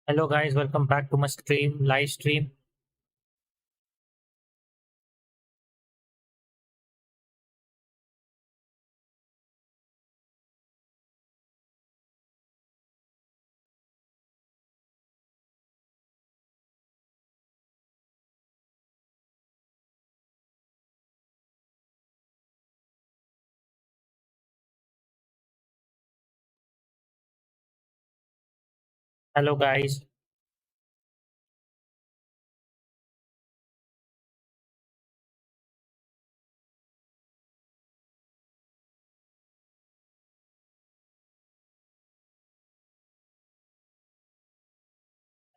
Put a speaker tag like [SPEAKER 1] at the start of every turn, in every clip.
[SPEAKER 1] Hello guys, welcome back to my live stream. Hello guys,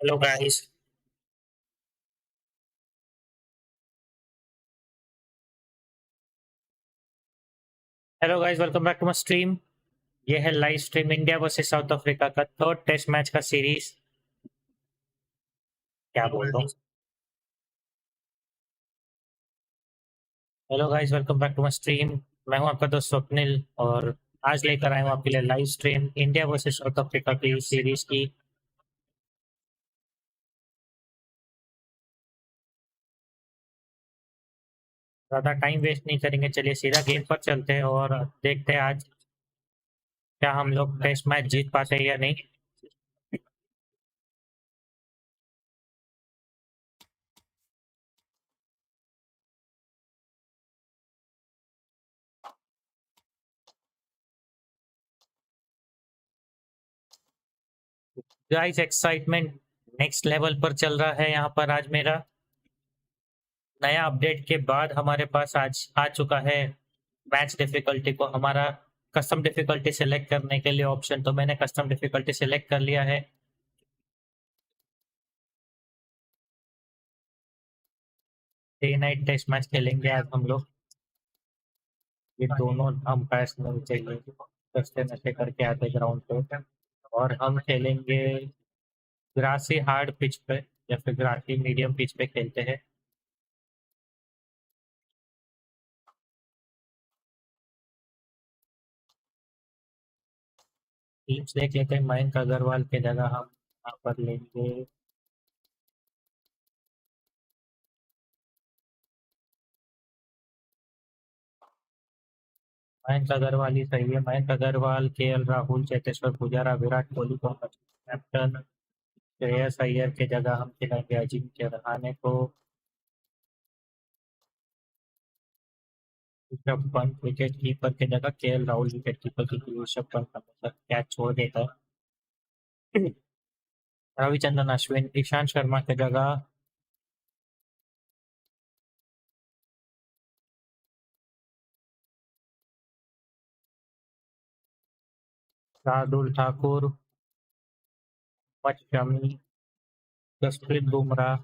[SPEAKER 1] hello guys, hello guys, welcome back to my stream. ये है live stream India versus South Africa का third test match का series. क्या बोल रहा हूँ। Hello guys, welcome back to my stream. मैं हूं आपका दोस्त स्वप्निल और आज लेकर आया हूं आपके लिए live stream India versus South Africa की सीरीज की। ज़्यादा टाइम वेस्ट नहीं करेंगे, चलिए सीधा गेम पर चलते हैं और देखते हैं आज क्या हम लोग टेस्ट मैच जीत पाते हैं या नहीं। गाइस, एक्साइटमेंट नेक्स्ट लेवल पर चल रहा है यहाँ पर। आज मेरा नया अपडेट के बाद हमारे पास आज आ चुका है मैच डिफिकल्टी को हमारा कस्टम डिफिकल्टी सेलेक्ट करने के लिए ऑप्शन। तो मैंने कस्टम डिफिकल्टी सेलेक्ट कर लिया है। डे नाइट टेस्ट मैच खेलेंगे आज हम लोग। ये दोनों अंपायर्स नहीं चाहिए, दस्ते नशे करके आते ग्राउंड पे। और हम खेलेंगे ग्रासी हार्ड पिच पे या फिर ग्रासी मीडियम पिच पे खेलते हैं। टीम्स देख लेते हैं। मयंक अग्रवाल की जगह हम यहाँ पर लेंगे मयंक अग्रवाल ही सही है। मयंक अग्रवाल, केएल राहुल, चेतेश्वर पुजारा, विराट कोहली को कैप्टन। श्रेयस अय्यर की जगह हम खिलाएंगे अजिंक्य रहाणे को। ऋषभ पंत विकेट कीपर की जगह केएल राहुल विकेट कीपर, क्योंकि ऋषभ पंत हमेशा कैच छोड़ देता है। रविचंद्रन अश्विन, ईशांत शर्मा की जगह शार्दुल ठाकुर, मोहम्मद शमी, जसप्रीत बुमराह।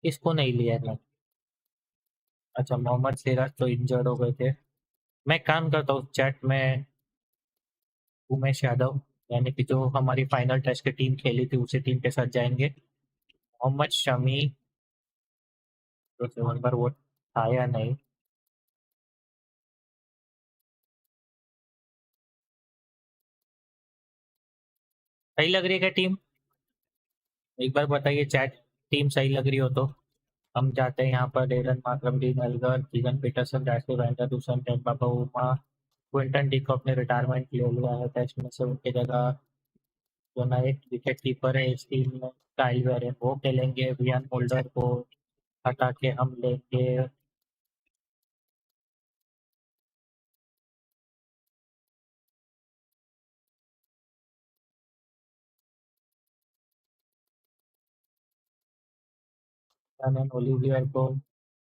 [SPEAKER 1] इसको नहीं लिया है। अच्छा, मोहम्मद सिराज तो इंजर्ड हो गए थे। मैं काम करता हूँ चैट में, उमेश यादव यानी कि जो हमारी फाइनल टेस्ट की टीम खेली थी उसी टीम के साथ जाएंगे। मोहम्मद शमी तो 7 पर वो आया नहीं। सही लग रही है क्या टीम? एक बार बताइए चैट, टीम सही लग रही हो तो हम जाते हैं यहाँ पर। Darren Markram, Dean Elgar, Keegan Petersen, जैसे Van der Dussen, Temba Bavuma, Quinton de Kock ने रिटायरमेंट ले लिया है टेस्ट में से। उनकी जगह जो नए विकेट कीपर है इस टीम में काइल वेरेन, वो खेलेंगे। रियान होल्डर को हटा के हम लेंगे डैनियल ओलिवियर को।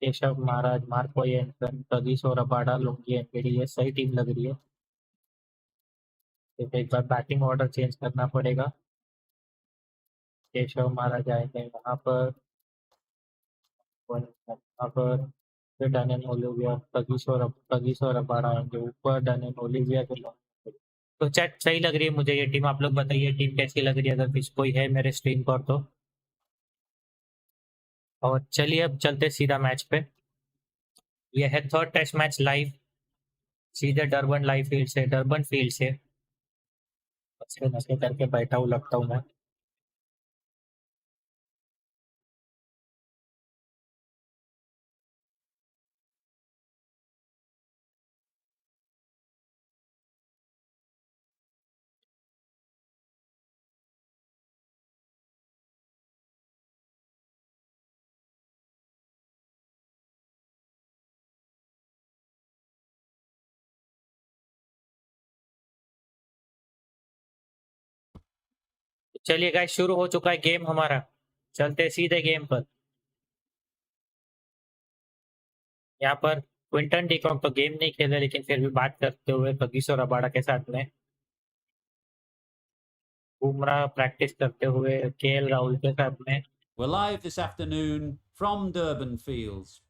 [SPEAKER 1] Keshav Maharaj, Marco Jansen, Kagiso Rabada, Lungi Ngidi, ये सही टीम लग रही है। तो एक बार बैटिंग ऑर्डर चेंज करना पड़ेगा। केशव महाराज आएंगे यहाँ पर, और यहाँ पर फिर डैनियल ओलिवियर, तगीसो रबाडा आएंगे ऊपर। डैनियल ओलिवियर के तो चैट सही लग रही है मुझे ये टीम। आप लोग बताइए टीम कैसी लग रही है, अगर किसी कोई है मेरे स्क्रीन पर तो। और चलिए अब चलते सीधा मैच पे। यह है थर्ड टेस्ट मैच लाइव, सीधे डरबन फील्ड से अच्छे नशे करके बैठा हूँ लगता हूँ मैं। चलिए गाइस, शुरू हो चुका है गेम हमारा, चलते सीधे गेम पर। यहाँ पर क्विंटन डिकॉक तो गेम नहीं खेले, लेकिन फिर भी बात करते हुए कगिसो रबाडा के साथ में, बुमराह प्रैक्टिस करते हुए केएल राहुल के साथ में।
[SPEAKER 2] We're live this afternoon from Durban Fields.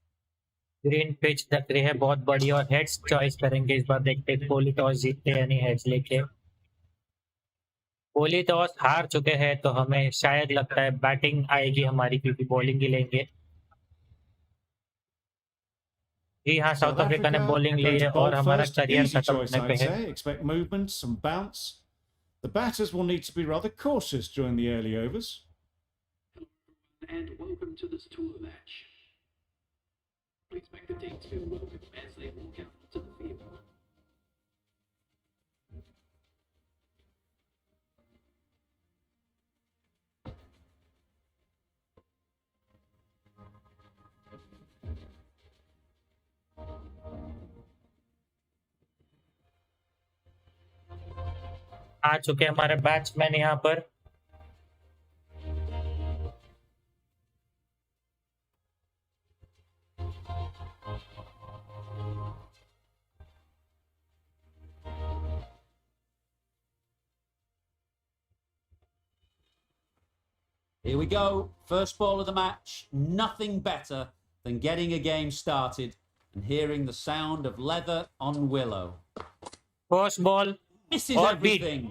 [SPEAKER 1] Green pitch लग रही है बहुत बड़ी, और हेड्स चॉइस करेंगे इस बार, देखते हैं कोहली टॉस जीतते हैं या नहीं हेड्स लेके। कोहली टॉस हार चुके हैं, तो हमें शायद लगता है बैटिंग आएगी हमारी, क्योंकि बॉलिंग ही लेंगे। जी हाँ, साउथ अफ्रीका ने बॉलिंग ली है और हमारा करियर खत्म होने पे है।
[SPEAKER 3] Expect movement, some bounce. The batters will need to be rather cautious during the early overs.
[SPEAKER 4] And welcome to this tour match. Please make the teams feel welcome as they walk out to the field.
[SPEAKER 1] आ चुके हमारे batsman यहाँ पर।
[SPEAKER 2] Here we go. First ball of the match. Nothing better than getting a game started and hearing the sound of leather on willow.
[SPEAKER 1] First ball
[SPEAKER 2] Misses
[SPEAKER 1] और beat.
[SPEAKER 2] everything.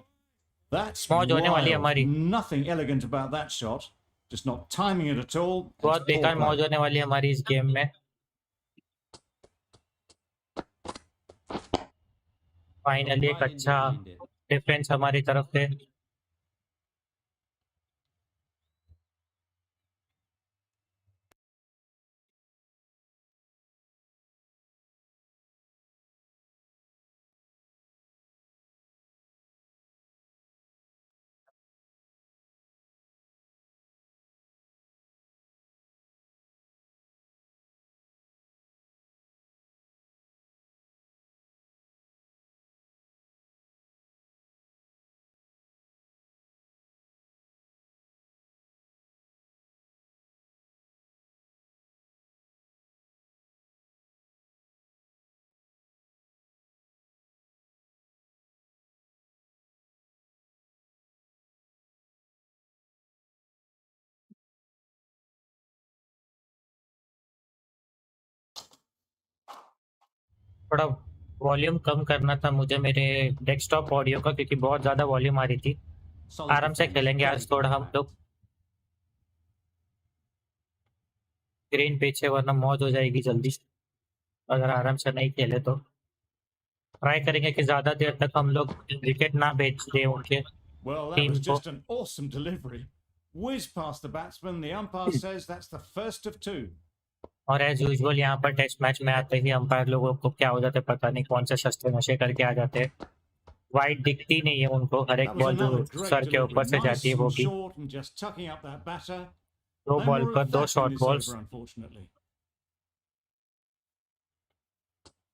[SPEAKER 3] That's
[SPEAKER 1] मौज होने वाली है
[SPEAKER 3] wild.
[SPEAKER 1] हमारी।
[SPEAKER 3] Nothing elegant about that shot. Just not timing it at all.
[SPEAKER 1] बहुत
[SPEAKER 3] It's poor
[SPEAKER 1] बेकार
[SPEAKER 3] play.
[SPEAKER 1] मौज होने वाली है हमारी इस गेम में। फाइनली एक
[SPEAKER 2] Right in
[SPEAKER 1] अच्छा
[SPEAKER 2] behind it.
[SPEAKER 1] डिफेंस हमारी तरफ से। थोड़ा वॉल्यूम कम करना था मुझे मेरे डेस्कटॉप ऑडियो का, क्योंकि बहुत ज़्यादा वॉल्यूम आ रही थी।
[SPEAKER 2] Solid
[SPEAKER 1] आराम से
[SPEAKER 2] defence.
[SPEAKER 1] खेलेंगे
[SPEAKER 2] Very
[SPEAKER 1] आज थोड़ा हम
[SPEAKER 2] compact.
[SPEAKER 1] लोग। ग्रीन पिच है, वरना मौज हो जाएगी जल्दी अगर आराम से नहीं खेले तो। ट्राई करेंगे कि ज़्यादा देर तक हम लोग विकेट ना भेज दें उनके
[SPEAKER 3] Well, that
[SPEAKER 1] टीम
[SPEAKER 3] was
[SPEAKER 1] को।
[SPEAKER 3] just an awesome delivery. Whiz past the batsman. The umpire says that's the first of two.
[SPEAKER 1] और एज यूजुअल यहाँ पर टेस्ट मैच में आते ही अंपायर लोगों को क्या हो जाता है पता नहीं, कौन से सस्ते नशे करके आ जाते हैं। वाइट दिखती नहीं है उनको, हर एक
[SPEAKER 3] That was
[SPEAKER 1] बॉल जो
[SPEAKER 3] another great
[SPEAKER 1] सर के ऊपर
[SPEAKER 3] delivery.
[SPEAKER 1] से
[SPEAKER 3] Nice
[SPEAKER 1] जाती है वो
[SPEAKER 3] and
[SPEAKER 1] भी।
[SPEAKER 3] short and just tucking up that batter.
[SPEAKER 1] दो
[SPEAKER 3] No
[SPEAKER 1] बॉल
[SPEAKER 3] more
[SPEAKER 1] पर
[SPEAKER 3] of
[SPEAKER 1] दो
[SPEAKER 3] that in
[SPEAKER 1] short
[SPEAKER 3] this
[SPEAKER 1] balls.
[SPEAKER 3] over, unfortunately.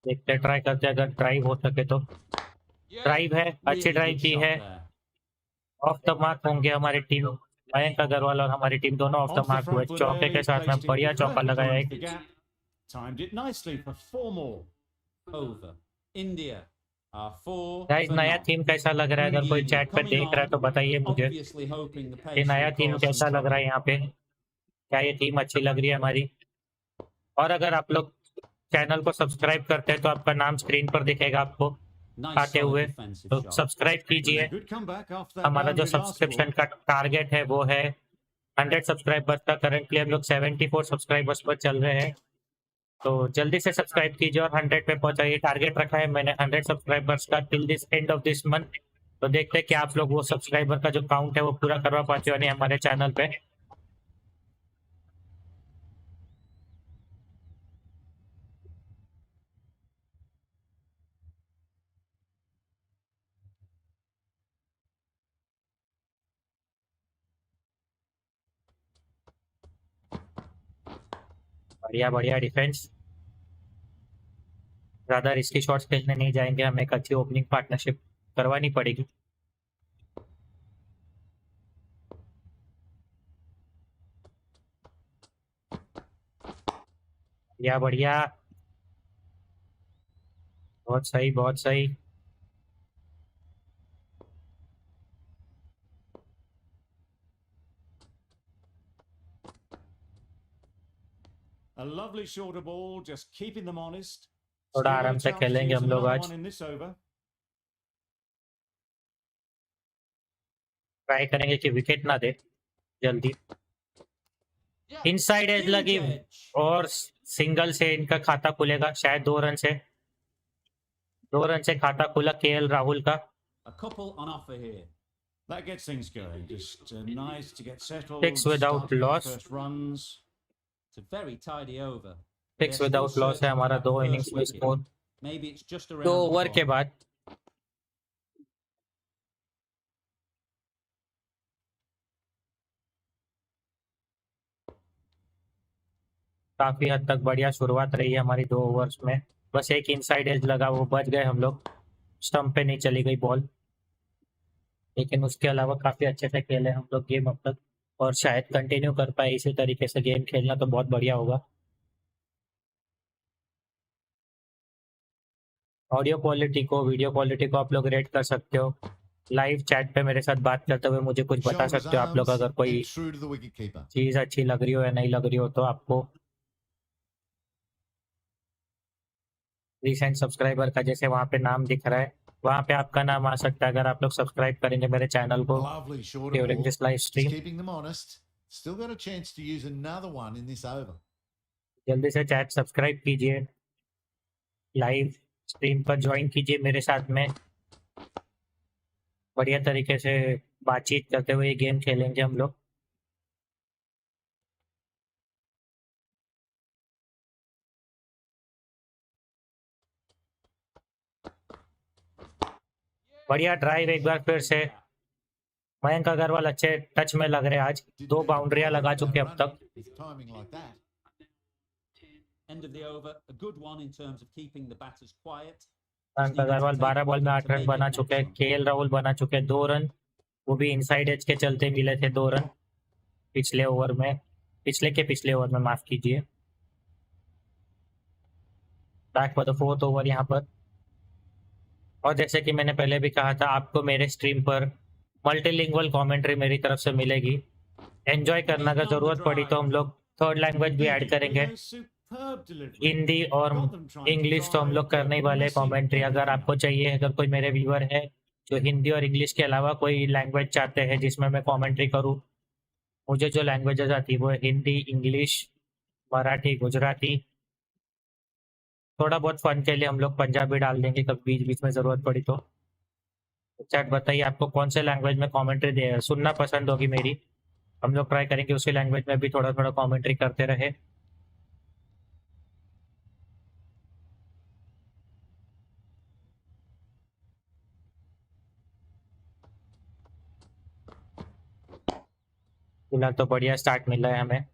[SPEAKER 1] देखते ट्राई करते, अगर ड्राइव हो सके तो। ड्राइव है, अच्छी
[SPEAKER 2] Really
[SPEAKER 1] ड्राइव
[SPEAKER 2] good
[SPEAKER 1] की
[SPEAKER 2] shot
[SPEAKER 1] है।
[SPEAKER 2] there.
[SPEAKER 1] ऑफ द मार्क होंगे हमारी टीम। मयंक अग्रवाल और हमारी टीम दोनों of the
[SPEAKER 3] Off the
[SPEAKER 1] mark हुए।
[SPEAKER 3] front foot
[SPEAKER 1] चौके के
[SPEAKER 3] early,
[SPEAKER 1] साथ में
[SPEAKER 3] placed it
[SPEAKER 1] बढ़िया चौका
[SPEAKER 3] perfectly
[SPEAKER 1] लगाया
[SPEAKER 3] into the
[SPEAKER 1] एक।
[SPEAKER 3] gap. Timed it nicely for 4 more.
[SPEAKER 2] Over. India are 4
[SPEAKER 1] guys,
[SPEAKER 2] for
[SPEAKER 1] नया
[SPEAKER 2] none.
[SPEAKER 1] थीम कैसा लग रहा है? अगर कोई चैट पे देख रहा है तो बताइए मुझे
[SPEAKER 2] Obviously hoping the
[SPEAKER 1] कि
[SPEAKER 2] pace
[SPEAKER 1] नया
[SPEAKER 2] will
[SPEAKER 1] थीम
[SPEAKER 2] cause some
[SPEAKER 1] कैसा लग रहा है
[SPEAKER 2] trouble.
[SPEAKER 1] यहाँ पे। क्या ये थीम अच्छी लग रही है हमारी? और अगर आप लोग चैनल को सब्सक्राइब करते हैं तो आपका नाम स्क्रीन पर दिखेगा आपको
[SPEAKER 2] Nice
[SPEAKER 1] आते
[SPEAKER 2] solid
[SPEAKER 1] हुए,
[SPEAKER 2] defensive
[SPEAKER 1] तो
[SPEAKER 2] shot.
[SPEAKER 1] सब्सक्राइब कीजिए।
[SPEAKER 3] Good comeback after that
[SPEAKER 1] हमारा जो
[SPEAKER 3] boundary last
[SPEAKER 1] सब्सक्रिप्शन
[SPEAKER 3] ball.
[SPEAKER 1] का टारगेट है वो है 100 सब्सक्राइबर्स का करंटली हम लोग 74 सब्सक्राइबर्स पर चल रहे हैं, तो जल्दी से सब्सक्राइब कीजिए और 100 पे पहुंचाइए। टारगेट रखा है मैंने 100 सब्सक्राइबर्स का till this end of this month. तो देखते हैं कि आप लोग वो सब्सक्राइबर का जो काउंट है वो पूरा करवा पाते हो नहीं हमारे चैनल पे। बढ़िया बढ़िया डिफेंस। ज्यादा रिस्की शॉट्स खेलने नहीं जाएंगे, हमें एक अच्छी ओपनिंग पार्टनरशिप करवानी पड़ेगी। बढ़िया बढ़िया, बहुत सही बहुत सही।
[SPEAKER 3] A lovely shorter ball, just keeping them honest.
[SPEAKER 1] थोड़ा
[SPEAKER 3] Still got
[SPEAKER 1] आराम
[SPEAKER 3] a
[SPEAKER 1] से
[SPEAKER 3] chance to
[SPEAKER 1] खेलेंगे
[SPEAKER 3] use
[SPEAKER 1] हम लोग
[SPEAKER 3] another
[SPEAKER 1] आज।
[SPEAKER 3] one in this over.
[SPEAKER 1] Try करेंगे कि विकेट ना दे जल्दी।
[SPEAKER 2] Yeah,
[SPEAKER 1] इनसाइड एज
[SPEAKER 2] huge
[SPEAKER 1] लगी
[SPEAKER 2] edge.
[SPEAKER 1] और सिंगल से इनका खाता खुलेगा शायद 2 रन से। 2 रन से खाता खुला केएल राहुल का।
[SPEAKER 2] A couple on offer here.
[SPEAKER 3] That gets things going. Just nice to get settled.
[SPEAKER 1] 6 without
[SPEAKER 3] start to get the
[SPEAKER 1] loss।
[SPEAKER 3] first runs.
[SPEAKER 2] It's a very tidy over.
[SPEAKER 1] 6 without loss है हमारा 2 innings में score.
[SPEAKER 2] Maybe it's just
[SPEAKER 1] 2
[SPEAKER 2] around the
[SPEAKER 1] over के
[SPEAKER 2] corner.
[SPEAKER 1] बाद काफी हद तक बढ़िया शुरुआत रही है हमारी 2 ओवर्स में। बस एक इनसाइड एज लगा, वो बच गए हम लोग। स्टंप पे नहीं चली गई बॉल, लेकिन उसके अलावा काफी अच्छे से खेले हम लोग गेम अब तक, और शायद कंटिन्यू कर पाए इसी तरीके से गेम खेलना तो बहुत बढ़िया होगा। ऑडियो क्वालिटी को, वीडियो क्वालिटी को आप लोग रेट कर सकते हो। लाइव चैट पे मेरे साथ बात करते हुए मुझे कुछ बता
[SPEAKER 5] Shoulders,
[SPEAKER 1] सकते हो आप लोग,
[SPEAKER 5] arms,
[SPEAKER 1] अगर कोई
[SPEAKER 5] and through to the wicketkeeper.
[SPEAKER 1] चीज अच्छी लग रही हो या नहीं लग रही हो तो आपको। रिसेंट सब्सक्राइबर का जैसे वहाँ पे नाम दिख रहा है, वहाँ पे आपका नाम आ सकता है अगर आप लोग सब्सक्राइब करेंगे मेरे चैनल को
[SPEAKER 5] Lovely shorter
[SPEAKER 1] during
[SPEAKER 5] ball.
[SPEAKER 1] This live
[SPEAKER 5] Just
[SPEAKER 1] stream.
[SPEAKER 5] keeping them honest. Still got a chance to use another one in this over.
[SPEAKER 1] जल्दी से चैट सब्सक्राइब कीजिए, लाइव स्ट्रीम पर ज्वाइन कीजिए मेरे साथ में। बढ़िया तरीके से बातचीत करते हुए गेम खेलेंगे हम लोग। बढ़िया ड्राइव एक बार फिर से। मयंक अग्रवाल अच्छे टच में लग रहे हैं आज, 2 बाउंड्रियां लगा चुके अब तक।
[SPEAKER 5] With timing like that.
[SPEAKER 2] End of the over. A good one in terms of keeping the batters quiet.
[SPEAKER 1] Mayank Agarwal 12 ball में 8 रन बना चुके हैं। केएल राहुल बना चुके हैं 2 रन, वो भी इनसाइड एज के चलते मिले थे 2 रन पिछले ओवर में, पिछले ओवर में माफ कीजिए। Back for the 4th over यहाँ पर। और जैसे कि मैंने पहले भी कहा था, आपको मेरे स्ट्रीम पर मल्टीलिंगुअल कमेंट्री मेरी तरफ से मिलेगी। एंजॉय करना, अगर जरूरत पड़ी तो हम लोग 3rd लैंग्वेज भी ऐड करेंगे।
[SPEAKER 3] Superb delivery.
[SPEAKER 1] हिंदी और
[SPEAKER 3] Got them trying to
[SPEAKER 1] English तो हम
[SPEAKER 3] drive,
[SPEAKER 1] लोग करने ही वाले
[SPEAKER 3] messy
[SPEAKER 1] कमेंट्री। अगर आपको चाहिए, अगर कोई मेरे व्यूअर है जो हिंदी और इंग्लिश के अलावा कोई लैंग्वेज चाहते हैं जिसमें मैं कमेंट्री करूं, मुझे जो लैंग्वेजेस आती है वो है हिंदी, इंग्लिश, मराठी, गुजराती। थोड़ा बहुत फन के लिए हम लोग पंजाबी डाल देंगे कभी बीच बीच में जरूरत पड़ी तो। चैट बताइए आपको कौन से लैंग्वेज में कमेंट्री दे सुनना पसंद होगी मेरी। हम लोग ट्राई करेंगे उसी लैंग्वेज में भी थोड़ा थोड़ा कमेंट्री करते रहे। फिलहाल तो बढ़िया स्टार्ट मिला है हमें।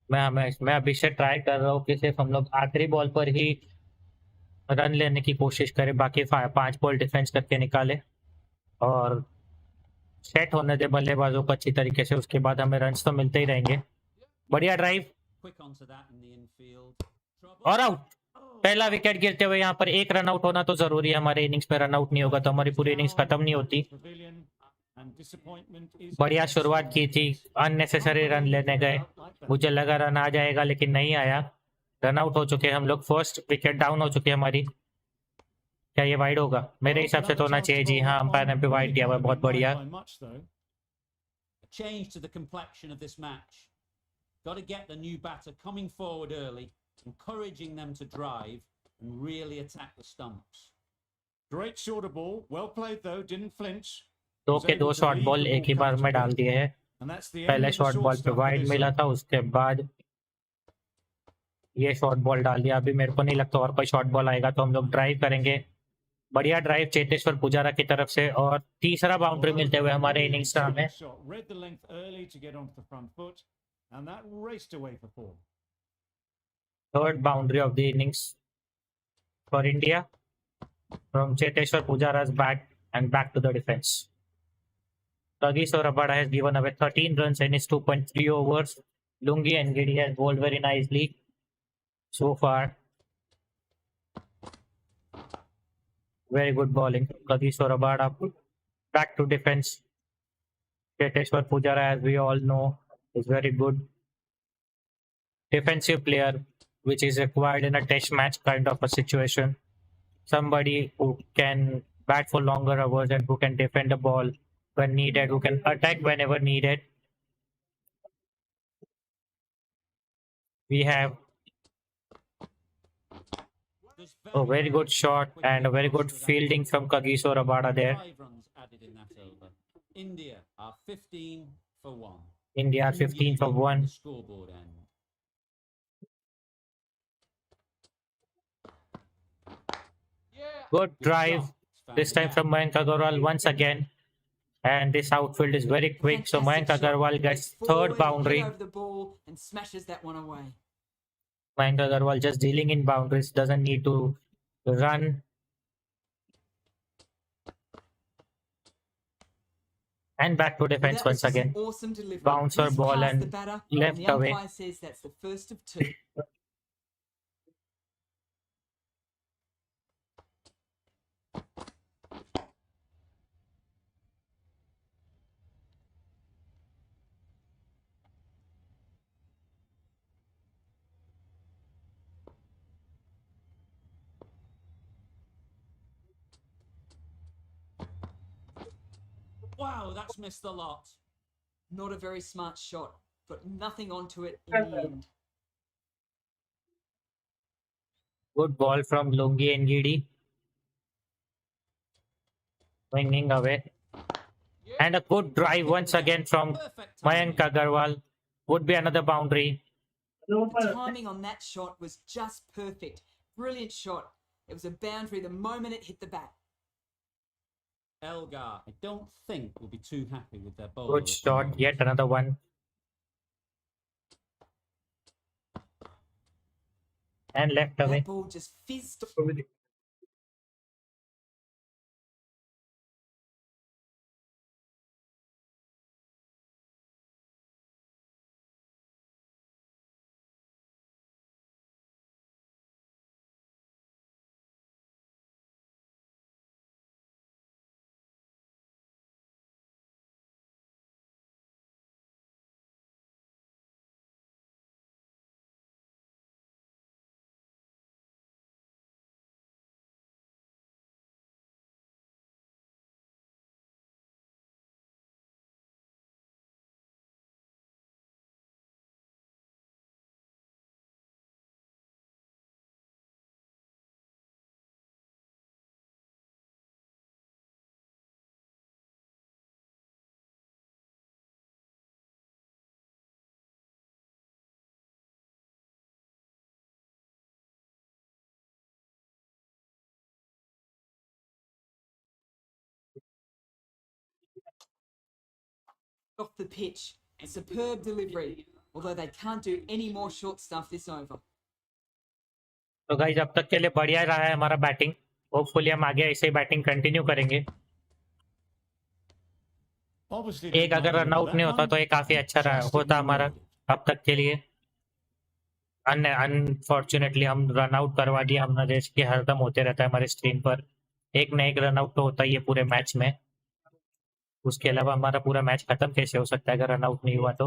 [SPEAKER 1] मैं अभी से ट्राई कर रहा हूँ कि सिर्फ हम लोग आखिरी बॉल पर ही रन लेने की कोशिश करें, बाकी 5 बॉल डिफेंस करके निकाले और सेट होने दे बल्लेबाजों को अच्छी तरीके से। उसके बाद हमें रन्स तो मिलते ही रहेंगे। बढ़िया drive
[SPEAKER 2] Quick onto that in the infield. Trouble.
[SPEAKER 1] और आउट। पहला विकेट गिरते हुए यहाँ पर 1 रन आउट होना तो जरूरी है। हमारे इनिंग्स पे रन आउट नहीं होगा तो हमारी पूरी इनिंग्स खत्म नहीं होती। बढ़िया शुरुआत की थी, अननेसेसरी रन लेने गए, मुझे लगा रन आ जाएगा लेकिन नहीं आया। रन आउट हो चुके हैं हम लोग, फर्स्ट विकेट डाउन हो चुकी है हमारी। क्या ये वाइड होगा? मेरे हिसाब से तो होना चाहिए जी हाँ, अंपायर ने भी वाइड दिया हुआ है। बहुत बढ़िया।
[SPEAKER 2] change to the complexion of this match. Got to get the new batter coming forward early, encouraging them to drive and really attack the stumps.
[SPEAKER 3] Great shorter ball. Well played though, didn't flinch.
[SPEAKER 1] दो
[SPEAKER 3] Was
[SPEAKER 1] के
[SPEAKER 3] able
[SPEAKER 1] दो
[SPEAKER 3] to
[SPEAKER 1] short
[SPEAKER 3] leave
[SPEAKER 1] ball
[SPEAKER 3] the
[SPEAKER 1] एक ही
[SPEAKER 3] ball
[SPEAKER 1] बार में डाल
[SPEAKER 3] comfortably.
[SPEAKER 1] दिए हैं.
[SPEAKER 3] And that's the end
[SPEAKER 1] पहले
[SPEAKER 3] of the
[SPEAKER 1] short
[SPEAKER 3] short
[SPEAKER 1] ball पे
[SPEAKER 3] stuff for
[SPEAKER 1] वाइड
[SPEAKER 3] this
[SPEAKER 1] मिला
[SPEAKER 3] over.
[SPEAKER 1] था, उसके बाद ये शॉर्ट बॉल डाल दिया. अभी मेरे को नहीं लगता और कोई शॉर्ट बॉल आएगा, तो हम लोग ड्राइव करेंगे. बढ़िया ड्राइव चेतेश्वर पुजारा की तरफ से और तीसरा बाउंड्री मिलते हुए हमारे इनिंग्स का हमें.
[SPEAKER 3] Shot. Read the length early to get onto the front foot, and that raced away for 4.
[SPEAKER 1] Third boundary of the innings for India from Cheteshwar Pujara's bat and back to the defense. Kagiso Rabada has given away 13 runs in his 2.3 overs. Lungi and Giddy has bowled very nicely so far. Very good bowling. Kagiso Rabada back to defense. Cheteshwar Pujara, as we all know, is very good defensive player, which is required in a test match kind of a situation. Somebody who can bat for longer hours and who can defend the ball when needed, who can attack whenever needed. We have a very good shot and a very good fielding from Kagiso Rabada there.
[SPEAKER 2] 5 runs added in that over. India are 15 for 1.
[SPEAKER 1] India are 15 for
[SPEAKER 2] On
[SPEAKER 1] 1.
[SPEAKER 2] the scoreboard end.
[SPEAKER 1] Good drive,
[SPEAKER 2] Found
[SPEAKER 1] this
[SPEAKER 2] the
[SPEAKER 1] time
[SPEAKER 2] gap.
[SPEAKER 1] from Mayank Agarwal once again. And this outfield is very quick, so Mayank
[SPEAKER 6] Fantastic shot.
[SPEAKER 1] Agarwal gets
[SPEAKER 6] Gets forward,
[SPEAKER 1] third boundary.
[SPEAKER 6] hit over the ball and smashes that one away.
[SPEAKER 1] Mayank Agarwal just dealing in boundaries, doesn't need to run. And back to
[SPEAKER 6] Well,
[SPEAKER 1] defense
[SPEAKER 6] that was
[SPEAKER 1] once
[SPEAKER 6] just an
[SPEAKER 1] again.
[SPEAKER 6] awesome delivery.
[SPEAKER 1] Bouncer
[SPEAKER 6] Whizzed
[SPEAKER 1] ball
[SPEAKER 6] past
[SPEAKER 1] and
[SPEAKER 6] the batter,
[SPEAKER 1] left
[SPEAKER 6] and the
[SPEAKER 1] away.
[SPEAKER 6] umpire says that's the first of 2.
[SPEAKER 2] Wow, that's missed a lot.
[SPEAKER 6] Not a very smart shot. Got nothing onto it in the end.
[SPEAKER 1] Good ball from Lungi and Giddy. Swinging away. And a good drive once again from
[SPEAKER 2] Perfect
[SPEAKER 1] Mayank
[SPEAKER 2] timing.
[SPEAKER 1] Agarwal. Would be another boundary.
[SPEAKER 6] The timing on that shot was just perfect. Brilliant shot. It was a boundary the moment it hit the bat.
[SPEAKER 2] Elgar, I don't think will be too happy with their bowler.
[SPEAKER 1] Good shot. Yet another one. And left away.
[SPEAKER 6] That ball just fizzed. Off the pitch. A superb delivery. Although they can't do any more short stuff this over.
[SPEAKER 1] तो guys अब तक के लिए बढ़िया रहा है हमारा batting. Hopefully हम आगे ऐसे ही बैटिंग कंटिन्यू करेंगे.
[SPEAKER 3] Obviously,
[SPEAKER 1] एक अगर रन आउट नहीं होता तो ये काफी अच्छा रहा होता हमारा अब तक के लिए. अनफॉर्चुनेटली हम रन आउट करवा दिया हमने, जैसे कि हरदम होते रहता है हमारे स्क्रीन पर. एक न एक रन आउट तो होता ही है पूरे मैच में. उसके अलावा हमारा पूरा मैच खत्म कैसे हो सकता है अगर रन आउट नहीं हुआ तो.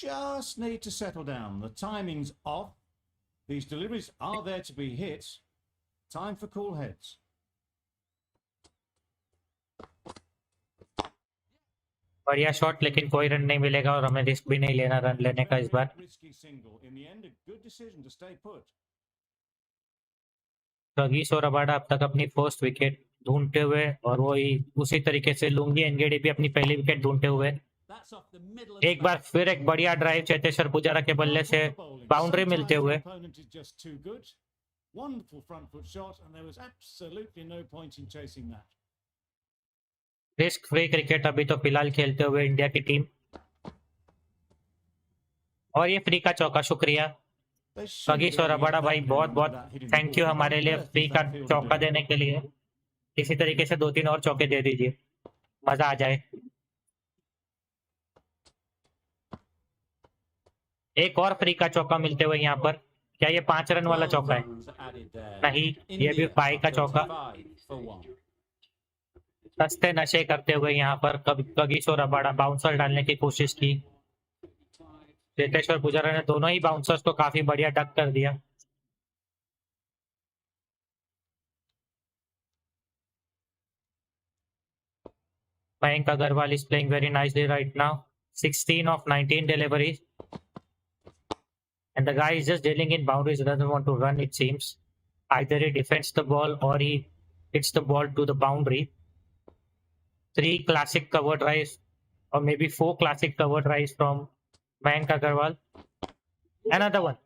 [SPEAKER 3] just need to settle down. The timing's off. These deliveries are there to be hit. Time for cool heads.
[SPEAKER 1] बढ़िया शॉट, लेकिन कोई रन नहीं मिलेगा और हमें रिस्क भी नहीं लेना रन लेने का इस बार.
[SPEAKER 3] Risky single. In the end, a good decision to stay put.
[SPEAKER 1] Kagiso Rabada अब तक अपनी फर्स्ट विकेट ढूंढते हुए, और वही उसी तरीके से लुंगी एनगेडी भी अपनी पहली विकेट ढूंढते हुए.
[SPEAKER 2] That's off the middle of the
[SPEAKER 1] एक बार
[SPEAKER 2] bat.
[SPEAKER 1] फिर एक बढ़िया ड्राइव चेतेश्वर पुजारा के बल्ले से बाउंड्री मिलते
[SPEAKER 3] Sometimes
[SPEAKER 1] हुए.
[SPEAKER 3] the opponent is just too good. Wonderful front foot shot, and there was absolutely no point in chasing that.
[SPEAKER 1] Risk free cricket अभी तो फिलहाल खेलते हुए इंडिया की टीम. और ये फ्री का चौका, शुक्रिया
[SPEAKER 3] They shouldn't
[SPEAKER 1] Kagiso
[SPEAKER 3] really
[SPEAKER 1] Rabada
[SPEAKER 3] get
[SPEAKER 1] भाई,
[SPEAKER 3] that
[SPEAKER 1] बहुत
[SPEAKER 3] going
[SPEAKER 1] बहुत
[SPEAKER 3] without hitting the
[SPEAKER 1] thank you
[SPEAKER 3] ball.
[SPEAKER 1] हमारे लिए
[SPEAKER 3] What on
[SPEAKER 1] फ्री
[SPEAKER 3] earth
[SPEAKER 1] का
[SPEAKER 3] is that fielder
[SPEAKER 1] चौका
[SPEAKER 3] doing?
[SPEAKER 1] देने के लिए. इसी तरीके से 2-3 और चौके दे दीजिए, मजा आ जाए. एक और फ्री का चौका मिलते हुए यहाँ पर. क्या ये 5 रन वाला
[SPEAKER 2] 12
[SPEAKER 1] चौका है?
[SPEAKER 2] runs added there.
[SPEAKER 1] नहीं, ये भी
[SPEAKER 2] India
[SPEAKER 1] 5 का चौका.
[SPEAKER 2] 35 for 1.
[SPEAKER 1] सस्ते नशे करते हुए यहाँ पर कगिसो रबाडा बाउंसर डालने की कोशिश की. चेतेश्वर पुजारा ने दोनों ही बाउंसर्स को काफी बढ़िया डक कर दिया. Mayank Agarwal is playing very nicely right now. 16 of 19 deliveries. And the guy is just dealing in boundaries, doesn't want to run, it seems. Either he defends the ball or he hits the ball to the boundary. 3 classic cover drives, or maybe 4 classic cover drives from Mayank Agarwal. Another one.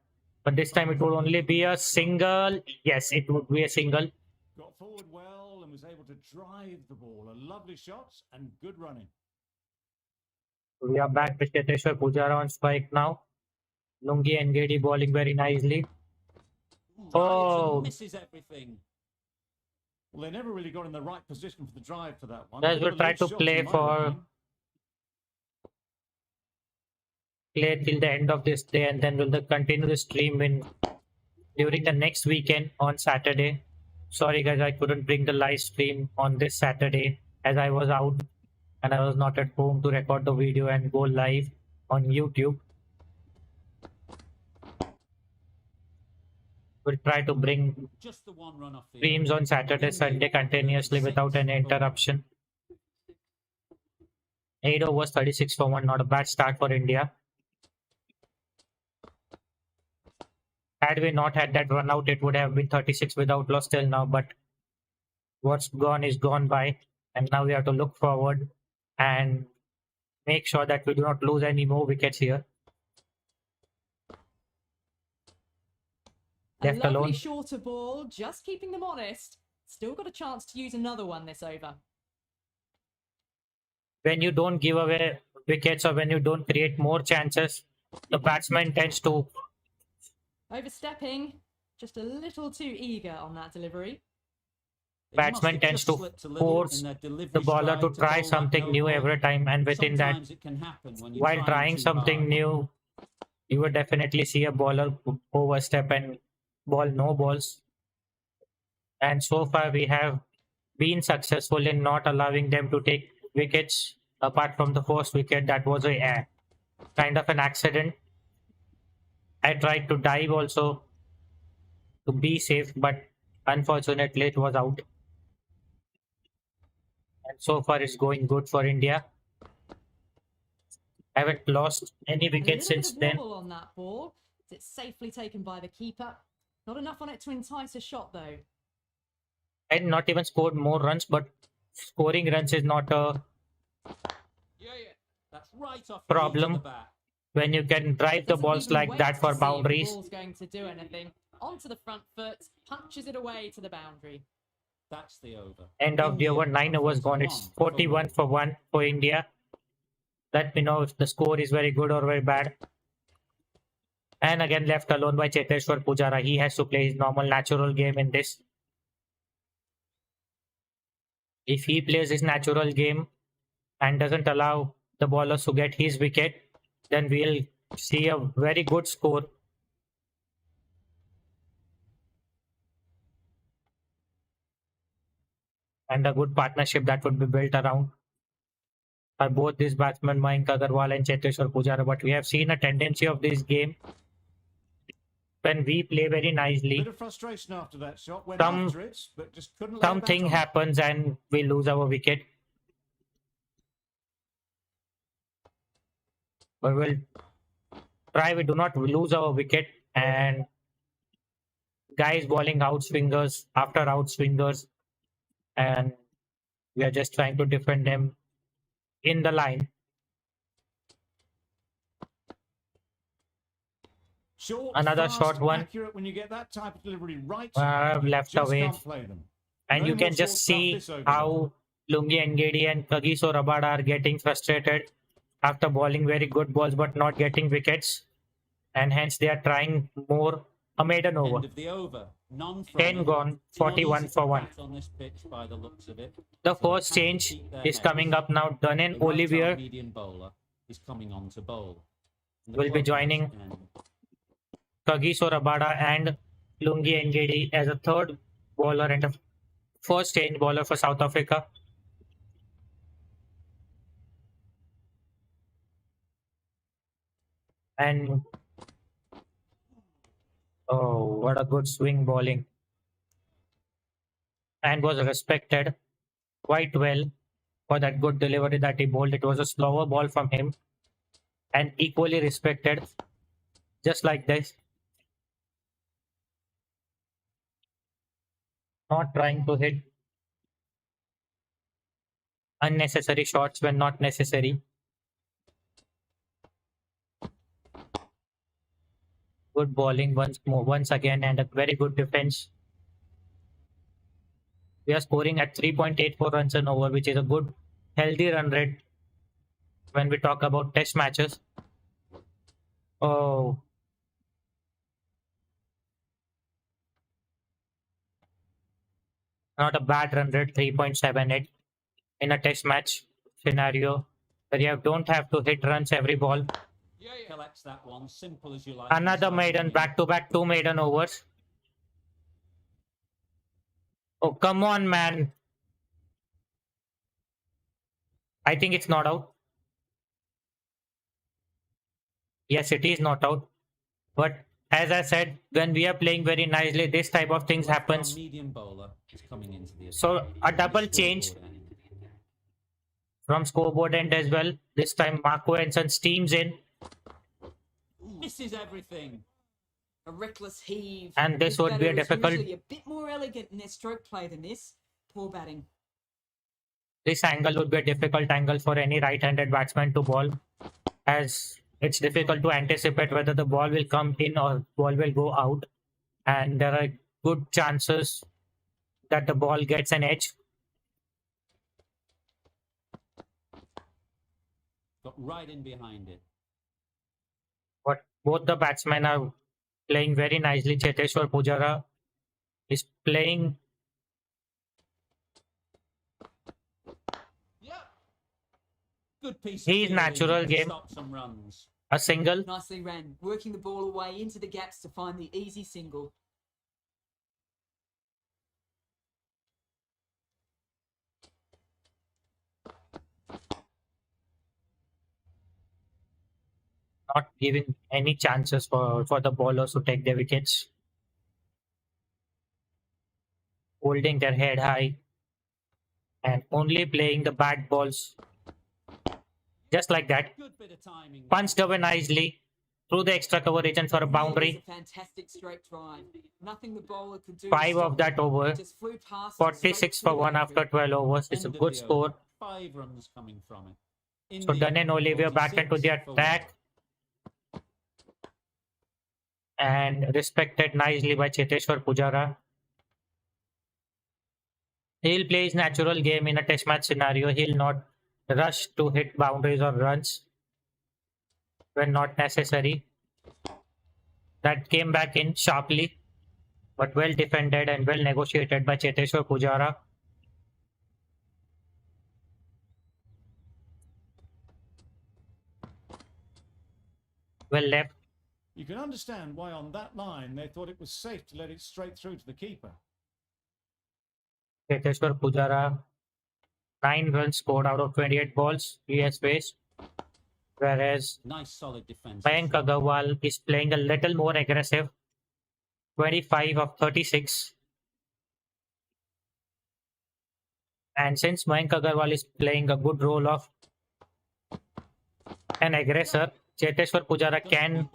[SPEAKER 1] But this time it would only be a single. Yes, it would be a single.
[SPEAKER 3] Got forward well and was able to drive the ball. A lovely shot and good running.
[SPEAKER 1] We are back with Cheteshwar Pujara on strike now. Lungi Ngedi bowling very nicely. Oh.
[SPEAKER 2] Misses everything.
[SPEAKER 3] Well, they never really got in the right position for the drive for that one.
[SPEAKER 1] Guys
[SPEAKER 3] Bit of
[SPEAKER 1] will
[SPEAKER 3] a
[SPEAKER 1] try
[SPEAKER 3] loose
[SPEAKER 1] to
[SPEAKER 3] shot
[SPEAKER 1] play
[SPEAKER 3] in my
[SPEAKER 1] for
[SPEAKER 3] opinion.
[SPEAKER 1] play till the end of this day, and then we'll continue the stream during the next weekend on Saturday. Sorry guys, I couldn't bring the live stream on this Saturday as I was out and I was not at home to record the video and go live on YouTube. We'll try to bring
[SPEAKER 2] Just the one run off the
[SPEAKER 1] streams on Saturday, Sunday continuously without any interruption. 8 overs, 36 for 1, not a bad start for India. Had we not had that run out, it would have been 36 without loss till now, but what's gone is gone by, and now we have to look forward and make sure that we do not lose any more wickets here.
[SPEAKER 7] A
[SPEAKER 1] Left
[SPEAKER 7] lovely
[SPEAKER 1] alone.
[SPEAKER 7] shorter ball, just keeping them honest. Still got a chance to use another one this over.
[SPEAKER 1] When you don't give away wickets or when you don't create more chances, the batsman tends to
[SPEAKER 7] Overstepping, just a little too eager on that delivery.
[SPEAKER 2] They must
[SPEAKER 1] batsman
[SPEAKER 2] have
[SPEAKER 1] tends
[SPEAKER 2] just
[SPEAKER 1] to
[SPEAKER 2] slipped a little
[SPEAKER 1] force
[SPEAKER 2] in their delivery
[SPEAKER 1] the bowler to
[SPEAKER 2] stride
[SPEAKER 1] try
[SPEAKER 2] bowl that
[SPEAKER 1] something
[SPEAKER 2] no
[SPEAKER 1] new
[SPEAKER 2] ball.
[SPEAKER 1] every time, and within that,
[SPEAKER 2] Sometimes it can happen when you're
[SPEAKER 1] while trying
[SPEAKER 2] too
[SPEAKER 1] something
[SPEAKER 2] hard.
[SPEAKER 1] new, you would definitely see a bowler overstep and ball no balls. And so far we have been successful in not allowing them to take wickets apart from the first wicket. That was a kind of an accident. I tried to dive also to be safe, but unfortunately it was out. And so far it's going good for India. Haven't lost any
[SPEAKER 7] A
[SPEAKER 1] wickets
[SPEAKER 7] little
[SPEAKER 1] since
[SPEAKER 7] bit of
[SPEAKER 1] then.
[SPEAKER 7] wobble on that ball. It's safely taken by the keeper. Not enough on it to entice a shot though.
[SPEAKER 1] And not even scored more runs, but scoring runs is not a
[SPEAKER 2] That's right off
[SPEAKER 1] Problem.
[SPEAKER 2] the bat.
[SPEAKER 1] when you can drive the
[SPEAKER 7] Doesn't
[SPEAKER 1] balls
[SPEAKER 7] even
[SPEAKER 1] like
[SPEAKER 7] wait
[SPEAKER 1] that
[SPEAKER 7] to
[SPEAKER 1] for
[SPEAKER 7] see if
[SPEAKER 1] boundaries.
[SPEAKER 7] The ball's going to do anything. Onto the front foot, punches it away to the boundary.
[SPEAKER 2] That's the over.
[SPEAKER 1] End of the
[SPEAKER 2] India
[SPEAKER 1] over, 9 overs gone. It's 41 for 1 for India. Let me know if the score is very good or very bad. And again left alone by Cheteshwar Pujara. He has to play his normal natural game in this. If he plays his natural game and doesn't allow the bowlers to get his wicket, then we'll see a very good score. And a good partnership that would be built around are both these batsmen, Mayank Agarwal and Cheteshwar Pujara. But we have seen a tendency of this game when we play very nicely.
[SPEAKER 3] Bit of frustration after that shot. Went
[SPEAKER 1] Some-
[SPEAKER 3] after it, but just couldn't lay a bat
[SPEAKER 1] Something
[SPEAKER 3] on it.
[SPEAKER 1] happens and we lose our wicket. But we'll try we do not lose our wicket, and guys bowling outswingers after outswingers, and we are just trying to defend them in the line.
[SPEAKER 3] Short,
[SPEAKER 1] Another
[SPEAKER 3] fast,
[SPEAKER 1] short one.
[SPEAKER 3] Accurate when you get that type of delivery right.
[SPEAKER 1] Left
[SPEAKER 3] just
[SPEAKER 1] away,
[SPEAKER 3] can't play them.
[SPEAKER 1] and
[SPEAKER 3] No
[SPEAKER 1] you
[SPEAKER 3] more
[SPEAKER 1] can just
[SPEAKER 3] short stuff
[SPEAKER 1] see
[SPEAKER 3] this over.
[SPEAKER 1] how Lungi Ngedi and Kagiso Rabada are getting frustrated after bowling very good balls but not getting wickets, and hence they are trying more. A maiden over.
[SPEAKER 2] End of the over. None from
[SPEAKER 1] 10
[SPEAKER 2] it.
[SPEAKER 1] gone,
[SPEAKER 2] It's not
[SPEAKER 1] 41
[SPEAKER 2] easy
[SPEAKER 1] for
[SPEAKER 2] to
[SPEAKER 1] 1.
[SPEAKER 2] bat on this pitch by the looks of it.
[SPEAKER 1] The
[SPEAKER 2] So
[SPEAKER 1] first
[SPEAKER 2] they have to
[SPEAKER 1] change
[SPEAKER 2] keep their
[SPEAKER 1] is
[SPEAKER 2] heads.
[SPEAKER 1] coming up now.
[SPEAKER 2] The
[SPEAKER 1] Dunnen
[SPEAKER 2] right-arm
[SPEAKER 1] Olivier
[SPEAKER 2] medium bowler is coming on to bowl. And the
[SPEAKER 1] will be
[SPEAKER 2] club
[SPEAKER 1] joining
[SPEAKER 2] has, and
[SPEAKER 1] Kagiso Rabada and Lungi Ngedi as a third bowler and a first change bowler for South Africa. And oh, what a good swing bowling. And was respected quite well for that good delivery that he bowled. It was a slower ball from him and equally respected, just like this. Not trying to hit unnecessary shots when not necessary. Good bowling once again, and a very good defense. We are scoring at 3.84 runs an over, which is a good, healthy run rate when we talk about test matches. Oh, not a bad run rate, 3.78 in a test match scenario where you don't have to hit runs every ball.
[SPEAKER 2] collects that one. Simple as you like.
[SPEAKER 1] Another
[SPEAKER 2] Inside
[SPEAKER 1] maiden,
[SPEAKER 2] the
[SPEAKER 1] back-to-back 2 maiden overs. Oh, come on, man. I think it's not out. Yes, it is not out. But as I said, when we are playing very nicely, this type of things
[SPEAKER 2] left-arm
[SPEAKER 1] happens.
[SPEAKER 2] medium bowler is coming into the
[SPEAKER 1] So
[SPEAKER 2] attack.
[SPEAKER 1] a double change from scoreboard end as well. This time Marco Ensign steams in,
[SPEAKER 2] Misses everything.
[SPEAKER 6] A reckless heave.
[SPEAKER 1] and this would be a
[SPEAKER 6] batter is
[SPEAKER 1] difficult.
[SPEAKER 6] usually a bit more elegant in their stroke play than this. Poor batting.
[SPEAKER 1] This angle would be a difficult angle for any right-handed batsman to bowl, as it's difficult to anticipate whether the ball will come in or ball will go out, and there are good chances that the ball gets an edge.
[SPEAKER 2] Got right in behind it.
[SPEAKER 1] But both the batsmen are playing very nicely. Cheteshwar Pujara is playing
[SPEAKER 2] Good piece.
[SPEAKER 1] He's
[SPEAKER 2] of fielding
[SPEAKER 1] natural
[SPEAKER 2] to
[SPEAKER 1] game.
[SPEAKER 2] Stop some runs.
[SPEAKER 1] a single.
[SPEAKER 6] Nicely ran, working the ball away into the gaps to find the easy single.
[SPEAKER 1] Not giving any chances for the bowlers to take their wickets. Holding their head high and only playing the bad balls. Just like that.
[SPEAKER 2] Good bit of timing.
[SPEAKER 1] Punched away nicely through the extra cover region for a
[SPEAKER 6] Really
[SPEAKER 1] boundary.
[SPEAKER 6] is a fantastic straight drive. Nothing the bowler could do. to
[SPEAKER 1] 5
[SPEAKER 6] stop
[SPEAKER 1] of that
[SPEAKER 6] it.
[SPEAKER 1] over.
[SPEAKER 6] It just flew past it
[SPEAKER 1] 46
[SPEAKER 6] straight
[SPEAKER 1] for
[SPEAKER 6] through
[SPEAKER 1] 1
[SPEAKER 6] the
[SPEAKER 1] after 12 overs. It's a
[SPEAKER 2] End of
[SPEAKER 1] good
[SPEAKER 2] the
[SPEAKER 1] score.
[SPEAKER 2] over. 5 runs coming from it. In
[SPEAKER 1] So
[SPEAKER 2] the
[SPEAKER 1] Dunnen
[SPEAKER 2] end,
[SPEAKER 1] Olivier back into the
[SPEAKER 2] 46 for
[SPEAKER 1] attack. And respected nicely by Cheteshwar Pujara. He'll play his natural game in a test match scenario. He'll not rush to hit boundaries or runs when not necessary. That came back in sharply, but well defended and well negotiated by Cheteshwar Pujara. Well left.
[SPEAKER 3] You can understand why on that line they thought it was safe to let it straight through to the keeper.
[SPEAKER 1] Cheteshwar Pujara 9 runs scored out of 28 balls he has faced. Whereas
[SPEAKER 2] Nice solid defence.
[SPEAKER 1] Mayank Agarwal is playing a little more aggressive. 25 of 36. And since Mayank Agarwal is playing a good role of an aggressor, Cheteshwar Pujara can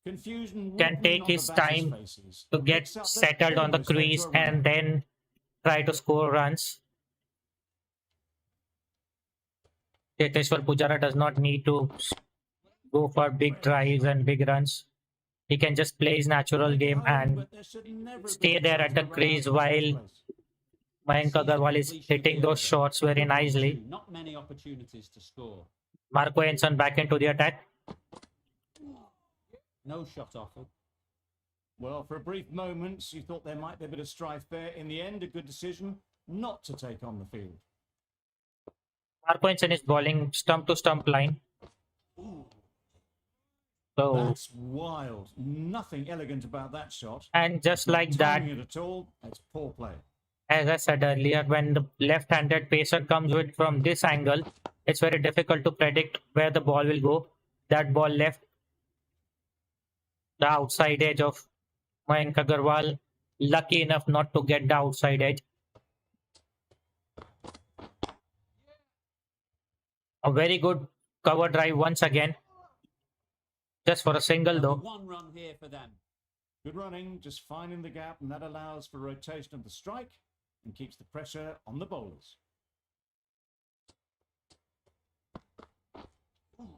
[SPEAKER 3] Confusion
[SPEAKER 1] take
[SPEAKER 3] written on the
[SPEAKER 1] his
[SPEAKER 3] batters'
[SPEAKER 1] time
[SPEAKER 3] faces.
[SPEAKER 1] to get
[SPEAKER 3] Picks up that
[SPEAKER 1] settled on the
[SPEAKER 3] famous led
[SPEAKER 1] crease
[SPEAKER 3] to a run.
[SPEAKER 1] and then try to score runs. Cheteshwar Pujara does not need to go for big drives and big runs. He can just play his natural game and
[SPEAKER 3] But there should never have
[SPEAKER 1] stay
[SPEAKER 3] been
[SPEAKER 1] there
[SPEAKER 3] a
[SPEAKER 1] at the
[SPEAKER 3] run
[SPEAKER 1] crease
[SPEAKER 3] in the first
[SPEAKER 1] while
[SPEAKER 3] place.
[SPEAKER 1] Mayank Agarwal is hitting those shots very nicely.
[SPEAKER 2] Not many opportunities to score.
[SPEAKER 1] Marco Enson back into the attack.
[SPEAKER 2] No shot offered.
[SPEAKER 3] Well, for a brief moment, you thought there might be a bit of strife there. In the end, a good decision not to take on the field.
[SPEAKER 1] Marco Enson is bowling stump to stump line. So,
[SPEAKER 3] That's wild. Nothing elegant about that shot.
[SPEAKER 1] and just like that,
[SPEAKER 3] Timing it at all, it's poor play.
[SPEAKER 1] as I said earlier, when the left-handed pacer comes with from this angle, it's very difficult to predict where the ball will go. That ball left the outside edge of Mayank Agarwal. Lucky enough not to get the outside edge. A very good cover drive once again. Just for a single
[SPEAKER 2] Only
[SPEAKER 1] though.
[SPEAKER 2] one run here for them.
[SPEAKER 3] Good running, just finding the gap, and that allows for rotation of the strike and keeps the pressure on the bowlers.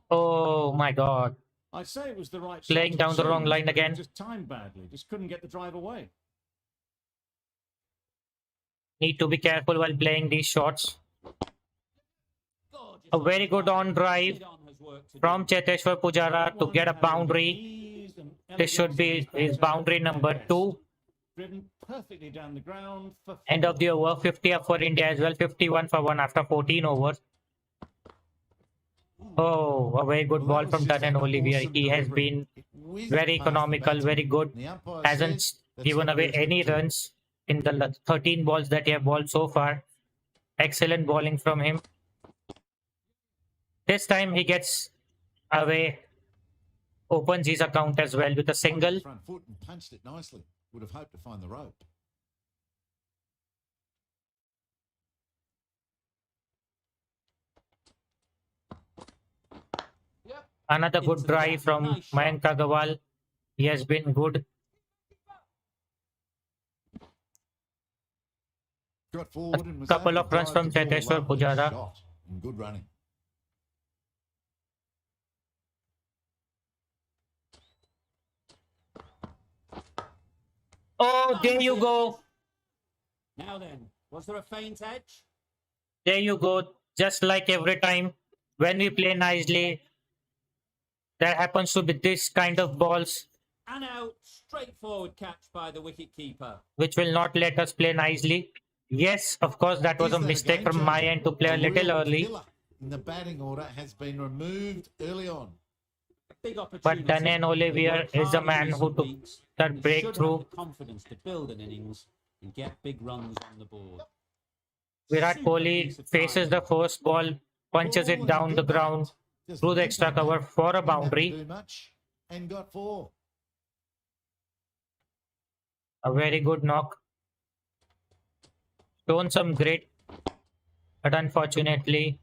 [SPEAKER 1] Oh my god.
[SPEAKER 3] I'd say it was the right
[SPEAKER 1] Playing
[SPEAKER 3] shot
[SPEAKER 1] down the
[SPEAKER 3] to
[SPEAKER 1] wrong
[SPEAKER 3] choose,
[SPEAKER 1] line
[SPEAKER 3] but
[SPEAKER 1] again.
[SPEAKER 3] Just timed badly, just couldn't get the drive away.
[SPEAKER 1] Need to be careful while playing these shots.
[SPEAKER 2] Gorgeous
[SPEAKER 1] A very good on drive
[SPEAKER 2] Lead on has work to
[SPEAKER 1] from
[SPEAKER 2] do.
[SPEAKER 1] Cheteshwar Pujara to get a boundary.
[SPEAKER 3] Ease and
[SPEAKER 1] This should be
[SPEAKER 3] elegance of
[SPEAKER 1] his
[SPEAKER 3] batter
[SPEAKER 1] boundary
[SPEAKER 3] at
[SPEAKER 1] number
[SPEAKER 3] best.
[SPEAKER 1] 2.
[SPEAKER 3] Driven perfectly down the ground for
[SPEAKER 1] End of the over. 50 up for India as well. 51 for 1 after 14 overs. Oh, a very good ball from Tannen Olivier. He has been very economical, very good. Hasn't given away any runs in the 13 balls that he have bowled so far. Excellent bowling from him. This time he gets away, opens his account as well with a single.
[SPEAKER 5] Front foot and punched it nicely. Would have hoped to find the rope.
[SPEAKER 1] Another good
[SPEAKER 2] Into the
[SPEAKER 1] drive
[SPEAKER 2] gap.
[SPEAKER 1] from
[SPEAKER 2] Nice shot.
[SPEAKER 1] Mayank Agarwal. He has been good.
[SPEAKER 5] Got forward and was
[SPEAKER 1] couple
[SPEAKER 5] able
[SPEAKER 1] of
[SPEAKER 5] to
[SPEAKER 1] runs
[SPEAKER 5] drive
[SPEAKER 1] from
[SPEAKER 5] the ball
[SPEAKER 1] Cheteshwar
[SPEAKER 5] up with a
[SPEAKER 1] Pujara.
[SPEAKER 5] shot and good running.
[SPEAKER 1] Oh, there you go.
[SPEAKER 2] Now then, was there a faint edge?
[SPEAKER 1] There you go. Just like every time when we play nicely, there happens to be this kind of balls
[SPEAKER 2] And out, straightforward catch by the wicket-keeper.
[SPEAKER 1] which will not let us play nicely. Yes, of course, that was
[SPEAKER 5] Is
[SPEAKER 1] a
[SPEAKER 5] that
[SPEAKER 1] mistake
[SPEAKER 5] game
[SPEAKER 1] from my
[SPEAKER 5] changer?
[SPEAKER 1] end to play a little
[SPEAKER 5] real
[SPEAKER 1] early.
[SPEAKER 5] killer in the batting order has been removed early on.
[SPEAKER 2] Big
[SPEAKER 1] But
[SPEAKER 2] opportunity.
[SPEAKER 1] Tannen Olivier
[SPEAKER 2] Worked
[SPEAKER 1] is the
[SPEAKER 2] hard in
[SPEAKER 1] man who
[SPEAKER 2] recent
[SPEAKER 1] took
[SPEAKER 2] weeks,
[SPEAKER 1] that
[SPEAKER 2] and he
[SPEAKER 1] breakthrough.
[SPEAKER 2] should have the confidence to build an innings and get big runs on the board.
[SPEAKER 1] Virat
[SPEAKER 2] Super
[SPEAKER 1] Kohli
[SPEAKER 2] piece of
[SPEAKER 1] faces
[SPEAKER 2] timing.
[SPEAKER 1] the first ball, punches
[SPEAKER 5] Ball
[SPEAKER 1] it
[SPEAKER 5] and
[SPEAKER 1] down the
[SPEAKER 5] good
[SPEAKER 1] ground
[SPEAKER 5] bat. Just
[SPEAKER 1] through the
[SPEAKER 5] went
[SPEAKER 1] extra
[SPEAKER 5] on
[SPEAKER 1] cover
[SPEAKER 5] that.
[SPEAKER 1] for a
[SPEAKER 5] Didn't have to
[SPEAKER 1] boundary.
[SPEAKER 5] do much and got 4.
[SPEAKER 1] A very good knock. Shown some grit, but unfortunately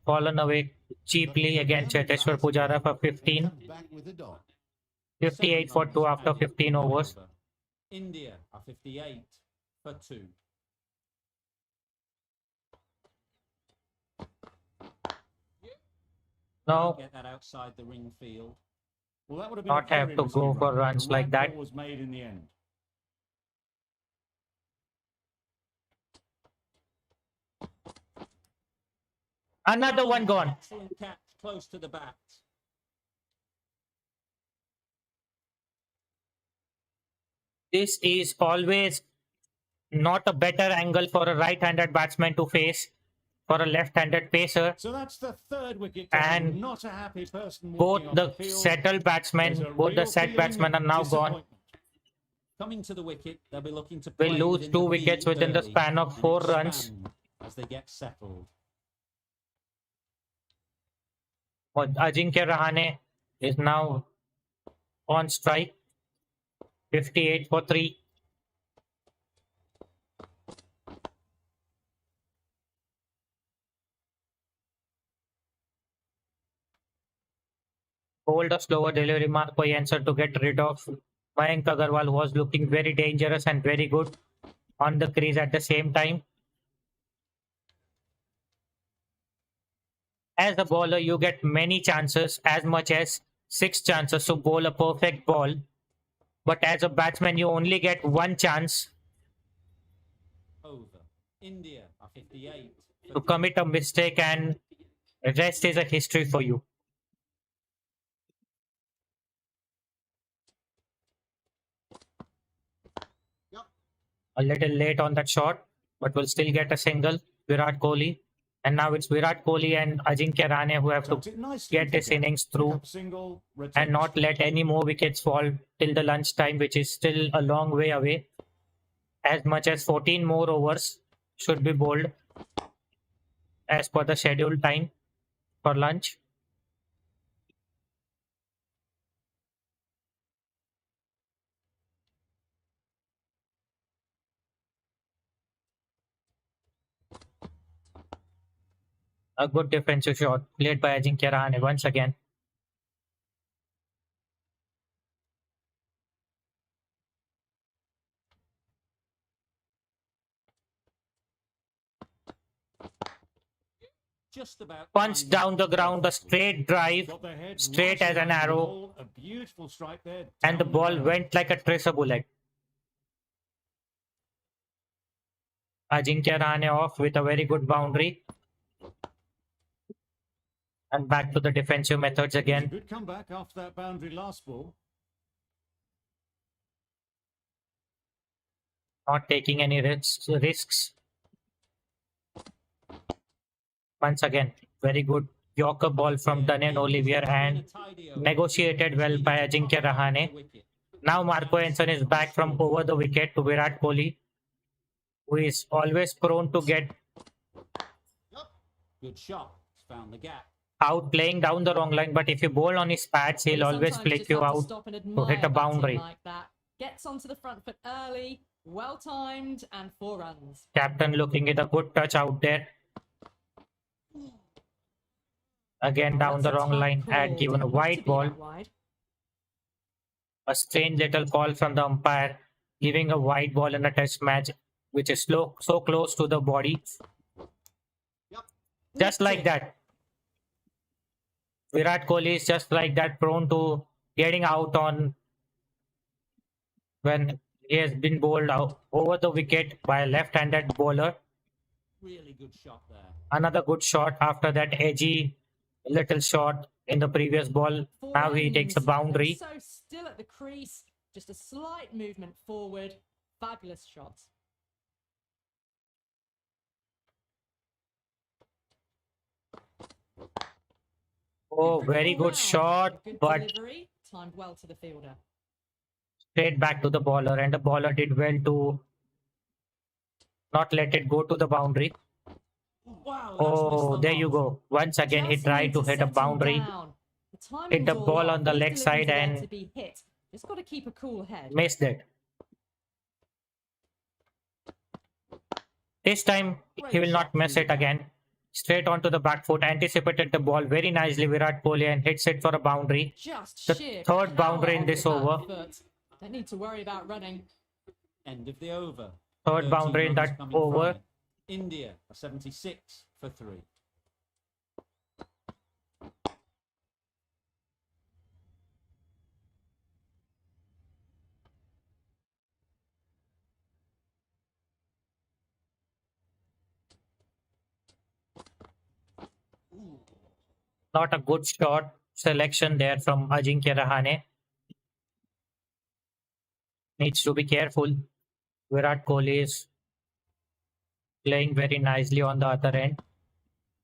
[SPEAKER 1] fallen away cheaply against Cheteshwar Pujara for 15.
[SPEAKER 5] Comes back with a dot.
[SPEAKER 1] 58 for 2 after 15 overs.
[SPEAKER 2] India are 58 for 2.
[SPEAKER 1] Now
[SPEAKER 2] Get that outside the ring field.
[SPEAKER 3] Well, that would have been
[SPEAKER 1] Not
[SPEAKER 3] a
[SPEAKER 1] have
[SPEAKER 3] very
[SPEAKER 1] to
[SPEAKER 3] risky
[SPEAKER 1] go for
[SPEAKER 3] run.
[SPEAKER 1] runs
[SPEAKER 3] The
[SPEAKER 1] like
[SPEAKER 3] right
[SPEAKER 1] that.
[SPEAKER 3] call was made in the end.
[SPEAKER 1] another one gone.
[SPEAKER 2] Excellent catch close to the bat.
[SPEAKER 1] This is always not a better angle for a right-handed batsman to face for a left-handed pacer.
[SPEAKER 3] So that's the third wicket.
[SPEAKER 1] And
[SPEAKER 3] down. Not a happy person.
[SPEAKER 1] Both
[SPEAKER 3] walking off
[SPEAKER 1] the
[SPEAKER 3] field.
[SPEAKER 1] settled batsmen,
[SPEAKER 3] There's a
[SPEAKER 1] both the
[SPEAKER 3] real
[SPEAKER 1] set
[SPEAKER 3] feeling
[SPEAKER 1] batsmen are
[SPEAKER 3] of
[SPEAKER 1] now gone.
[SPEAKER 3] disappointment.
[SPEAKER 2] Coming to the wicket, they'll be looking to
[SPEAKER 1] Will
[SPEAKER 2] play
[SPEAKER 1] lose
[SPEAKER 2] within
[SPEAKER 1] 2
[SPEAKER 2] the
[SPEAKER 1] wickets
[SPEAKER 2] V
[SPEAKER 1] within the
[SPEAKER 2] early
[SPEAKER 1] span of
[SPEAKER 2] and
[SPEAKER 1] 4 runs.
[SPEAKER 2] expand as they get settled.
[SPEAKER 1] Ajinkya Rahane is now on strike. 58 for 3. Hold a slower delivery mark for Jensen to get rid of Mayank Agarwal, who was looking very dangerous and very good on the crease at the same time. As a bowler, you get many chances, as much as 6 chances to bowl a perfect ball. But as a batsman, you only get 1 chance
[SPEAKER 2] Over. India are 58 for
[SPEAKER 1] to commit a mistake, and rest is a history for you. A little late on that shot, but will still get a single. Virat Kohli. And now it's Virat Kohli and Ajinkya Rahane who have to
[SPEAKER 3] Tucked it nicely
[SPEAKER 1] get
[SPEAKER 3] into
[SPEAKER 1] this
[SPEAKER 3] gap.
[SPEAKER 1] innings
[SPEAKER 3] Pick
[SPEAKER 1] through
[SPEAKER 3] up single, rotate
[SPEAKER 1] and not
[SPEAKER 3] straight.
[SPEAKER 1] let any more wickets fall till the lunch time, which is still a long way away. As much as 14 more overs should be bowled as per the scheduled time for lunch. A good defensive shot played by Ajinkya Rahane once again.
[SPEAKER 2] just about
[SPEAKER 1] Punch
[SPEAKER 2] timed
[SPEAKER 1] down the
[SPEAKER 2] to go
[SPEAKER 1] ground, a
[SPEAKER 2] for.
[SPEAKER 1] straight drive,
[SPEAKER 3] Got their head
[SPEAKER 1] straight
[SPEAKER 3] right
[SPEAKER 1] as an
[SPEAKER 3] around the
[SPEAKER 1] arrow,
[SPEAKER 3] ball. A beautiful strike there.
[SPEAKER 1] and the
[SPEAKER 3] down
[SPEAKER 1] ball
[SPEAKER 3] ground.
[SPEAKER 1] went like a tracer bullet. Ajinkya Rahane off with a very good boundary. And back to the defensive methods
[SPEAKER 3] It was a
[SPEAKER 1] again.
[SPEAKER 3] good comeback after that boundary last ball.
[SPEAKER 1] Not taking any risks. Once again, very good Yorker ball from Daniel Olivier and negotiated well by Ajinkya Rahane. Now Marco Jansen is back from over the wicket to Virat Kohli, who is always prone to get
[SPEAKER 2] Good shot. Found the gap.
[SPEAKER 1] out playing down the wrong line, but if you bowl on his pads, he'll
[SPEAKER 7] Well, you
[SPEAKER 1] always
[SPEAKER 7] sometimes
[SPEAKER 1] flick
[SPEAKER 7] just
[SPEAKER 1] you
[SPEAKER 7] have to
[SPEAKER 1] out
[SPEAKER 7] stop and
[SPEAKER 1] to
[SPEAKER 7] admire
[SPEAKER 1] hit a
[SPEAKER 7] batting
[SPEAKER 1] boundary.
[SPEAKER 7] like that. Gets onto the front foot early, well timed, and 4 runs.
[SPEAKER 1] Captain looking at a good touch out there. Again down the
[SPEAKER 7] That's a
[SPEAKER 1] wrong
[SPEAKER 7] tough
[SPEAKER 1] line, had
[SPEAKER 7] call.
[SPEAKER 1] given a
[SPEAKER 7] Didn't want to
[SPEAKER 1] wide
[SPEAKER 7] be
[SPEAKER 1] ball.
[SPEAKER 7] that wide.
[SPEAKER 1] A strange little call from the umpire, giving a wide ball in a test match, which is so close to the body. Just like that. Virat Kohli is just like that, prone to getting out on when he has been bowled out over the wicket by a left-handed bowler.
[SPEAKER 2] Really good shot there.
[SPEAKER 1] Another good shot after that edgy little shot in the previous ball.
[SPEAKER 7] 4
[SPEAKER 1] Now he takes a
[SPEAKER 7] runs.
[SPEAKER 1] boundary.
[SPEAKER 7] So still at the crease, just a slight movement forward. Fabulous shot.
[SPEAKER 1] Oh,
[SPEAKER 7] Good
[SPEAKER 1] very
[SPEAKER 7] ball
[SPEAKER 1] good
[SPEAKER 7] round.
[SPEAKER 1] shot,
[SPEAKER 7] Good
[SPEAKER 1] but
[SPEAKER 7] delivery, timed well to the fielder.
[SPEAKER 1] straight back to the bowler, and the bowler did well to not let it go to the boundary.
[SPEAKER 2] Wow, that's missed
[SPEAKER 1] Oh,
[SPEAKER 2] the
[SPEAKER 1] there you
[SPEAKER 2] lot.
[SPEAKER 1] go. Once again, he
[SPEAKER 7] Just
[SPEAKER 1] tried
[SPEAKER 7] need
[SPEAKER 1] to hit a
[SPEAKER 7] settle
[SPEAKER 1] boundary,
[SPEAKER 7] down. The timing's
[SPEAKER 1] hit the
[SPEAKER 7] all
[SPEAKER 1] ball
[SPEAKER 7] off.
[SPEAKER 1] on the
[SPEAKER 7] Those
[SPEAKER 1] leg
[SPEAKER 7] deliveries
[SPEAKER 1] side
[SPEAKER 7] are there
[SPEAKER 1] and
[SPEAKER 7] to be hit. Just got to keep a cool head.
[SPEAKER 1] missed it. This time, he will not miss it again. Straight onto the back foot, anticipated the ball very nicely, Virat Kohli, and hits it for a boundary.
[SPEAKER 7] Just
[SPEAKER 1] The
[SPEAKER 7] sheer
[SPEAKER 1] third boundary in
[SPEAKER 7] power
[SPEAKER 1] this
[SPEAKER 7] with that
[SPEAKER 1] over.
[SPEAKER 7] foot. Don't need to worry about running.
[SPEAKER 2] End of the over.
[SPEAKER 1] Third
[SPEAKER 2] 13
[SPEAKER 1] boundary in
[SPEAKER 2] runs
[SPEAKER 1] that
[SPEAKER 2] coming from
[SPEAKER 1] over.
[SPEAKER 2] it. India are 76 for 3.
[SPEAKER 1] Not a good shot selection there from Ajinkya Rahane. Needs to be careful. Virat Kohli is playing very nicely on the other end.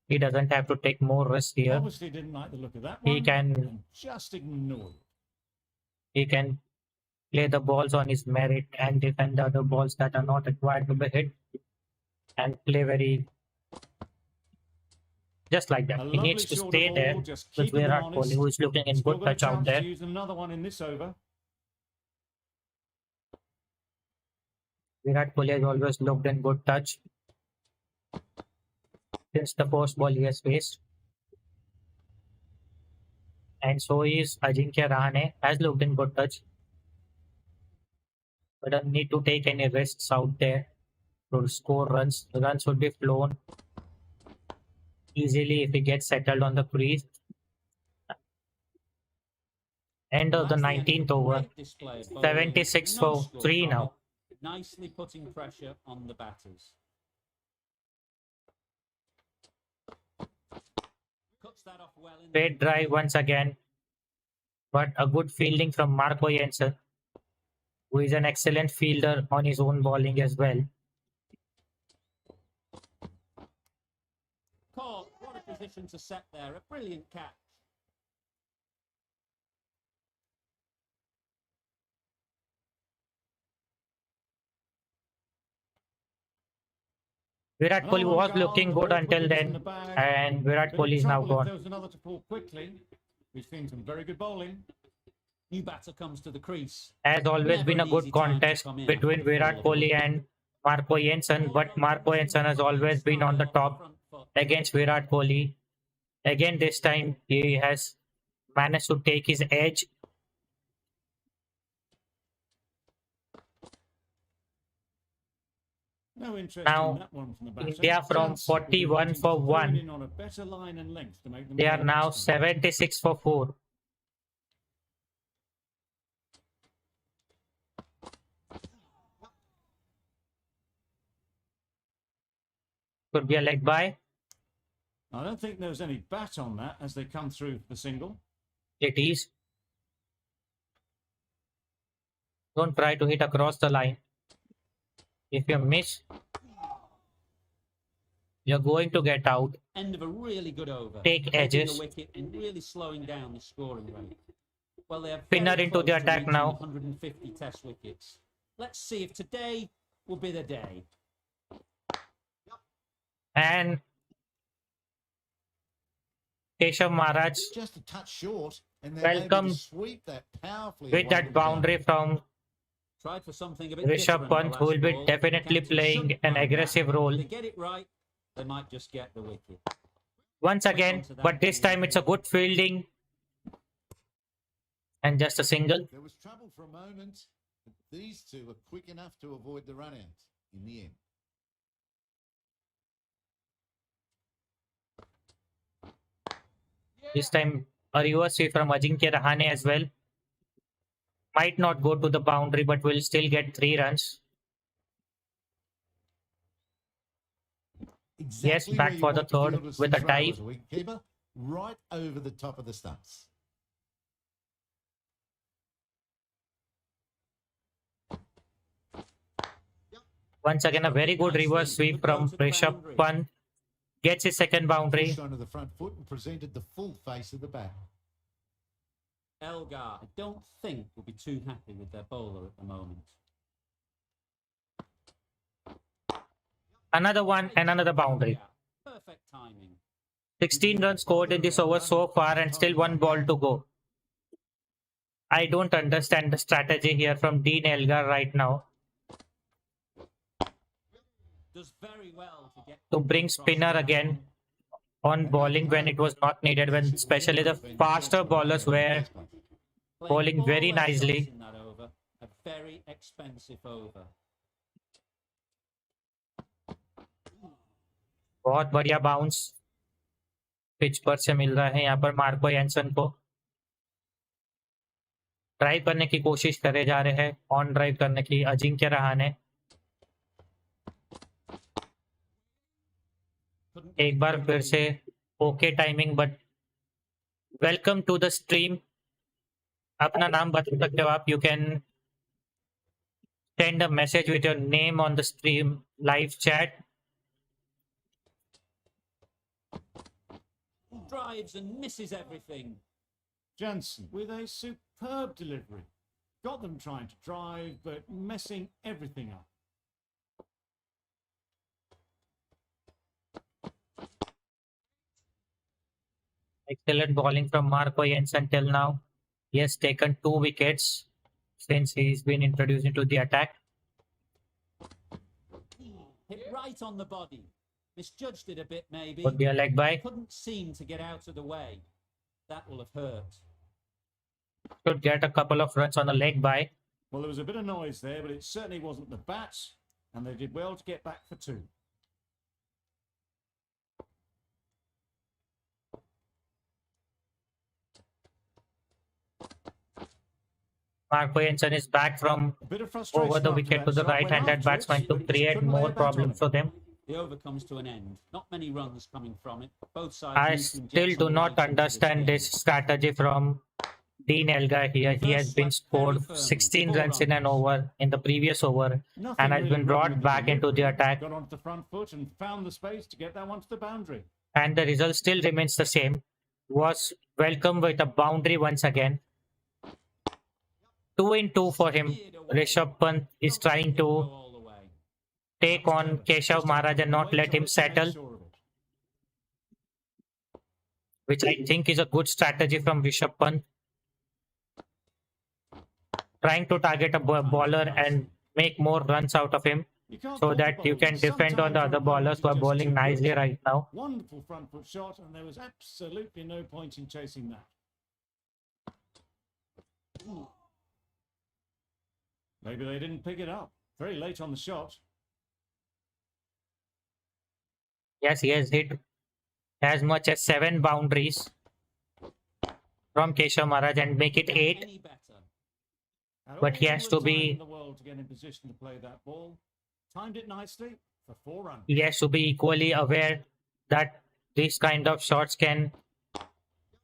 [SPEAKER 1] He doesn't have to take more risks here.
[SPEAKER 3] Obviously didn't like the look of that
[SPEAKER 1] He
[SPEAKER 3] one.
[SPEAKER 1] can
[SPEAKER 3] and just ignored it.
[SPEAKER 1] he can play the balls on his merit and defend the other balls that are not required to be hit, and play very just like that.
[SPEAKER 3] A
[SPEAKER 1] He needs
[SPEAKER 3] lovely
[SPEAKER 1] to
[SPEAKER 3] short
[SPEAKER 1] stay
[SPEAKER 3] of
[SPEAKER 1] there
[SPEAKER 3] all, just
[SPEAKER 1] with
[SPEAKER 3] keeping them
[SPEAKER 1] Virat Kohli,
[SPEAKER 3] honest.
[SPEAKER 1] who is looking in
[SPEAKER 3] Still
[SPEAKER 1] good
[SPEAKER 3] got a
[SPEAKER 1] touch out
[SPEAKER 3] chance
[SPEAKER 1] there.
[SPEAKER 3] to use another one in this over.
[SPEAKER 1] Virat Kohli has always looked in good touch since the first ball he has faced. And so is Ajinkya Rahane, has looked in good touch. But doesn't need to take any risks out there to score runs. The runs would be flown easily if he gets settled on the crease. End of the
[SPEAKER 2] That's the end of a
[SPEAKER 1] 19th over.
[SPEAKER 2] great display of bowling.
[SPEAKER 1] 76
[SPEAKER 2] No
[SPEAKER 1] for
[SPEAKER 2] score
[SPEAKER 1] 3
[SPEAKER 2] from
[SPEAKER 1] now.
[SPEAKER 2] it. Nicely putting pressure on the batters. Cuts that off well in
[SPEAKER 1] Straight drive once again. But a good fielding from Marco Jensen, who is an excellent fielder on his own bowling as well.
[SPEAKER 2] Caught. What a position to set there. A brilliant catch.
[SPEAKER 1] Virat Kohli
[SPEAKER 3] Another one
[SPEAKER 1] was
[SPEAKER 3] gone,
[SPEAKER 1] looking
[SPEAKER 3] the
[SPEAKER 1] good
[SPEAKER 3] ball
[SPEAKER 1] until
[SPEAKER 3] quickens in
[SPEAKER 1] then,
[SPEAKER 3] the bag.
[SPEAKER 1] and Virat
[SPEAKER 3] Bit of
[SPEAKER 1] Kohli is now
[SPEAKER 3] trouble if
[SPEAKER 1] gone.
[SPEAKER 3] there was another to pull quickly. We've seen some very good bowling.
[SPEAKER 2] New batter comes to the crease.
[SPEAKER 1] Has always
[SPEAKER 2] Never
[SPEAKER 1] been a
[SPEAKER 2] an
[SPEAKER 1] good
[SPEAKER 2] easy time to
[SPEAKER 1] contest
[SPEAKER 2] come in
[SPEAKER 1] between
[SPEAKER 2] after the
[SPEAKER 1] Virat
[SPEAKER 2] fall of
[SPEAKER 1] Kohli and Marco Jensen, but Marco Jensen has always been on the top against Virat Kohli. Again, this time he has managed to take his edge.
[SPEAKER 3] No interest
[SPEAKER 1] Now,
[SPEAKER 3] in that one from the batter.
[SPEAKER 1] India from
[SPEAKER 3] Chance will be
[SPEAKER 1] 41
[SPEAKER 3] waiting
[SPEAKER 1] for
[SPEAKER 3] to zone
[SPEAKER 1] 1.
[SPEAKER 3] in on a better line and length to make them
[SPEAKER 1] They
[SPEAKER 3] more
[SPEAKER 1] are now
[SPEAKER 3] next time.
[SPEAKER 1] 76 for 4. Could be a leg by.
[SPEAKER 3] I don't think there's any bat on that as they come through for the single.
[SPEAKER 1] It is. Don't try to hit across the line. If you miss, you're going to get out.
[SPEAKER 2] End of a really good over.
[SPEAKER 1] Take
[SPEAKER 2] Taking
[SPEAKER 1] edges.
[SPEAKER 2] the wicket and really slowing down the scoring rate. Well, they're
[SPEAKER 1] Spinner
[SPEAKER 2] very
[SPEAKER 1] into the
[SPEAKER 2] close to
[SPEAKER 1] attack
[SPEAKER 2] reaching
[SPEAKER 1] now.
[SPEAKER 2] 150 test wickets. Let's see if today will be the day.
[SPEAKER 1] And Keshav Maharaj
[SPEAKER 5] Just a touch short, and they're able
[SPEAKER 1] welcome
[SPEAKER 5] to sweep that powerfully.
[SPEAKER 1] with
[SPEAKER 5] away
[SPEAKER 1] that
[SPEAKER 5] from the
[SPEAKER 1] boundary from
[SPEAKER 2] Tried for something a bit
[SPEAKER 1] Rishabh
[SPEAKER 2] different
[SPEAKER 1] Pant,
[SPEAKER 2] the
[SPEAKER 1] who will
[SPEAKER 2] last
[SPEAKER 1] be
[SPEAKER 2] ball.
[SPEAKER 1] definitely
[SPEAKER 2] Captain
[SPEAKER 1] playing
[SPEAKER 2] shouldn't
[SPEAKER 1] an
[SPEAKER 2] mind that.
[SPEAKER 1] aggressive
[SPEAKER 2] If
[SPEAKER 1] role
[SPEAKER 2] they get it right, they might just get the wicket.
[SPEAKER 1] once again, but this time it's a good fielding and just a single.
[SPEAKER 5] There was trouble for a moment, but these two were quick enough to avoid the run out in the end.
[SPEAKER 1] This time a reverse sweep from Ajinkya Rahane as well. Might not go to the boundary, but will still get 3 runs.
[SPEAKER 5] Exactly
[SPEAKER 1] back
[SPEAKER 5] where you
[SPEAKER 1] for the
[SPEAKER 5] want
[SPEAKER 1] third
[SPEAKER 5] fielders
[SPEAKER 1] with
[SPEAKER 5] to
[SPEAKER 1] a
[SPEAKER 5] throw
[SPEAKER 1] dive.
[SPEAKER 5] as a wicketkeeper, right over the top of the stumps.
[SPEAKER 1] Once again, a very good reverse sweep from Rishabh Pant. Gets his second boundary.
[SPEAKER 5] Pushed onto the front foot and presented the full face of the bat.
[SPEAKER 2] Elgar, I don't think will be too happy with their bowler at the moment.
[SPEAKER 1] Another one and another boundary.
[SPEAKER 2] Perfect timing.
[SPEAKER 1] 16 runs scored in this over so far and still 1 ball to go. I don't understand the strategy here from Dean Elgar right now
[SPEAKER 2] Does very well to get
[SPEAKER 1] to bring spinner again on bowling when it was not needed, when especially the faster bowlers were
[SPEAKER 2] Playing
[SPEAKER 1] bowling very
[SPEAKER 2] all their
[SPEAKER 1] nicely.
[SPEAKER 2] shots in that over. A very expensive over.
[SPEAKER 1] बहुत बढ़िया bounce pitch पर से मिल रहा है यहाँ पर Marco एंसन को. Drive करने की कोशिश करे जा रहे हैं, ऑन ड्राइव करने की अजिंक्य रहाणे. एक बार फिर से okay timing, but welcome to the stream. अपना नाम बता सकते हो आप. You can send a message with your name on the stream live chat.
[SPEAKER 2] Drives and misses everything.
[SPEAKER 3] Jansen with a superb delivery. Got them trying to drive, but messing everything up.
[SPEAKER 1] Excellent bowling from Marco Jensen till now. He has taken 2 wickets since he's been introduced into the attack.
[SPEAKER 2] Hit right on the body. Misjudged it a bit, maybe.
[SPEAKER 1] Would be a leg by.
[SPEAKER 2] Couldn't seem to get out of the way. That will have hurt.
[SPEAKER 1] Should get a couple of runs on a leg by.
[SPEAKER 3] Well, there was a bit of noise there, but it certainly wasn't the bats, and they did well to get back for 2.
[SPEAKER 1] Marco Jensen is back from
[SPEAKER 3] A bit of frustration
[SPEAKER 1] over the
[SPEAKER 3] after
[SPEAKER 1] wicket
[SPEAKER 3] that
[SPEAKER 1] to the
[SPEAKER 3] shot, went
[SPEAKER 1] right-handed
[SPEAKER 3] after it,
[SPEAKER 1] batsman
[SPEAKER 3] but
[SPEAKER 1] to
[SPEAKER 3] he just
[SPEAKER 1] create
[SPEAKER 3] couldn't lay
[SPEAKER 1] more
[SPEAKER 3] a bat on
[SPEAKER 1] problems
[SPEAKER 3] it.
[SPEAKER 1] for them.
[SPEAKER 2] The over comes to an end. Not many runs coming from it. Both sides
[SPEAKER 1] I
[SPEAKER 2] need to inject
[SPEAKER 1] still
[SPEAKER 2] some
[SPEAKER 1] do
[SPEAKER 2] life
[SPEAKER 1] not
[SPEAKER 2] into
[SPEAKER 1] understand
[SPEAKER 2] game.
[SPEAKER 1] this strategy from Dean Elgar here. He has been scored 16 runs in an over in the previous over
[SPEAKER 3] Nothing
[SPEAKER 1] and has
[SPEAKER 3] really
[SPEAKER 1] been
[SPEAKER 3] wrong
[SPEAKER 1] brought
[SPEAKER 3] with the
[SPEAKER 1] back into the
[SPEAKER 3] delivery.
[SPEAKER 1] attack,
[SPEAKER 3] Got onto the front foot and found the space to get that one to the boundary.
[SPEAKER 1] and the result still remains the same. Was welcome with a boundary once again. 2 in 2 for him. Rishabh Pant is trying to
[SPEAKER 2] All the way.
[SPEAKER 1] take on Keshav Maharaj and not let him settle, which I think is a good strategy from Rishabh Pant. Trying to target a bowler and make more runs out of him so that you can defend on the other bowlers who are bowling nicely right now.
[SPEAKER 3] Wonderful front foot shot, and there was absolutely no point in chasing that. Maybe they didn't pick it up. Very late on the shot.
[SPEAKER 1] Yes, he has hit as much as 7 boundaries from Keshav Maharaj and make it 8.
[SPEAKER 2] Any better.
[SPEAKER 3] Had
[SPEAKER 1] But he
[SPEAKER 3] all
[SPEAKER 1] has
[SPEAKER 3] the
[SPEAKER 1] to be-
[SPEAKER 3] time in the world to get in position to play that ball. Timed it nicely for 4 runs.
[SPEAKER 1] He has to be equally aware that these kind of shots can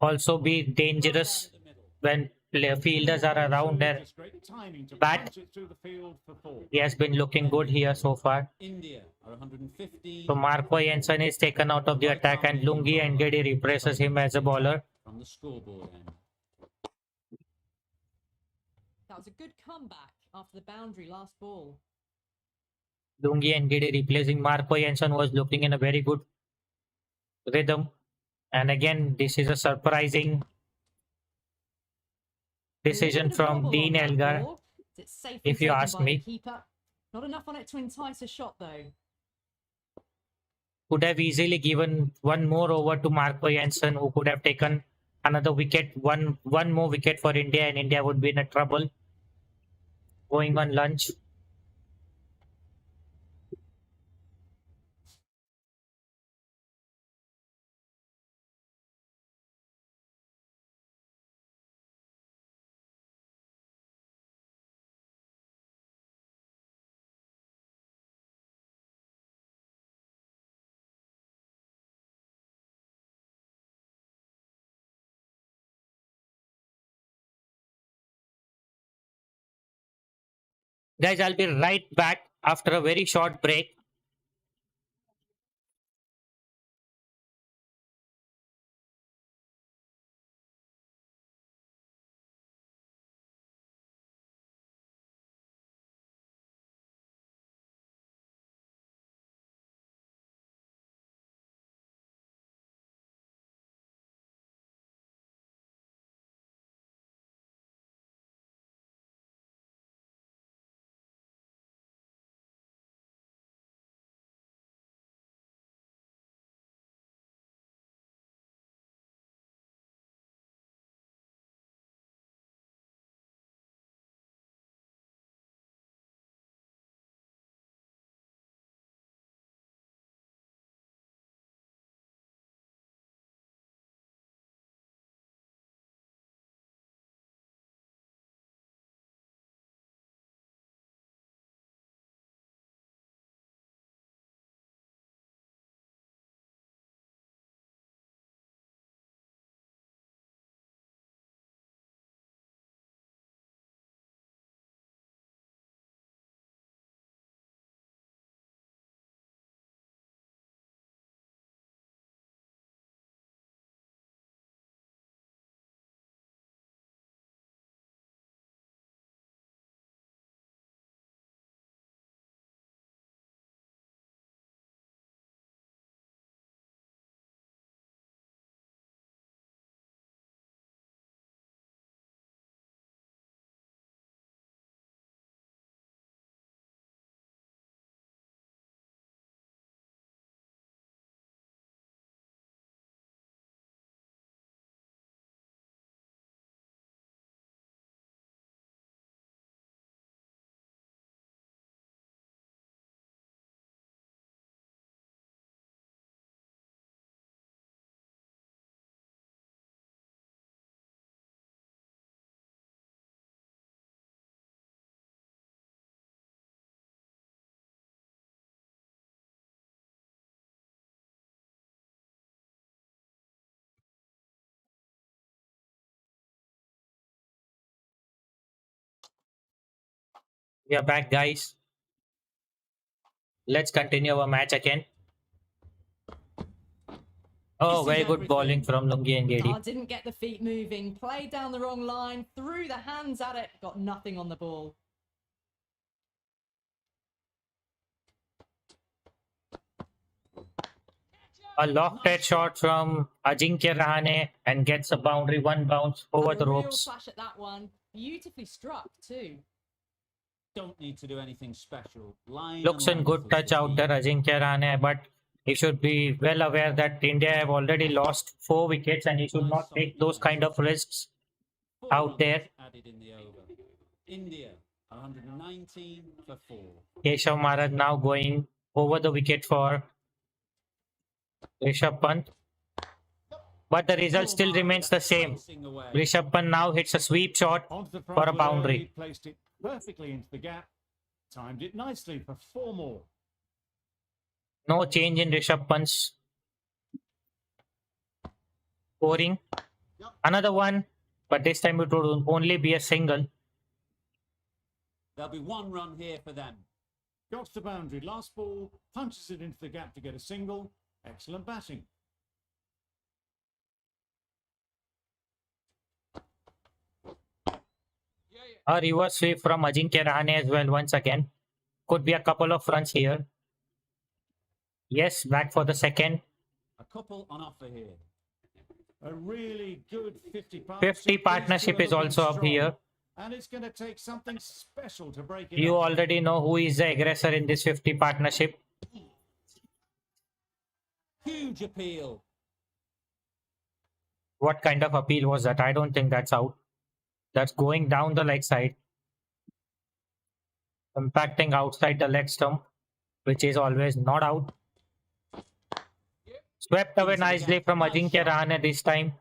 [SPEAKER 1] also be dangerous when fielders are around there.
[SPEAKER 3] Just great timing to
[SPEAKER 1] Bat.
[SPEAKER 3] bounce it through the field for 4.
[SPEAKER 1] He has been looking good here so far.
[SPEAKER 2] India are 115
[SPEAKER 1] So Marco Jensen is taken out of the attack and Lungi Ngidi replaces him as a bowler.
[SPEAKER 2] from the scoreboard end.
[SPEAKER 7] That was a good comeback after the boundary last ball.
[SPEAKER 1] Lungi Ngidi replacing Marco Jensen was looking in a very good rhythm. And again, this is a surprising decision
[SPEAKER 7] There's a bit of
[SPEAKER 1] from
[SPEAKER 7] wobble
[SPEAKER 1] Dean
[SPEAKER 7] on that
[SPEAKER 1] Elgar.
[SPEAKER 7] ball. It's safely
[SPEAKER 1] if you
[SPEAKER 7] taken
[SPEAKER 1] ask
[SPEAKER 7] by
[SPEAKER 1] me.
[SPEAKER 7] the keeper. Not enough on it to entice a shot though.
[SPEAKER 1] Could have easily given one more over to Marco Jensen, who could have taken another wicket, one more wicket for India, and India would be in a trouble going on lunch. Guys, I'll be right back after a very short break. We are back, guys. Let's continue our match again. Oh,
[SPEAKER 2] This is
[SPEAKER 1] very good bowling
[SPEAKER 2] everything.
[SPEAKER 1] from Lungi and Gedi.
[SPEAKER 7] Oh, didn't get the feet moving. Played down the wrong line. Threw the hands at it. Got nothing on the ball.
[SPEAKER 1] A lofted shot from Ajinkya Rahane and gets a boundary, one bounce over
[SPEAKER 7] Had
[SPEAKER 1] the
[SPEAKER 7] a real
[SPEAKER 1] ropes.
[SPEAKER 7] flash at that one. Beautifully struck too.
[SPEAKER 2] Don't need to do anything special. Line
[SPEAKER 1] Looks
[SPEAKER 2] and
[SPEAKER 1] in good
[SPEAKER 2] length is
[SPEAKER 1] touch
[SPEAKER 2] the
[SPEAKER 1] out
[SPEAKER 2] key.
[SPEAKER 1] there, Ajinkya Rahane, but he should be well aware that India have already lost 4 wickets and he should
[SPEAKER 2] Nice
[SPEAKER 1] not
[SPEAKER 2] soft
[SPEAKER 1] take those kind of risks
[SPEAKER 2] 4
[SPEAKER 1] out
[SPEAKER 2] runs
[SPEAKER 1] there.
[SPEAKER 2] added in the over. India 119 for 4.
[SPEAKER 1] Keshav Maharaj now going over the wicket for Rishabh Pant. But the result still remains the same. Rishabh Pant now hits a sweep shot
[SPEAKER 3] Onto the
[SPEAKER 1] for
[SPEAKER 3] front
[SPEAKER 1] a
[SPEAKER 3] foot
[SPEAKER 1] boundary.
[SPEAKER 3] early, placed it perfectly into the gap. Timed it nicely for 4 more.
[SPEAKER 1] No change in Rishabh Pant's scoring. Another one, but this time it would only be a single.
[SPEAKER 2] There'll be 1 run here for them.
[SPEAKER 3] Got to the boundary. Last ball, punches it into the gap to get a single. Excellent batting.
[SPEAKER 1] A reverse sweep from Ajinkya Rahane as well once again. Could be a couple of runs here. Yes, back for the second.
[SPEAKER 2] A couple on offer here.
[SPEAKER 3] A really good 50 partnership.
[SPEAKER 1] 50
[SPEAKER 3] These
[SPEAKER 1] partnership
[SPEAKER 3] two are
[SPEAKER 1] is
[SPEAKER 3] looking
[SPEAKER 1] also up
[SPEAKER 3] strong.
[SPEAKER 1] here.
[SPEAKER 3] And it's going to take something special to break it
[SPEAKER 1] You
[SPEAKER 3] up.
[SPEAKER 1] already know who is the aggressor in this 50 partnership.
[SPEAKER 2] Huge appeal.
[SPEAKER 1] What kind of appeal was that? I don't think that's out. That's going down the leg side. Impacting outside the leg stump, which is always not out. Swept away
[SPEAKER 2] Into the
[SPEAKER 1] nicely
[SPEAKER 2] gap.
[SPEAKER 1] from
[SPEAKER 2] Nice
[SPEAKER 1] Ajinkya
[SPEAKER 2] shot.
[SPEAKER 1] Rahane this time.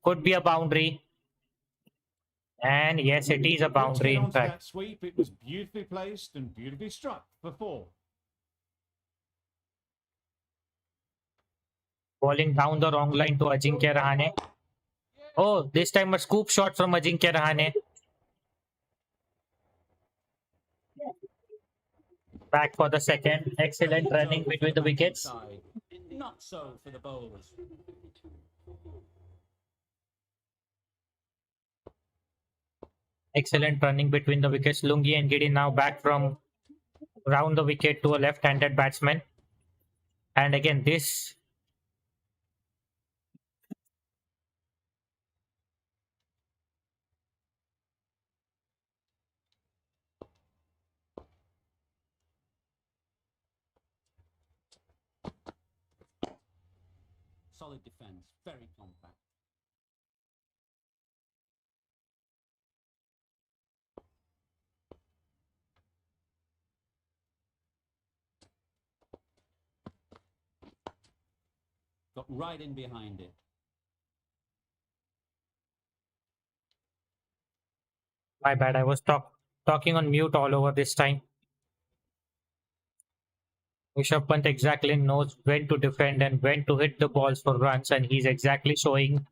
[SPEAKER 1] Could be a boundary. And yes, it is a
[SPEAKER 3] Got to
[SPEAKER 1] boundary
[SPEAKER 3] get
[SPEAKER 1] in
[SPEAKER 3] onto
[SPEAKER 1] fact.
[SPEAKER 3] that sweep. It was beautifully placed and beautifully struck for 4.
[SPEAKER 1] Bowling down the wrong line to Ajinkya Rahane. Oh, this time a scoop shot from Ajinkya Rahane. Back for the second. Excellent running
[SPEAKER 2] Over for
[SPEAKER 1] between the
[SPEAKER 2] batting
[SPEAKER 1] wickets.
[SPEAKER 2] side. Not so for the bowlers.
[SPEAKER 1] Excellent running between the wickets. Lungi and Gidi now back from round the wicket to a left-handed batsman. And again, this
[SPEAKER 2] Solid defence. Very compact. Got right in behind it.
[SPEAKER 1] my bad. I was talking on mute all over this time. Rishabh Pant exactly knows when to defend and when to hit the balls for runs, and he's exactly showing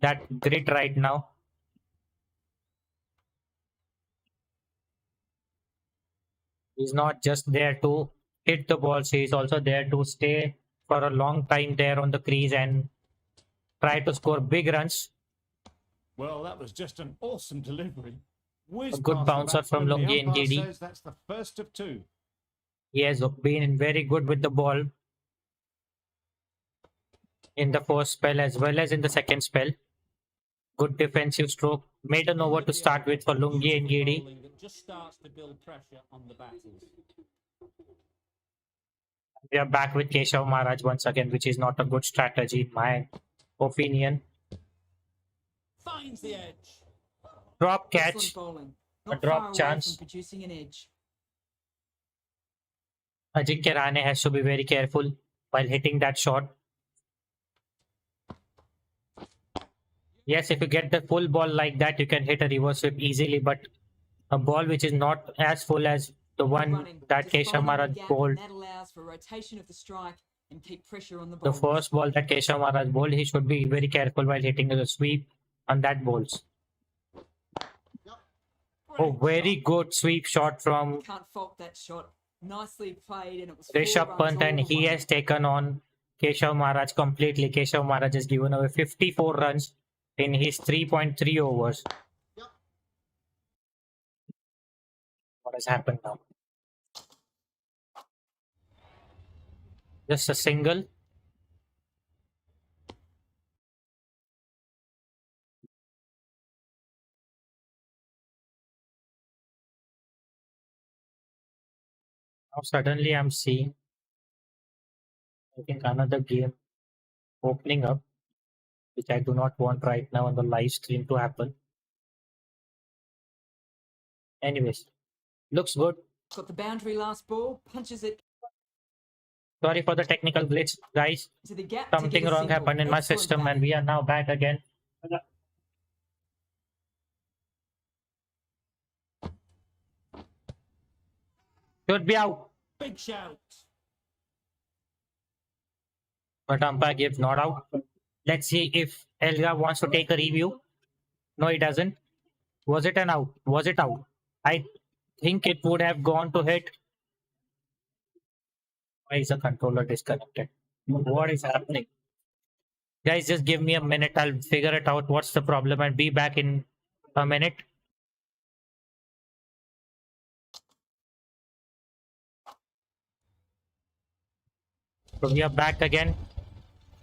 [SPEAKER 1] that grit right now. He's not just there to hit the balls, he's also there to stay for a long time there on the crease and try to score big runs.
[SPEAKER 3] Well, that was just an awesome delivery. Whiz
[SPEAKER 1] A good
[SPEAKER 3] past the
[SPEAKER 1] bouncer from
[SPEAKER 3] batsman. The
[SPEAKER 1] Lungi and
[SPEAKER 3] umpire
[SPEAKER 1] Gidi.
[SPEAKER 3] says that's the first of 2.
[SPEAKER 1] He has been very good with the ball in the first spell as well as in the second spell. Good defensive stroke. Made an over to start with for Lungi and
[SPEAKER 2] Beautiful
[SPEAKER 1] Gidi.
[SPEAKER 2] bowling that just starts to build pressure on the batters.
[SPEAKER 1] We are back with Keshav Maharaj once again, which is not a good strategy in my opinion.
[SPEAKER 2] Finds the edge.
[SPEAKER 1] Drop
[SPEAKER 6] Excellent
[SPEAKER 1] catch.
[SPEAKER 6] bowling.
[SPEAKER 1] A
[SPEAKER 6] Not
[SPEAKER 1] drop
[SPEAKER 6] far away
[SPEAKER 1] chance.
[SPEAKER 6] from producing an edge.
[SPEAKER 1] Ajinkya Rahane has to be very careful while hitting that shot. Yes, if you get the full ball like that, you can hit a reverse sweep easily, but a ball which is not as full as the
[SPEAKER 6] Good
[SPEAKER 1] one
[SPEAKER 6] running.
[SPEAKER 1] that
[SPEAKER 6] Just
[SPEAKER 1] Keshav
[SPEAKER 6] finding the
[SPEAKER 1] Maharaj
[SPEAKER 6] gap,
[SPEAKER 1] bowled.
[SPEAKER 6] and that allows for rotation of the strike and keep pressure on the
[SPEAKER 1] The
[SPEAKER 6] bowlers.
[SPEAKER 1] first ball that Keshav Maharaj bowled, he should be very careful while hitting the sweep on that balls. Oh,
[SPEAKER 2] Great
[SPEAKER 1] very
[SPEAKER 2] shot.
[SPEAKER 1] good sweep shot from
[SPEAKER 6] Can't fault that shot. Nicely played, and it was
[SPEAKER 1] Rishabh
[SPEAKER 6] 4 runs
[SPEAKER 1] Pant,
[SPEAKER 6] all
[SPEAKER 1] and
[SPEAKER 6] the
[SPEAKER 1] he
[SPEAKER 6] way.
[SPEAKER 1] has taken on Keshav Maharaj completely. Keshav Maharaj has given away 54 runs in his 3.3 overs. What has happened now? Just a single. Now suddenly I'm seeing, I think, another game opening up, which I do not want right now on the live stream to happen. Anyways, looks good.
[SPEAKER 6] Got the boundary last ball, punches it
[SPEAKER 1] Sorry for the technical glitch, guys.
[SPEAKER 6] to the gap to
[SPEAKER 1] Something
[SPEAKER 6] get a
[SPEAKER 1] wrong
[SPEAKER 6] single.
[SPEAKER 1] happened in my
[SPEAKER 6] Excellent
[SPEAKER 1] system, and
[SPEAKER 6] batting.
[SPEAKER 1] we are now back again. Should be out,
[SPEAKER 2] Big shout.
[SPEAKER 1] but umpire gives not out. Let's see if Elga wants to take a review. No, he doesn't. Was it an out? Was it out? I think it would have gone to hit. Why is the controller disconnected? What is happening? Guys, just give me a minute. I'll figure it out. What's the problem? I'll be back in a minute. So we are back again.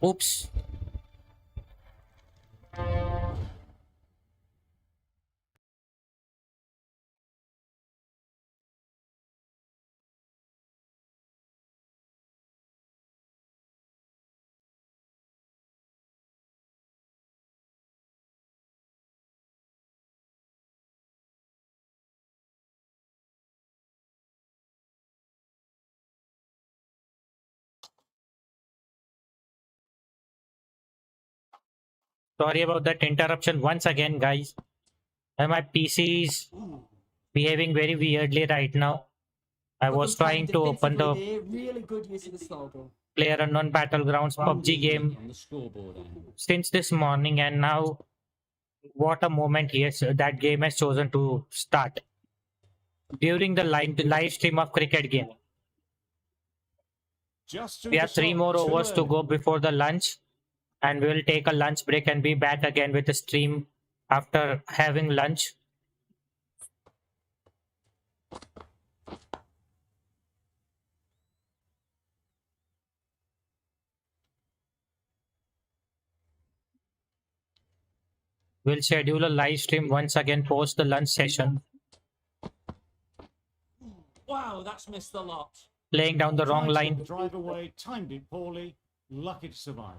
[SPEAKER 1] Oops. Sorry about that interruption once again, guys. And my PC is behaving very weirdly right now. I
[SPEAKER 6] Got
[SPEAKER 1] was
[SPEAKER 6] them playing
[SPEAKER 1] trying to open the
[SPEAKER 6] defensively there. Really good use of the slow ball.
[SPEAKER 1] PlayerUnknown Battlegrounds
[SPEAKER 2] One
[SPEAKER 1] PUBG game
[SPEAKER 2] lead on the scoreboard end.
[SPEAKER 1] since this morning, and now what a moment that game has chosen to start during the live stream of cricket game.
[SPEAKER 3] Just through
[SPEAKER 1] We
[SPEAKER 3] the
[SPEAKER 1] have 3
[SPEAKER 3] slot,
[SPEAKER 1] more
[SPEAKER 3] too
[SPEAKER 1] overs to
[SPEAKER 3] early.
[SPEAKER 1] go before the lunch, and we'll take a lunch break and be back again with the stream after having lunch. We'll schedule a live stream once again post the lunch session.
[SPEAKER 2] Wow, that's missed a lot.
[SPEAKER 1] Playing down the wrong
[SPEAKER 3] Tried to get
[SPEAKER 1] line.
[SPEAKER 3] the drive away, timed it poorly, lucky to survive.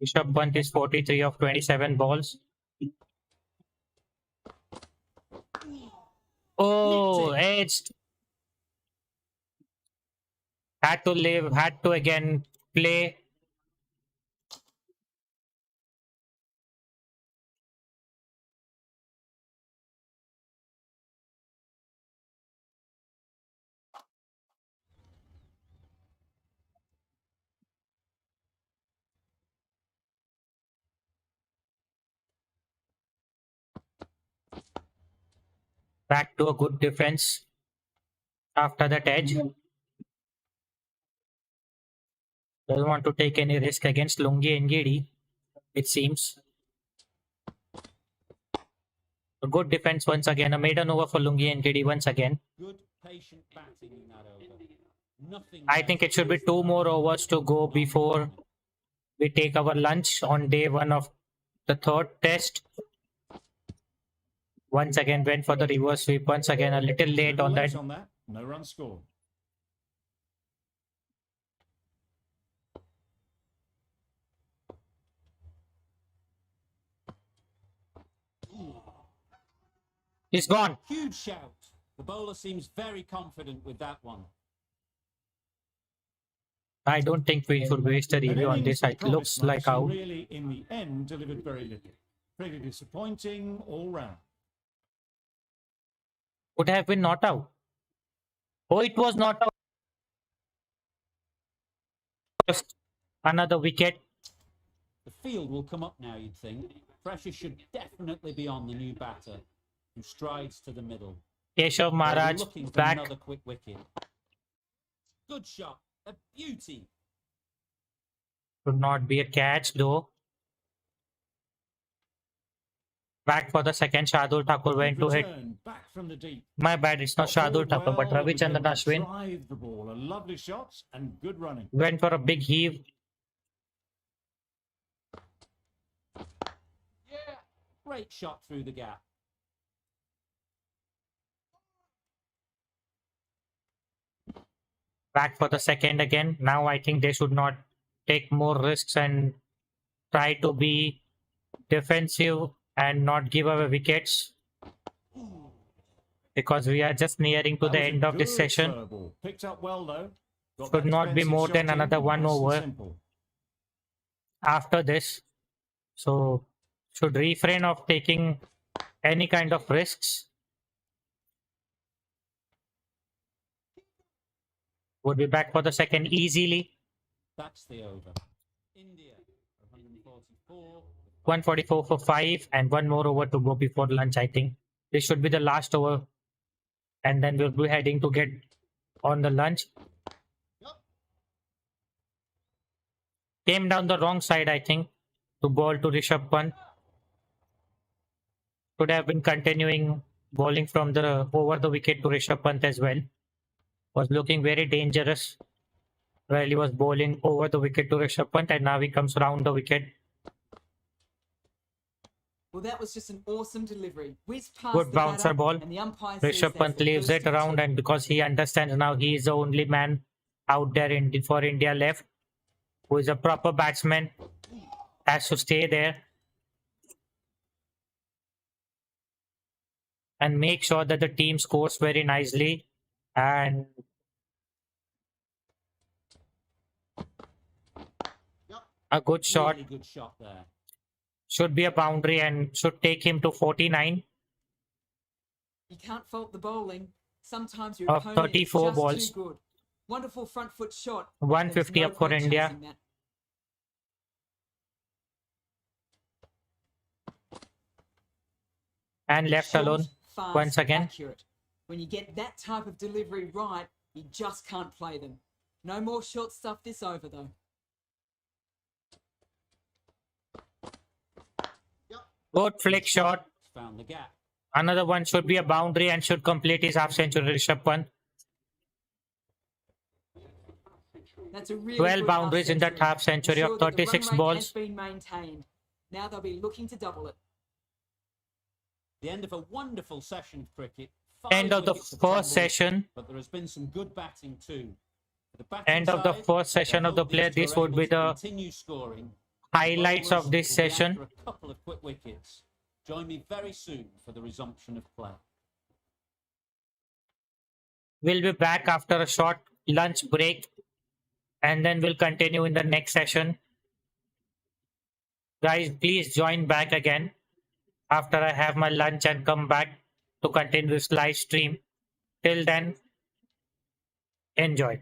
[SPEAKER 1] Rishabh Pant is 43 of 27 balls. Oh, edged. Had to again play. Back to a good defense after that edge. Doesn't want to take any risk against Lungi Ngidi, it seems. A good defense once again. A maiden over for Lungi Ngidi once again.
[SPEAKER 2] Good patient batting in that over. Nothing
[SPEAKER 1] I think it should be 2 more overs to go before we take our lunch on day 1 of the 3rd test. Once again went for the reverse sweep. Once again a little late on that.
[SPEAKER 3] No run scored.
[SPEAKER 1] He's gone.
[SPEAKER 2] Huge shout. The bowler seems very confident with that one.
[SPEAKER 1] I don't think we should waste a review on this. It looks like out.
[SPEAKER 3] Really, in the end, delivered very little. Pretty disappointing all round.
[SPEAKER 1] Would have been not out. Oh, it was not out. Just another wicket.
[SPEAKER 2] The field will come up now, you'd think. Pressure should definitely be on the new batter. who strides to the middle.
[SPEAKER 1] Keshav
[SPEAKER 2] They'll be
[SPEAKER 1] Maharaj
[SPEAKER 2] looking for
[SPEAKER 1] back.
[SPEAKER 2] another quick wicket. Good shot. A beauty.
[SPEAKER 1] Could not be a catch though. Back for the second. Shardul Thakur went
[SPEAKER 3] Good
[SPEAKER 1] to hit.
[SPEAKER 3] return, back from the deep.
[SPEAKER 1] My bad, it's not
[SPEAKER 3] Got
[SPEAKER 1] Shardul
[SPEAKER 3] forward
[SPEAKER 1] Thakur, but
[SPEAKER 3] well, was
[SPEAKER 1] Ravichandran
[SPEAKER 3] able to
[SPEAKER 1] Ashwin
[SPEAKER 3] drive the ball. A lovely shot and good running.
[SPEAKER 1] went for a big heave.
[SPEAKER 2] Great shot through the gap.
[SPEAKER 1] Back for the second again. Now I think they should not take more risks and try to be defensive and not give away wickets, because we are just nearing to
[SPEAKER 3] That
[SPEAKER 1] the
[SPEAKER 3] was a
[SPEAKER 1] end of this
[SPEAKER 3] good
[SPEAKER 1] session.
[SPEAKER 3] throw ball. Picked up well though. Got
[SPEAKER 1] Should
[SPEAKER 3] that
[SPEAKER 1] not be
[SPEAKER 3] defensive
[SPEAKER 1] more
[SPEAKER 3] shot
[SPEAKER 1] than
[SPEAKER 3] in,
[SPEAKER 1] another one
[SPEAKER 3] nice and
[SPEAKER 1] over
[SPEAKER 3] simple.
[SPEAKER 1] after this. So should refrain of taking any kind of risks. Would be back for the second easily.
[SPEAKER 2] That's the over. India, 144.
[SPEAKER 1] 144 for 5 and one more over to go before lunch, I think. This should be the last over. And then we'll be heading to get on the lunch. Came down the wrong side, I think, to ball to Rishabh Pant. Could have been continuing bowling from the over the wicket to Rishabh Pant as well. Was looking very dangerous while he was bowling over the wicket to Rishabh Pant, and now he comes round the wicket.
[SPEAKER 6] Well, that was just an awesome delivery. Whiz past
[SPEAKER 1] Good
[SPEAKER 6] the
[SPEAKER 1] bouncer
[SPEAKER 6] batter,
[SPEAKER 1] ball.
[SPEAKER 6] and the umpire says
[SPEAKER 1] Rishabh
[SPEAKER 6] that's
[SPEAKER 1] Pant
[SPEAKER 6] the
[SPEAKER 1] leaves
[SPEAKER 6] first
[SPEAKER 1] it
[SPEAKER 6] of
[SPEAKER 1] around,
[SPEAKER 6] two.
[SPEAKER 1] and because he understands now he is the only man out there for India left, who is a proper batsman, has to stay there and make sure that the team scores very nicely. And a good shot.
[SPEAKER 2] Really good shot there.
[SPEAKER 1] Should be a boundary and should take him to 49
[SPEAKER 6] You can't fault the bowling. Sometimes your
[SPEAKER 1] of
[SPEAKER 6] opponent is
[SPEAKER 1] 34
[SPEAKER 6] just
[SPEAKER 1] balls.
[SPEAKER 6] too good. Wonderful front foot shot.
[SPEAKER 1] 150
[SPEAKER 6] There's no
[SPEAKER 1] up for
[SPEAKER 6] point
[SPEAKER 1] India.
[SPEAKER 6] chasing that.
[SPEAKER 1] And left
[SPEAKER 6] Short,
[SPEAKER 1] alone
[SPEAKER 6] fast,
[SPEAKER 1] once again.
[SPEAKER 6] accurate. When you get that type of delivery right, you just can't play them. No more short stuff this over though.
[SPEAKER 1] Good flick shot.
[SPEAKER 2] Found the gap.
[SPEAKER 1] Another one should be a boundary and should complete his half century. Rishabh Pant.
[SPEAKER 6] That's a really
[SPEAKER 1] 12
[SPEAKER 6] good
[SPEAKER 1] boundaries in that half century of
[SPEAKER 6] Ensure that the
[SPEAKER 1] 36
[SPEAKER 6] run rate
[SPEAKER 1] balls.
[SPEAKER 6] has been maintained. Now they'll be looking to double it.
[SPEAKER 2] The end of a wonderful session of cricket.
[SPEAKER 1] End of the
[SPEAKER 2] wickets to
[SPEAKER 1] first
[SPEAKER 2] tumble,
[SPEAKER 1] session.
[SPEAKER 2] But there has been some good batting too. For the batting
[SPEAKER 1] End of the
[SPEAKER 2] side,
[SPEAKER 1] first session
[SPEAKER 2] they
[SPEAKER 1] of the
[SPEAKER 2] hope
[SPEAKER 1] play.
[SPEAKER 2] these two
[SPEAKER 1] This
[SPEAKER 2] are
[SPEAKER 1] would
[SPEAKER 2] able
[SPEAKER 1] be
[SPEAKER 2] to
[SPEAKER 1] the
[SPEAKER 2] continue scoring.
[SPEAKER 1] highlights
[SPEAKER 2] Bowlers
[SPEAKER 1] of this
[SPEAKER 2] will be
[SPEAKER 1] session.
[SPEAKER 2] after a couple of quick wickets. Join me very soon for the resumption of play.
[SPEAKER 1] We'll be back after a short lunch break and then we'll continue in the next session. Guys, please join back again after I have my lunch and come back to continue this live stream. Till then, enjoy.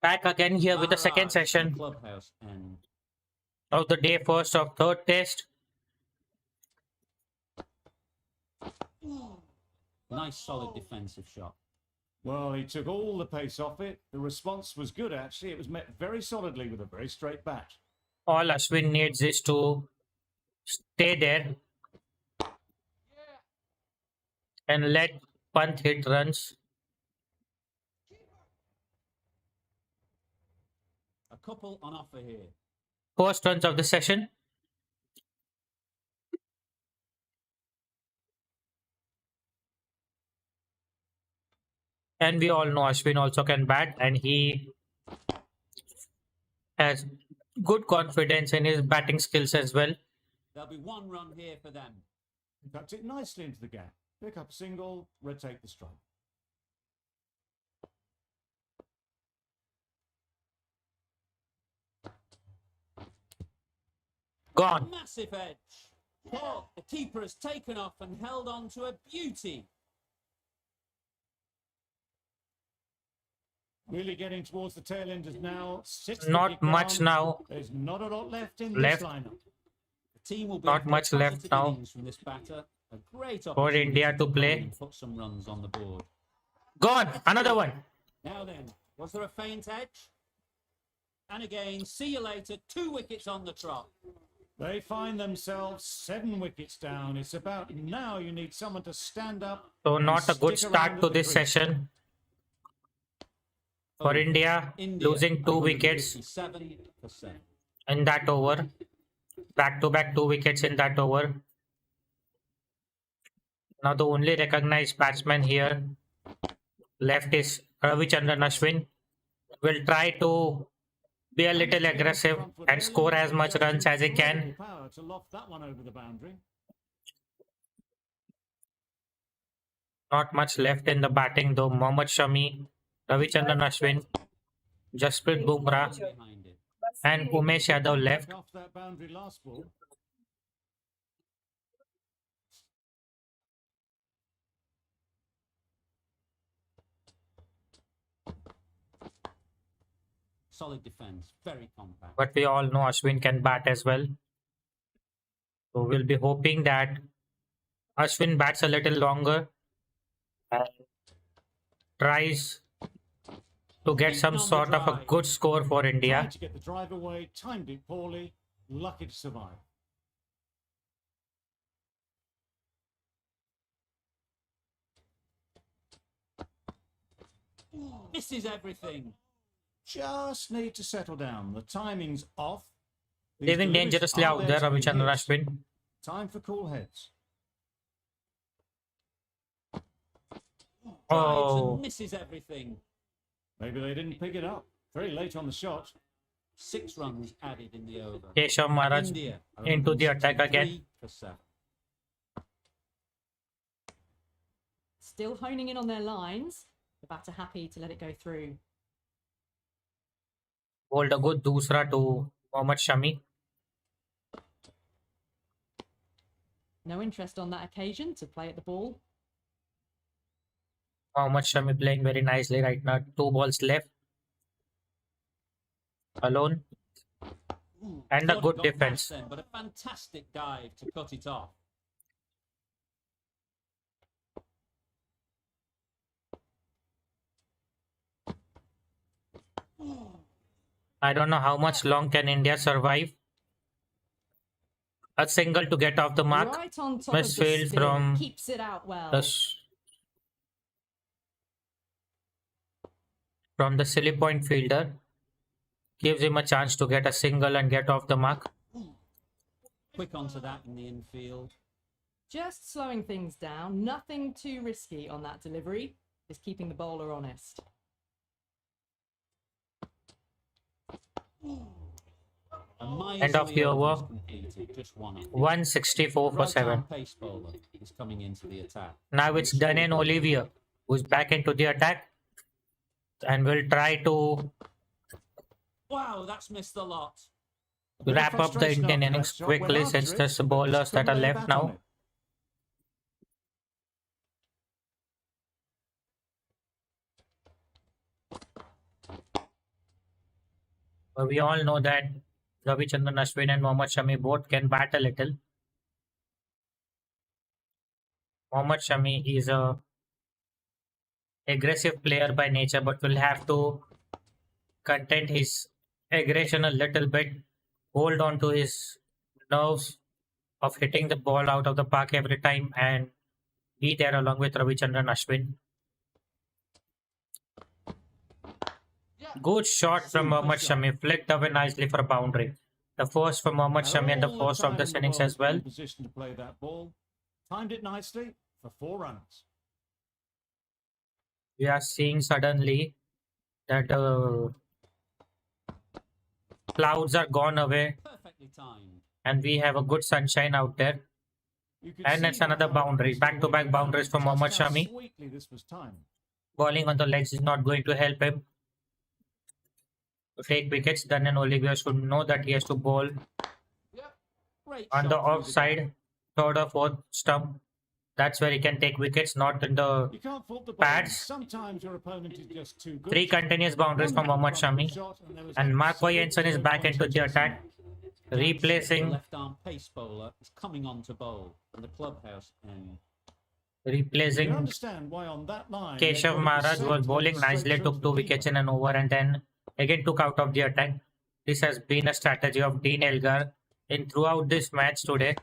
[SPEAKER 1] Back again here with the second
[SPEAKER 2] Barrage from
[SPEAKER 1] session
[SPEAKER 2] clubhouse end.
[SPEAKER 1] of the day first of third test.
[SPEAKER 2] Nice solid defensive shot.
[SPEAKER 3] Well, he took all the pace off it. The response was good, actually. It was met very solidly with a very straight bat.
[SPEAKER 1] All Ashwin needs is to stay there and let Pant hit runs.
[SPEAKER 2] A couple on offer here.
[SPEAKER 1] First runs of the session. And we all know Ashwin also can bat, and he has good confidence in his batting skills as well.
[SPEAKER 2] There'll be 1 run here for them.
[SPEAKER 3] Tucked it nicely into the gap. Pick up a single, rotate the strike.
[SPEAKER 1] Gone.
[SPEAKER 2] Massive edge. Oh, the keeper has taken off and held on to a beauty.
[SPEAKER 3] Really getting towards the tail end is now 6
[SPEAKER 1] Not
[SPEAKER 3] wicket
[SPEAKER 1] much
[SPEAKER 3] down.
[SPEAKER 1] now.
[SPEAKER 3] There's not a lot left in
[SPEAKER 1] Left.
[SPEAKER 3] this lineup.
[SPEAKER 2] The team will be
[SPEAKER 1] Not
[SPEAKER 2] for
[SPEAKER 1] much left
[SPEAKER 2] positive
[SPEAKER 1] now
[SPEAKER 2] innings from this batter. A great
[SPEAKER 1] for
[SPEAKER 2] opportunity
[SPEAKER 1] India to
[SPEAKER 2] come
[SPEAKER 1] play.
[SPEAKER 2] and put some runs on the board.
[SPEAKER 1] Gone. Another one.
[SPEAKER 2] Now then, was there a faint edge? And again, see you later. 2 wickets on the trot.
[SPEAKER 3] They find themselves 7 wickets down. It's about now you need someone to stand up.
[SPEAKER 1] So
[SPEAKER 3] and
[SPEAKER 1] not a good
[SPEAKER 3] stick
[SPEAKER 1] start
[SPEAKER 3] around
[SPEAKER 1] to
[SPEAKER 3] at the
[SPEAKER 1] this
[SPEAKER 3] crease.
[SPEAKER 1] session for
[SPEAKER 2] Over.
[SPEAKER 1] India, losing 2 wickets
[SPEAKER 2] 7 for 7.
[SPEAKER 1] in that over. Back to back 2 wickets in that over. Now the only recognized batsman here left is Ravichandran Ashwin. Will try to be a little aggressive and score as much runs as he can.
[SPEAKER 3] Power to loft that one over the boundary.
[SPEAKER 1] Not much left in the batting though. Mohammad Shami, Ravichandran Ashwin, Jasprit Bumrah
[SPEAKER 2] Behind it.
[SPEAKER 1] and Umesh Yadav left.
[SPEAKER 3] Off that boundary last ball.
[SPEAKER 2] Solid defence, very compact.
[SPEAKER 1] But we all know Ashwin can bat as well. So we'll be hoping that Ashwin bats a little longer and tries to get some sort of a good score for India.
[SPEAKER 3] Tried to get the drive away, timed it poorly, lucky to survive.
[SPEAKER 2] Misses everything.
[SPEAKER 3] Just need to settle down. The timing's off. These
[SPEAKER 1] Leaving
[SPEAKER 3] deliveries
[SPEAKER 1] dangerously
[SPEAKER 3] are
[SPEAKER 1] out there,
[SPEAKER 3] to be
[SPEAKER 1] Ravichandran
[SPEAKER 3] hit.
[SPEAKER 1] Ashwin.
[SPEAKER 3] Time for cool heads.
[SPEAKER 2] Drives
[SPEAKER 1] Oh,
[SPEAKER 2] and misses everything.
[SPEAKER 3] Maybe they didn't pick it up. Very late on the shot.
[SPEAKER 2] 6 runs added in the over.
[SPEAKER 1] Keshav Maharaj
[SPEAKER 2] India are
[SPEAKER 1] into the attack
[SPEAKER 2] 163
[SPEAKER 1] again.
[SPEAKER 2] for 7.
[SPEAKER 7] Still honing in on their lines. The batter happy to let it go through.
[SPEAKER 1] Bowled a good doosra to Mohammad Shami.
[SPEAKER 7] No interest on that occasion to play at the ball.
[SPEAKER 1] Mohammad Shami playing very nicely right now. 2 balls left. Alone. And a
[SPEAKER 2] Thought it
[SPEAKER 1] good
[SPEAKER 2] got
[SPEAKER 1] defense.
[SPEAKER 2] past them, but a fantastic dive to cut it off.
[SPEAKER 1] I don't know how much long can India survive. A single to get off the mark.
[SPEAKER 7] Right on top
[SPEAKER 1] Misfield
[SPEAKER 7] of the spin.
[SPEAKER 1] from
[SPEAKER 7] Keeps it out well.
[SPEAKER 1] From the silly point fielder. Gives him a chance to get a single and get off the mark.
[SPEAKER 2] Quick onto that in the infield.
[SPEAKER 7] Just slowing things down. Nothing too risky on that delivery. Just keeping the bowler honest.
[SPEAKER 1] End of the over.
[SPEAKER 2] Just 1 up.
[SPEAKER 1] 164 for 7.
[SPEAKER 2] Pace bowler is coming into the attack.
[SPEAKER 1] Now it's Danen Olivier who's back into the attack and will try to
[SPEAKER 2] Wow, that's missed a lot.
[SPEAKER 3] A bit of
[SPEAKER 1] wrap up the
[SPEAKER 3] frustration
[SPEAKER 1] Indian
[SPEAKER 3] after that
[SPEAKER 1] innings
[SPEAKER 3] shot. Went
[SPEAKER 1] quickly
[SPEAKER 3] after
[SPEAKER 1] since
[SPEAKER 3] it,
[SPEAKER 1] there's
[SPEAKER 3] but
[SPEAKER 1] bowlers
[SPEAKER 3] just
[SPEAKER 1] that are
[SPEAKER 3] couldn't lay
[SPEAKER 1] left
[SPEAKER 3] back on
[SPEAKER 1] now.
[SPEAKER 3] it.
[SPEAKER 1] But we all know that Ravichandran Ashwin and Mohammad Shami both can bat a little. Mohammad Shami is a aggressive player by nature, but will have to contain his aggression a little bit, hold on to his nerves of hitting the ball out of the park every time, and be there along with Ravichandran Ashwin. Good shot from Mohammad Shami, flicked away nicely for a boundary. The first for Mohammad Shami and the
[SPEAKER 3] All
[SPEAKER 1] first of
[SPEAKER 3] time
[SPEAKER 1] this
[SPEAKER 3] in the
[SPEAKER 1] innings
[SPEAKER 3] world
[SPEAKER 1] as well.
[SPEAKER 3] in position to play that ball. Timed it nicely for 4 runs.
[SPEAKER 1] We are seeing suddenly that clouds are gone away
[SPEAKER 2] Perfectly timed.
[SPEAKER 1] and we have a good sunshine out there.
[SPEAKER 3] You could
[SPEAKER 1] And
[SPEAKER 3] see
[SPEAKER 1] it's another
[SPEAKER 3] how
[SPEAKER 1] boundary.
[SPEAKER 3] Mr.
[SPEAKER 1] Back-to-back
[SPEAKER 3] Wicket
[SPEAKER 1] boundaries from
[SPEAKER 3] just
[SPEAKER 1] Mohammad
[SPEAKER 3] how
[SPEAKER 1] Shami.
[SPEAKER 3] sweetly this was timed.
[SPEAKER 1] Bowling on the legs is not going to help him to take wickets. Dhanyan Olivia should know that he has to bowl
[SPEAKER 2] Great
[SPEAKER 1] on
[SPEAKER 2] shot
[SPEAKER 1] the
[SPEAKER 2] through
[SPEAKER 1] offside, third or fourth stump. That's where he can take wickets, not in the
[SPEAKER 3] You can't fault the bowling.
[SPEAKER 1] pads.
[SPEAKER 3] Sometimes your opponent is just too good.
[SPEAKER 1] 3 continuous boundaries from Mohammad Shami. And Marco Jensen is back into the attack,
[SPEAKER 2] The
[SPEAKER 1] replacing
[SPEAKER 2] left arm pace bowler is coming on to bowl in the clubhouse end.
[SPEAKER 3] You understand why on that line
[SPEAKER 1] Keshav Maharaj was bowling nicely, took 2 wickets in an over and then again took out of the attack. This has been a strategy of Dean Elgar in throughout this match today.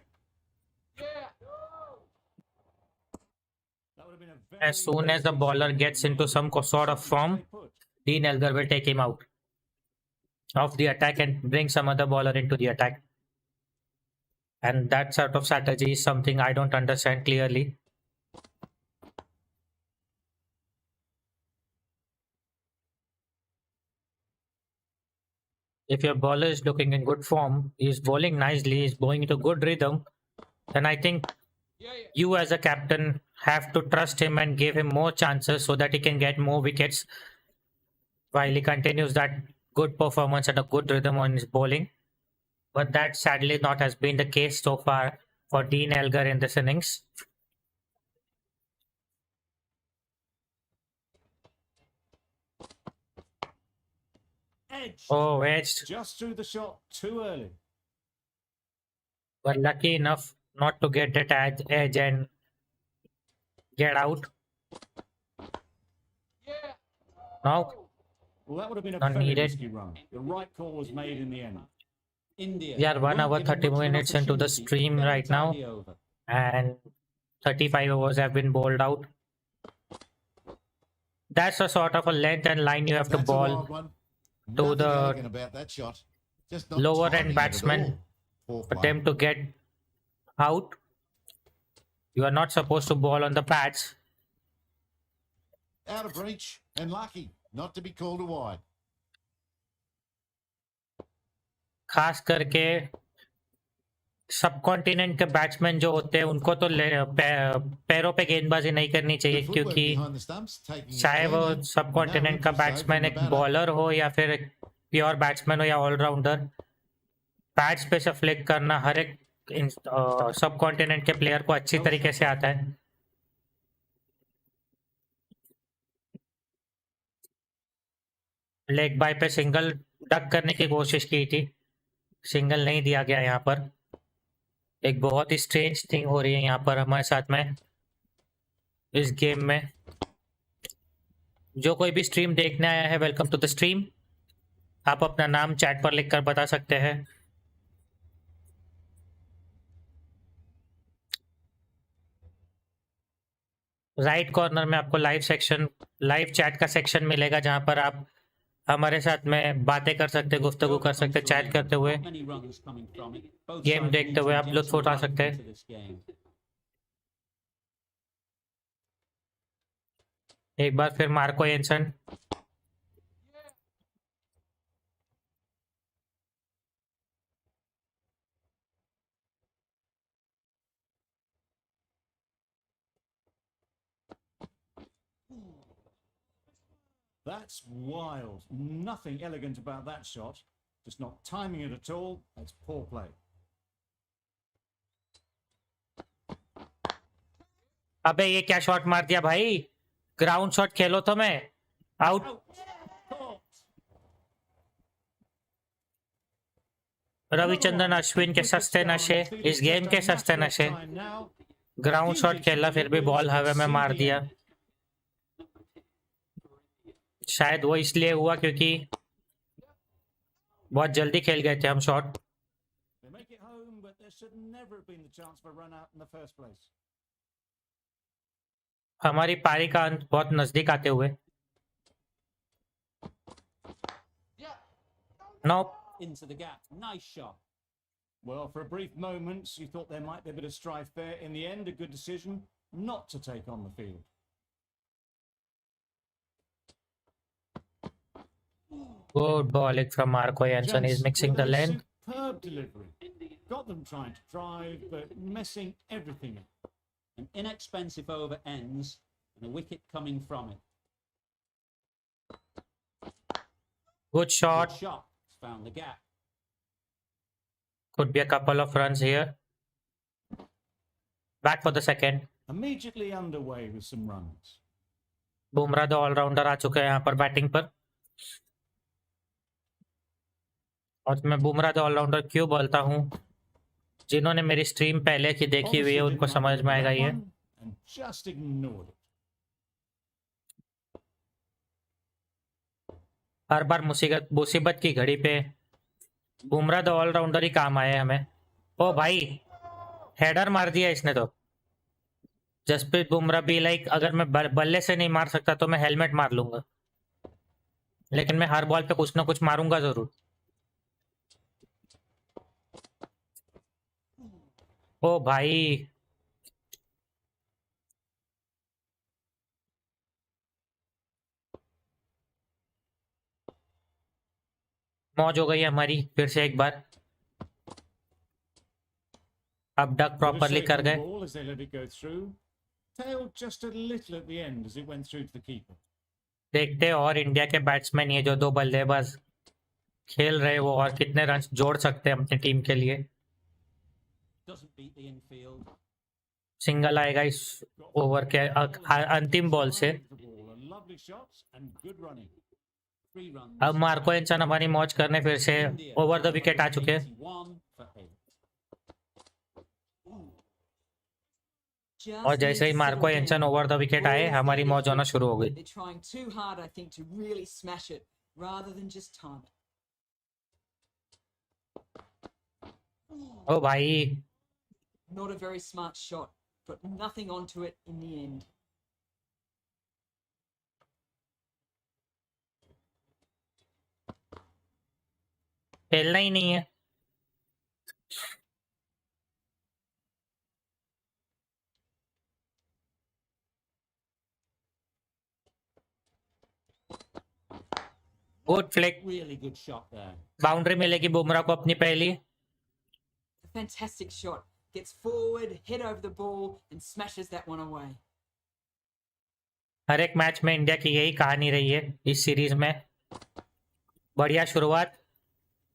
[SPEAKER 1] As soon as the bowler gets into some sort of form, Dean Elgar will take him out of the attack and bring some other bowler into the attack. And that sort of strategy is something I don't understand clearly. If your bowler is looking in good form, he is bowling nicely, he is bowling into good rhythm, then I think you as a captain have to trust him and give him more chances so that he can get more wickets while he continues that good performance and a good rhythm on his bowling. But that sadly not has been the case so far for Dean Elgar in this innings.
[SPEAKER 3] Edged.
[SPEAKER 1] Oh, edged.
[SPEAKER 3] Just threw the shot too early.
[SPEAKER 1] But lucky enough not to get that edge and get out. Now,
[SPEAKER 3] Well, that would have been a
[SPEAKER 1] Not
[SPEAKER 3] very
[SPEAKER 1] needed.
[SPEAKER 3] risky run. The right call was made in the end.
[SPEAKER 2] India.
[SPEAKER 1] we are 1
[SPEAKER 2] won't
[SPEAKER 1] hour
[SPEAKER 2] give him
[SPEAKER 1] 30
[SPEAKER 2] much of an
[SPEAKER 1] minutes into the
[SPEAKER 2] opportunity.
[SPEAKER 1] stream
[SPEAKER 2] Very
[SPEAKER 1] right now,
[SPEAKER 2] tidy over.
[SPEAKER 1] and 35 overs have been bowled out. That's a sort of a length and line you have to
[SPEAKER 5] That's a
[SPEAKER 1] bowl
[SPEAKER 5] wild one.
[SPEAKER 1] to
[SPEAKER 5] Nothing
[SPEAKER 1] the
[SPEAKER 5] elegant about that shot. Just not
[SPEAKER 1] lower
[SPEAKER 5] timing
[SPEAKER 1] end
[SPEAKER 5] it at
[SPEAKER 1] batsmen
[SPEAKER 5] all. Poor
[SPEAKER 1] for
[SPEAKER 5] play.
[SPEAKER 1] them to get out. You are not supposed to bowl on the pads.
[SPEAKER 5] Out of reach and lucky not to be called a wide.
[SPEAKER 1] खास करके सब continent के batsman जो होते हैं उनको तो पैरों पे गेंदबाजी नहीं करनी चाहिए,
[SPEAKER 5] Good footwork
[SPEAKER 1] क्योंकि
[SPEAKER 5] behind the stumps, taking it
[SPEAKER 1] चाहे वो
[SPEAKER 5] cleanly.
[SPEAKER 1] सब कॉन्टिनेंट का
[SPEAKER 5] No interest
[SPEAKER 1] बैट्समैन
[SPEAKER 5] from
[SPEAKER 1] एक
[SPEAKER 5] the batter.
[SPEAKER 1] बॉलर हो या फिर एक प्योर बैट्समैन हो या ऑलराउंडर, पैड्स पे से फ्लिक करना हर एक सब कॉन्टिनेंट के प्लेयर को अच्छी तरीके से आता है. लेग बाय पे सिंगल डक करने की कोशिश की थी, सिंगल नहीं दिया गया यहाँ पर. एक बहुत ही स्ट्रेंज थिंग हो रही है यहाँ पर हमारे साथ में इस गेम में. जो कोई भी स्ट्रीम देखने आया है, वेलकम टू द स्ट्रीम. आप अपना नाम चैट पर लिखकर बता सकते हैं. राइट कॉर्नर में आपको लाइव चैट का सेक्शन मिलेगा, जहां पर आप हमारे साथ में बातें कर सकते, गुफ्तगू कर सकते, चैट करते हुए,
[SPEAKER 2] Not many runs coming from it. Both
[SPEAKER 1] game
[SPEAKER 2] sides
[SPEAKER 1] देखते
[SPEAKER 2] need
[SPEAKER 1] हुए
[SPEAKER 2] to
[SPEAKER 1] आप
[SPEAKER 2] get
[SPEAKER 1] लुत्फ
[SPEAKER 2] some
[SPEAKER 1] उठा
[SPEAKER 2] life
[SPEAKER 1] सकते हैं.
[SPEAKER 2] into this game.
[SPEAKER 1] एक बार फिर Marco Jansen.
[SPEAKER 3] That's wild. Nothing elegant about that shot. Just not timing it at all. That's poor play.
[SPEAKER 1] अबे ये क्या शॉट मार दिया भाई, ग्राउंड शॉट खेलो तो मैं out.
[SPEAKER 3] Out. Caught.
[SPEAKER 1] Ravichandran Ashwin के सस्ते नशे, इस गेम के सस्ते नशे। ग्राउंड शॉट खेला फिर भी बॉल हवा में मार दिया। शायद वो इसलिए हुआ क्योंकि बहुत जल्दी खेल गए थे हम shot.
[SPEAKER 3] They make it home, but there should never have been the chance for a run out in the first place.
[SPEAKER 1] हमारी पारी का अंत बहुत नजदीक आते हुए। No
[SPEAKER 2] Into the gap. Nice shot.
[SPEAKER 3] Well, for a brief moment, you thought there might be a bit of strife there. In the end, a good decision not to take on the field.
[SPEAKER 1] Good bowling from Marco Jansen, is mixing the
[SPEAKER 3] With a
[SPEAKER 1] length.
[SPEAKER 3] superb delivery. Got them trying to drive, but messing everything up.
[SPEAKER 2] An inexpensive over ends and a wicket coming from it.
[SPEAKER 1] Good shot,
[SPEAKER 2] Good shot. Found the gap.
[SPEAKER 1] could be a couple of runs here. Back for the second.
[SPEAKER 3] Immediately underway with some runs.
[SPEAKER 1] Bumrah the allrounder आ चुके हैं यहाँ पर batting पर। और मैं Bumrah the allrounder क्यों बोलता हूँ, जिन्होंने मेरी स्ट्रीम पहले की देखी हुई है
[SPEAKER 3] Obviously
[SPEAKER 1] उनको
[SPEAKER 3] didn't
[SPEAKER 1] समझ
[SPEAKER 3] like
[SPEAKER 1] में आएगा
[SPEAKER 3] that
[SPEAKER 1] ये।
[SPEAKER 3] one and just ignored it.
[SPEAKER 1] हर बार मुसीबत की घड़ी पे बुमराह द ऑलराउंडर ही काम आए हमें। ओ भाई, हेडर मार दिया इसने तो। जसप्रीत बुमराह भी लाइक, अगर मैं बल्ले से नहीं मार सकता तो मैं हेलमेट मार लूंगा, लेकिन मैं हर बॉल पे कुछ ना कुछ मारूंगा जरूर। ओ भाई, मौज हो गई हमारी फिर से एक बार। अब डक
[SPEAKER 3] Good
[SPEAKER 1] प्रॉपरली
[SPEAKER 3] save
[SPEAKER 1] कर
[SPEAKER 3] on the
[SPEAKER 1] गए।
[SPEAKER 3] ball as they let it go through. Tailed just a little at the end as it went through to the keeper.
[SPEAKER 1] देखते हैं और इंडिया के बैट्समैन, ये जो दो बल्लेबाज खेल रहे वो और कितने रन जोड़ सकते हैं अपनी टीम के लिए।
[SPEAKER 2] Doesn't beat the infield.
[SPEAKER 1] Single आएगा इस ओवर के अंतिम बॉल से।
[SPEAKER 3] Lovely shots and good running.
[SPEAKER 2] 3 runs.
[SPEAKER 1] अब मार्को एंसन हमारी मौज करने फिर से
[SPEAKER 2] India
[SPEAKER 1] ओवर द विकेट आ चुके हैं।
[SPEAKER 2] 81 for 8.
[SPEAKER 6] Just
[SPEAKER 1] और जैसे ही
[SPEAKER 6] need to
[SPEAKER 1] Marco
[SPEAKER 6] settle
[SPEAKER 1] एंसन
[SPEAKER 6] down.
[SPEAKER 1] Over the wicket आए,
[SPEAKER 6] Ball's
[SPEAKER 1] हमारी
[SPEAKER 6] getting
[SPEAKER 1] मौज होना
[SPEAKER 6] hit,
[SPEAKER 1] शुरू हो गई।
[SPEAKER 6] but they're trying too hard, I think, to really smash it rather than just time it.
[SPEAKER 1] ओ भाई,
[SPEAKER 6] Not a very smart shot, but nothing onto it in the end.
[SPEAKER 1] खेलना ही नहीं है। Good flick,
[SPEAKER 2] Really good shot there.
[SPEAKER 1] Boundary मिलेगी बुमराह को अपनी पहली।
[SPEAKER 6] A fantastic shot. Gets forward, head over the ball, and smashes that one away.
[SPEAKER 1] हर एक match में India की यही कहानी रही है इस सीरीज में। बढ़िया शुरुआत,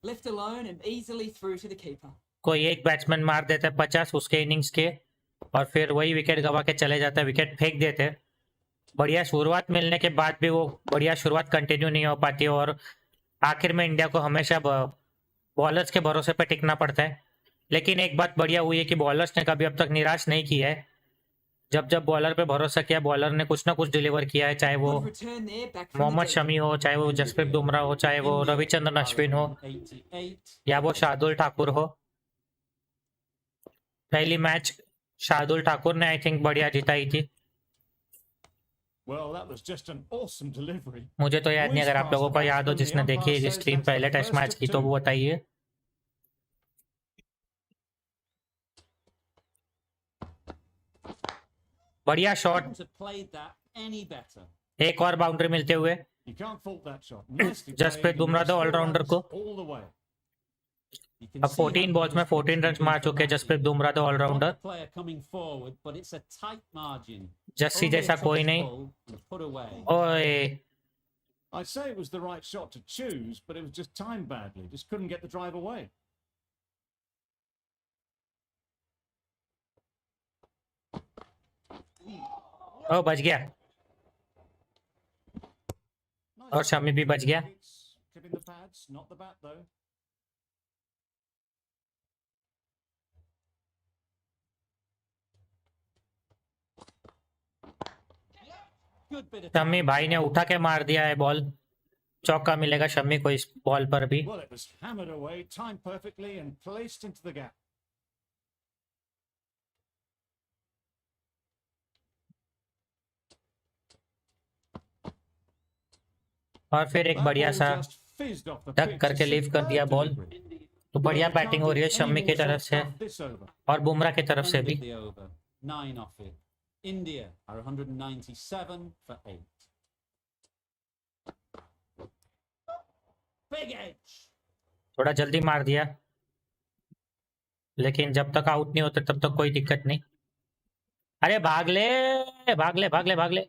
[SPEAKER 6] Left alone and easily through to the keeper.
[SPEAKER 1] कोई एक बैट्समैन मार देता है 50 उसके इनिंग्स के, और फिर वही विकेट गवा के चले जाता है, विकेट फेंक देते हैं। बढ़िया शुरुआत मिलने के बाद भी वो बढ़िया शुरुआत कंटिन्यू नहीं हो पाती, और आखिर में इंडिया को हमेशा बॉलर्स के भरोसे पे टिकना पड़ता है। लेकिन एक बात बढ़िया हुई है कि बॉलर्स ने कभी अब तक निराश नहीं किया है। जब जब बॉलर पे भरोसा किया, बॉलर ने कुछ ना कुछ डिलीवर किया है, चाहे वो
[SPEAKER 6] Good return there, back from the
[SPEAKER 1] Mohammad
[SPEAKER 6] deep.
[SPEAKER 1] Shami हो, चाहे वो जसप्रीत बुमराह हो, चाहे वो
[SPEAKER 2] India
[SPEAKER 1] रविचंद्रन
[SPEAKER 2] are
[SPEAKER 1] अश्विन हो,
[SPEAKER 2] on 88.
[SPEAKER 1] या वो शार्दुल ठाकुर हो। पहली मैच शार्दुल ठाकुर ने आई थिंक बढ़िया जिताई थी।
[SPEAKER 3] Well, that was just an awesome delivery.
[SPEAKER 1] मुझे तो याद नहीं, अगर आप लोगों को याद हो जिसने देखी है स्ट्रीम पहले टेस्ट मैच की तो वो बताइए। बढ़िया shot,
[SPEAKER 2] Couldn't have played that any better.
[SPEAKER 1] एक और बाउंड्री मिलते हुए।
[SPEAKER 3] You can't fault that shot. Nicely
[SPEAKER 1] Jasprit
[SPEAKER 3] played,
[SPEAKER 1] Bumrah
[SPEAKER 3] and
[SPEAKER 1] तो
[SPEAKER 3] four
[SPEAKER 1] ऑलराउंडर
[SPEAKER 3] runs
[SPEAKER 1] को
[SPEAKER 3] all the way.
[SPEAKER 2] You can
[SPEAKER 1] अब
[SPEAKER 2] see
[SPEAKER 1] 14
[SPEAKER 2] how
[SPEAKER 1] बॉल्स में 14 रन मार चुके हैं जसप्रीत बुमराह तो
[SPEAKER 2] Got
[SPEAKER 1] all rounder.
[SPEAKER 2] the player coming forward, but it's a tight margin.
[SPEAKER 1] Jassi
[SPEAKER 2] Only a
[SPEAKER 1] जैसा
[SPEAKER 2] touch
[SPEAKER 1] कोई नहीं।
[SPEAKER 2] pull and put away.
[SPEAKER 1] ओए,
[SPEAKER 3] I'd say it was the right shot to choose, but it was just timed badly. Just couldn't get the drive away.
[SPEAKER 1] ओ बच गया,
[SPEAKER 3] Nice
[SPEAKER 1] और शमी भी बच गया।
[SPEAKER 3] It's tipping the pads, not the bat though.
[SPEAKER 2] Good bit of
[SPEAKER 1] Shammi
[SPEAKER 2] time
[SPEAKER 1] भाई ने
[SPEAKER 2] there.
[SPEAKER 1] उठा के मार दिया है बॉल, चौका मिलेगा शम्मी को इस बॉल पर भी।
[SPEAKER 3] Well, it was hammered away, timed perfectly, and placed into the gap.
[SPEAKER 1] और फिर एक
[SPEAKER 3] That
[SPEAKER 1] बढ़िया
[SPEAKER 3] ball
[SPEAKER 1] सा
[SPEAKER 3] just fizzed off the
[SPEAKER 1] टक
[SPEAKER 3] pitch.
[SPEAKER 1] करके
[SPEAKER 3] A
[SPEAKER 1] लीव कर दिया
[SPEAKER 3] superb
[SPEAKER 1] बॉल।
[SPEAKER 3] delivery.
[SPEAKER 1] तो
[SPEAKER 3] Well,
[SPEAKER 1] बढ़िया
[SPEAKER 3] they
[SPEAKER 1] बैटिंग
[SPEAKER 3] can't
[SPEAKER 1] हो रही है
[SPEAKER 3] get
[SPEAKER 1] शम्मी
[SPEAKER 3] any
[SPEAKER 1] की
[SPEAKER 3] more
[SPEAKER 1] तरफ
[SPEAKER 3] shots
[SPEAKER 1] से
[SPEAKER 3] off this over.
[SPEAKER 1] और बुमराह की तरफ से भी।
[SPEAKER 2] Ended the over. 9 off it. India are 197 for 8. Big edge.
[SPEAKER 1] थोड़ा जल्दी मार दिया, लेकिन जब तक आउट नहीं होते तब तक कोई दिक्कत नहीं। अरे भाग ले भाग ले भाग ले भाग ले,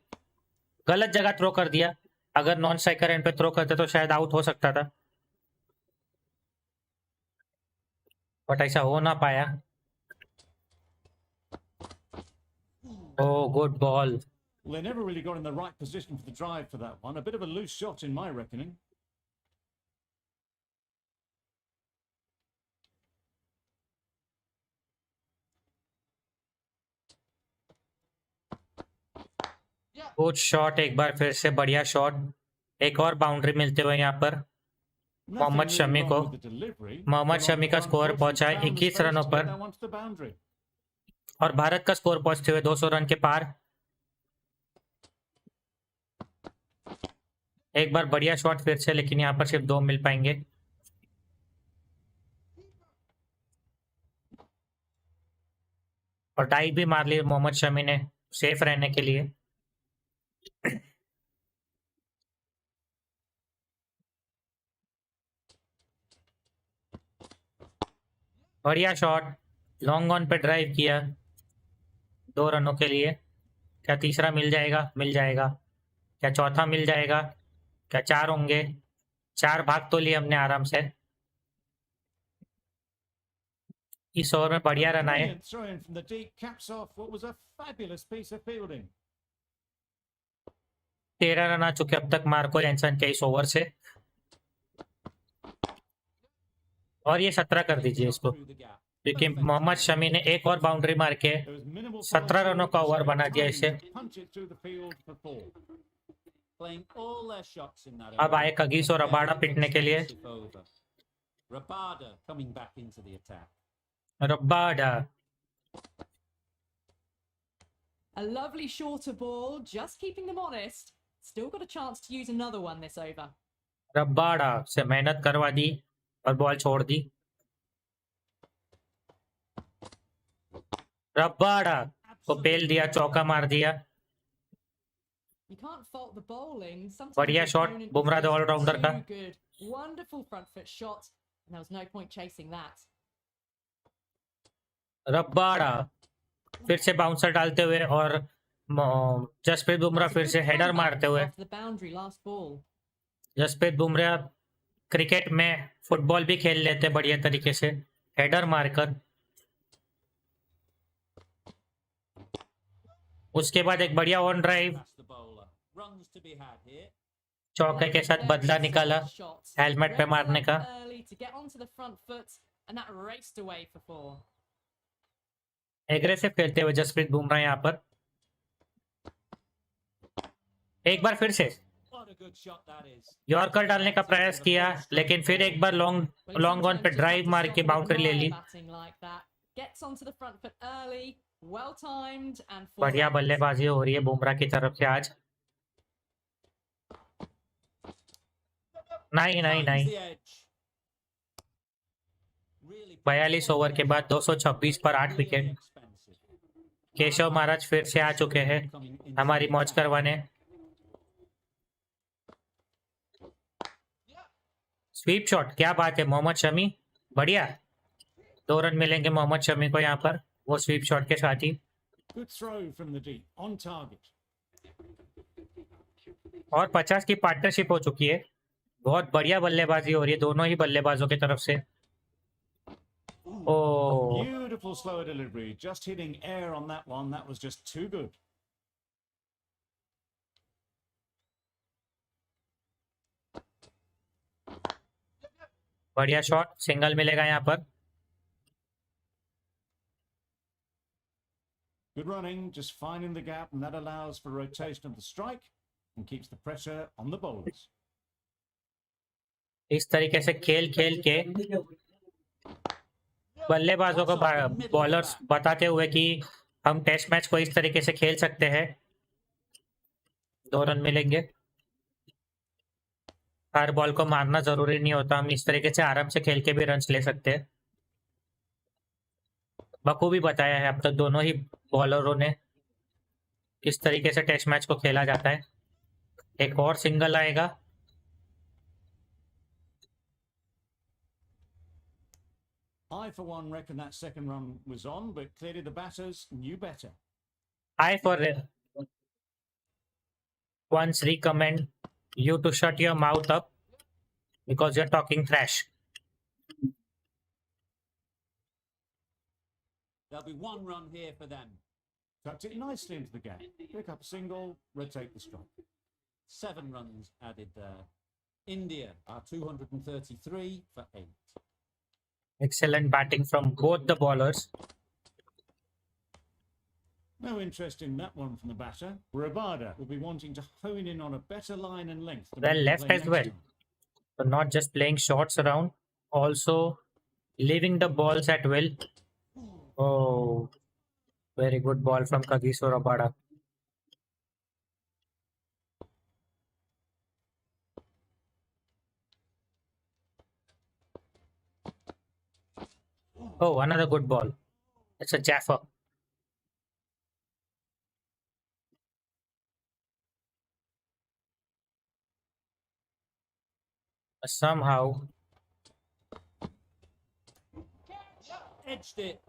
[SPEAKER 1] गलत जगह थ्रो कर दिया। अगर नॉन स्ट्राइकर एंड पे थ्रो करते तो शायद आउट हो सकता था, बट ऐसा हो ना पाया। Oh good ball.
[SPEAKER 3] Well, they never really got in the right position for the drive for that one. A bit of a loose shot in my reckoning.
[SPEAKER 1] Good shot, एक बार फिर से बढ़िया शॉट, एक और बाउंड्री मिलते हुए यहाँ पर
[SPEAKER 3] Nothing
[SPEAKER 1] Mohammed
[SPEAKER 3] really
[SPEAKER 1] Shami
[SPEAKER 3] wrong
[SPEAKER 1] को।
[SPEAKER 3] with the delivery,
[SPEAKER 1] Mohammed
[SPEAKER 3] but on
[SPEAKER 1] Shami
[SPEAKER 3] the
[SPEAKER 1] का
[SPEAKER 3] front
[SPEAKER 1] स्कोर
[SPEAKER 3] foot,
[SPEAKER 1] पहुंचा
[SPEAKER 3] he
[SPEAKER 1] है
[SPEAKER 3] found the
[SPEAKER 1] 21
[SPEAKER 3] space
[SPEAKER 1] रनों
[SPEAKER 3] to
[SPEAKER 1] पर
[SPEAKER 3] get that one to the boundary.
[SPEAKER 1] और भारत का स्कोर पहुंचते हुए 200 रन के पार। एक बार बढ़िया शॉट फिर से, लेकिन यहाँ पर सिर्फ 2 मिल पाएंगे। और डाइव भी मार ली मोहम्मद शमी ने सेफ रहने के लिए। बढ़िया शॉट, लॉन्ग ऑन पे ड्राइव किया 2 रनों के लिए। क्या तीसरा मिल जाएगा? मिल जाएगा। क्या चौथा मिल जाएगा? क्या 4 होंगे? 4 भाग तो लिए हमने आराम से। इस ओवर में बढ़िया रन आए।
[SPEAKER 3] Brilliant throw in from the deep, caps off what was a fabulous piece of fielding.
[SPEAKER 1] 13 run आ चुके अब तक मार्को जैनसन के इस ओवर से, और ये 17 कर दीजिए इसको,
[SPEAKER 2] Through the gap.
[SPEAKER 1] क्योंकि मोहम्मद शमी ने एक और बाउंड्री मार के
[SPEAKER 3] There was minimal
[SPEAKER 1] 17 रनों का ओवर बना दिया
[SPEAKER 3] time
[SPEAKER 1] इसे।
[SPEAKER 3] to punch it through the field for 4.
[SPEAKER 2] Playing all their shots in that
[SPEAKER 1] अब
[SPEAKER 2] over.
[SPEAKER 1] आए कगिस और रबाडा
[SPEAKER 2] Very
[SPEAKER 1] पिटने के लिए।
[SPEAKER 2] expensive over. Rabada coming back into the attack.
[SPEAKER 1] Rabada,
[SPEAKER 7] A lovely shorter ball, just keeping them honest. Still got a chance to use another one this over.
[SPEAKER 1] Rabada से मेहनत करवा दी और ball छोड़ दी। Rabada को पेल दिया, चौका मार दिया।
[SPEAKER 7] You can't fault the bowling. Sometimes
[SPEAKER 1] बढ़िया
[SPEAKER 7] the
[SPEAKER 1] shot
[SPEAKER 7] opponent
[SPEAKER 1] Bumrah
[SPEAKER 7] was just
[SPEAKER 1] all rounder का।
[SPEAKER 7] too good. Wonderful front foot shot, and there was no point chasing that.
[SPEAKER 1] Rabada फिर से बाउंसर डालते हुए और जसप्रीत बुमराह
[SPEAKER 7] That's a
[SPEAKER 1] फिर
[SPEAKER 7] good
[SPEAKER 1] से हेडर
[SPEAKER 7] comeback
[SPEAKER 1] मारते हुए।
[SPEAKER 7] after the boundary last ball.
[SPEAKER 1] Jasprit Bumrah cricket में फुटबॉल भी खेल लेते बढ़िया तरीके से, हेडर मारकर। उसके बाद एक बढ़िया on drive,
[SPEAKER 2] That's the bowler. Runs to be had here.
[SPEAKER 1] चौके के साथ बदला निकाला हेलमेट पे मारने का।
[SPEAKER 7] Early to get onto the front foot, and that raced away for 4.
[SPEAKER 1] Aggressive खेलते हुए जसप्रीत बुमराह यहाँ पर। एक बार फिर से
[SPEAKER 2] What a good shot that is.
[SPEAKER 1] Yorker डालने का प्रयास किया, लेकिन फिर एक बार लॉन्ग ऑन पे ड्राइव मार के बाउंड्री ले ली।
[SPEAKER 7] Batting like that. Gets onto the front foot early, well timed and full
[SPEAKER 1] बढ़िया
[SPEAKER 7] length.
[SPEAKER 1] बल्लेबाजी हो रही है बुमराह की तरफ से आज। नहीं नहीं
[SPEAKER 2] Finds
[SPEAKER 1] नहीं,
[SPEAKER 2] the edge. Really
[SPEAKER 1] 42 ओवर के बाद 226 पर 8 विकेट।
[SPEAKER 2] expensive.
[SPEAKER 1] केशव महाराज फिर से आ चुके हैं
[SPEAKER 2] Coming into
[SPEAKER 1] हमारी
[SPEAKER 2] the
[SPEAKER 1] मौज
[SPEAKER 2] attack.
[SPEAKER 1] करवाने। स्वीप शॉट, क्या बात है मोहम्मद शमी, बढ़िया। 2 रन मिलेंगे मोहम्मद शमी को यहाँ पर, वो स्वीप शॉट के साथ ही।
[SPEAKER 3] Good throw from the deep, on target.
[SPEAKER 1] और 50 की पार्टनरशिप हो चुकी है। बहुत बढ़िया बल्लेबाजी हो रही है दोनों ही बल्लेबाजों की तरफ से। ओ
[SPEAKER 3] Beautiful slower delivery, just hitting air on that one. That was just too good.
[SPEAKER 1] बढ़िया शॉट, सिंगल मिलेगा यहाँ पर।
[SPEAKER 3] Good running, just finding the gap, and that allows for rotation of the strike and keeps the pressure on the bowlers.
[SPEAKER 1] इस तरीके से खेल खेल के बल्लेबाजों को बॉलर्स बताते हुए कि हम टेस्ट मैच को इस तरीके से खेल सकते हैं, 2 रन मिलेंगे। हर बॉल को मारना जरूरी नहीं होता, हम इस तरीके से आराम से खेल के भी रन ले सकते हैं। बखूबी बताया है अब तक दोनों ही बॉलरों ने किस तरीके से टेस्ट मैच को खेला जाता है। एक और सिंगल आएगा।
[SPEAKER 3] I, for one, reckon that second run was on, but clearly the batters knew better.
[SPEAKER 1] I for once recommend you to shut your mouth up because you're talking trash.
[SPEAKER 2] There'll be 1 run here for them.
[SPEAKER 3] Tucked it nicely into the gap. Pick up a single, rotate the strike.
[SPEAKER 2] 7 runs added there. India are 233 for 8.
[SPEAKER 1] Excellent batting from both the bowlers.
[SPEAKER 3] No interest in that one from the batter. Rabada will be wanting to hone in on a better line and length. to
[SPEAKER 1] Well
[SPEAKER 3] make the
[SPEAKER 1] left
[SPEAKER 3] play
[SPEAKER 1] as
[SPEAKER 3] next
[SPEAKER 1] well.
[SPEAKER 3] time.
[SPEAKER 1] So not just playing shots around, also leaving the balls at will. Oh, very good ball from Kagiso Rabada. Oh, another good ball. It's a Jaffa. Somehow
[SPEAKER 2] Edged it.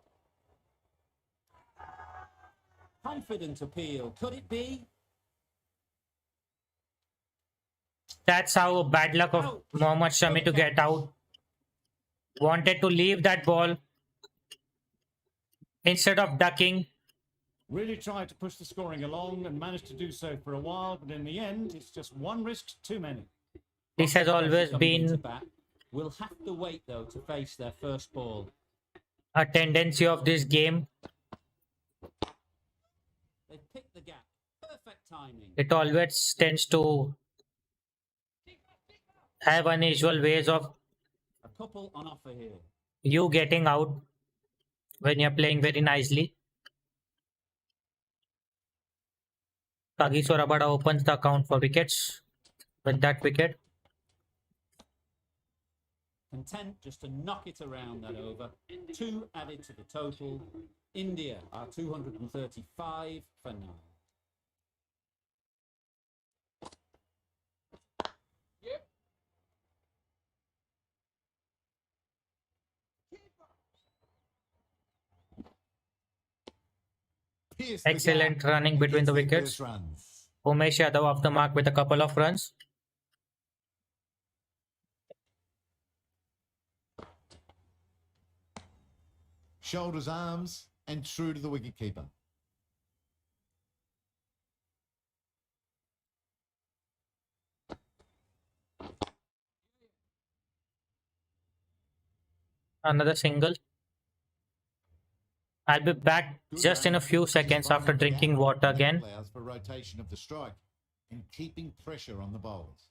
[SPEAKER 2] Confident appeal. Could it be?
[SPEAKER 1] that's how bad luck of Mohammad Shami to get out. Wanted to leave that ball instead of ducking.
[SPEAKER 3] Really tried to push the scoring along and managed to do so for a while, but in the end, it's just one risk too many.
[SPEAKER 1] This has always
[SPEAKER 2] Coming into
[SPEAKER 1] been
[SPEAKER 2] bat. We'll have to wait though to face their first ball.
[SPEAKER 1] a tendency of this game.
[SPEAKER 2] They've picked the gap. Perfect timing.
[SPEAKER 1] It always tends to have unusual ways of
[SPEAKER 2] A couple on offer here.
[SPEAKER 1] you getting out when you're playing very nicely. Kagiso Rabada opens the account for wickets with that wicket.
[SPEAKER 2] Content just to knock it around that over. 2 added to the total. India are 235 for 9.
[SPEAKER 5] Pierce the
[SPEAKER 1] Excellent
[SPEAKER 5] gap
[SPEAKER 1] running
[SPEAKER 5] and
[SPEAKER 1] between the
[SPEAKER 5] gets their
[SPEAKER 1] wickets.
[SPEAKER 5] first runs.
[SPEAKER 1] Umesh Yadav off the mark with a couple of runs.
[SPEAKER 5] Shoulders, arms, and true to the wicketkeeper.
[SPEAKER 1] Another single. I'll be back
[SPEAKER 5] Good
[SPEAKER 1] just in a
[SPEAKER 5] running,
[SPEAKER 1] few
[SPEAKER 5] just
[SPEAKER 1] seconds after
[SPEAKER 5] finding the
[SPEAKER 1] drinking
[SPEAKER 5] gap,
[SPEAKER 1] water
[SPEAKER 5] which
[SPEAKER 1] again.
[SPEAKER 5] allows for rotation of the strike and keeping pressure on the bowlers.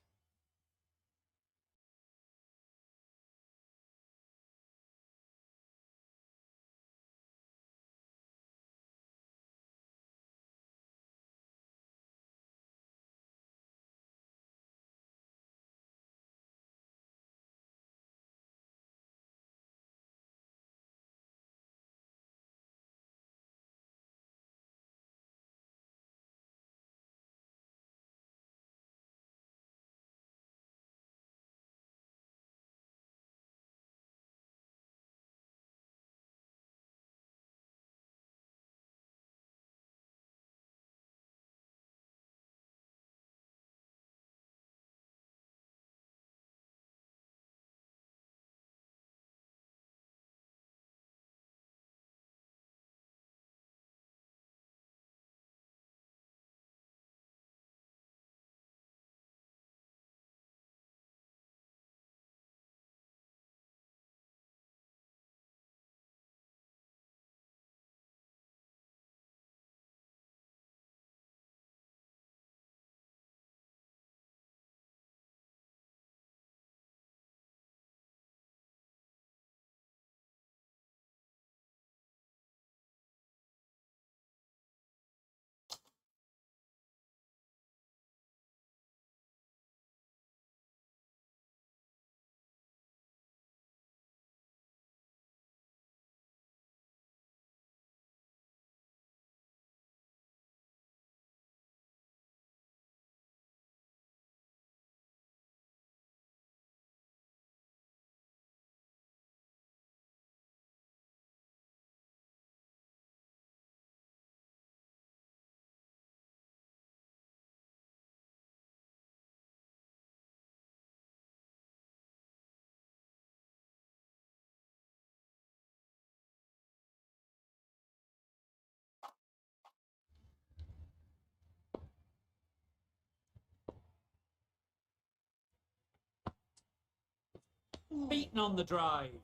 [SPEAKER 2] Beaten on the drive.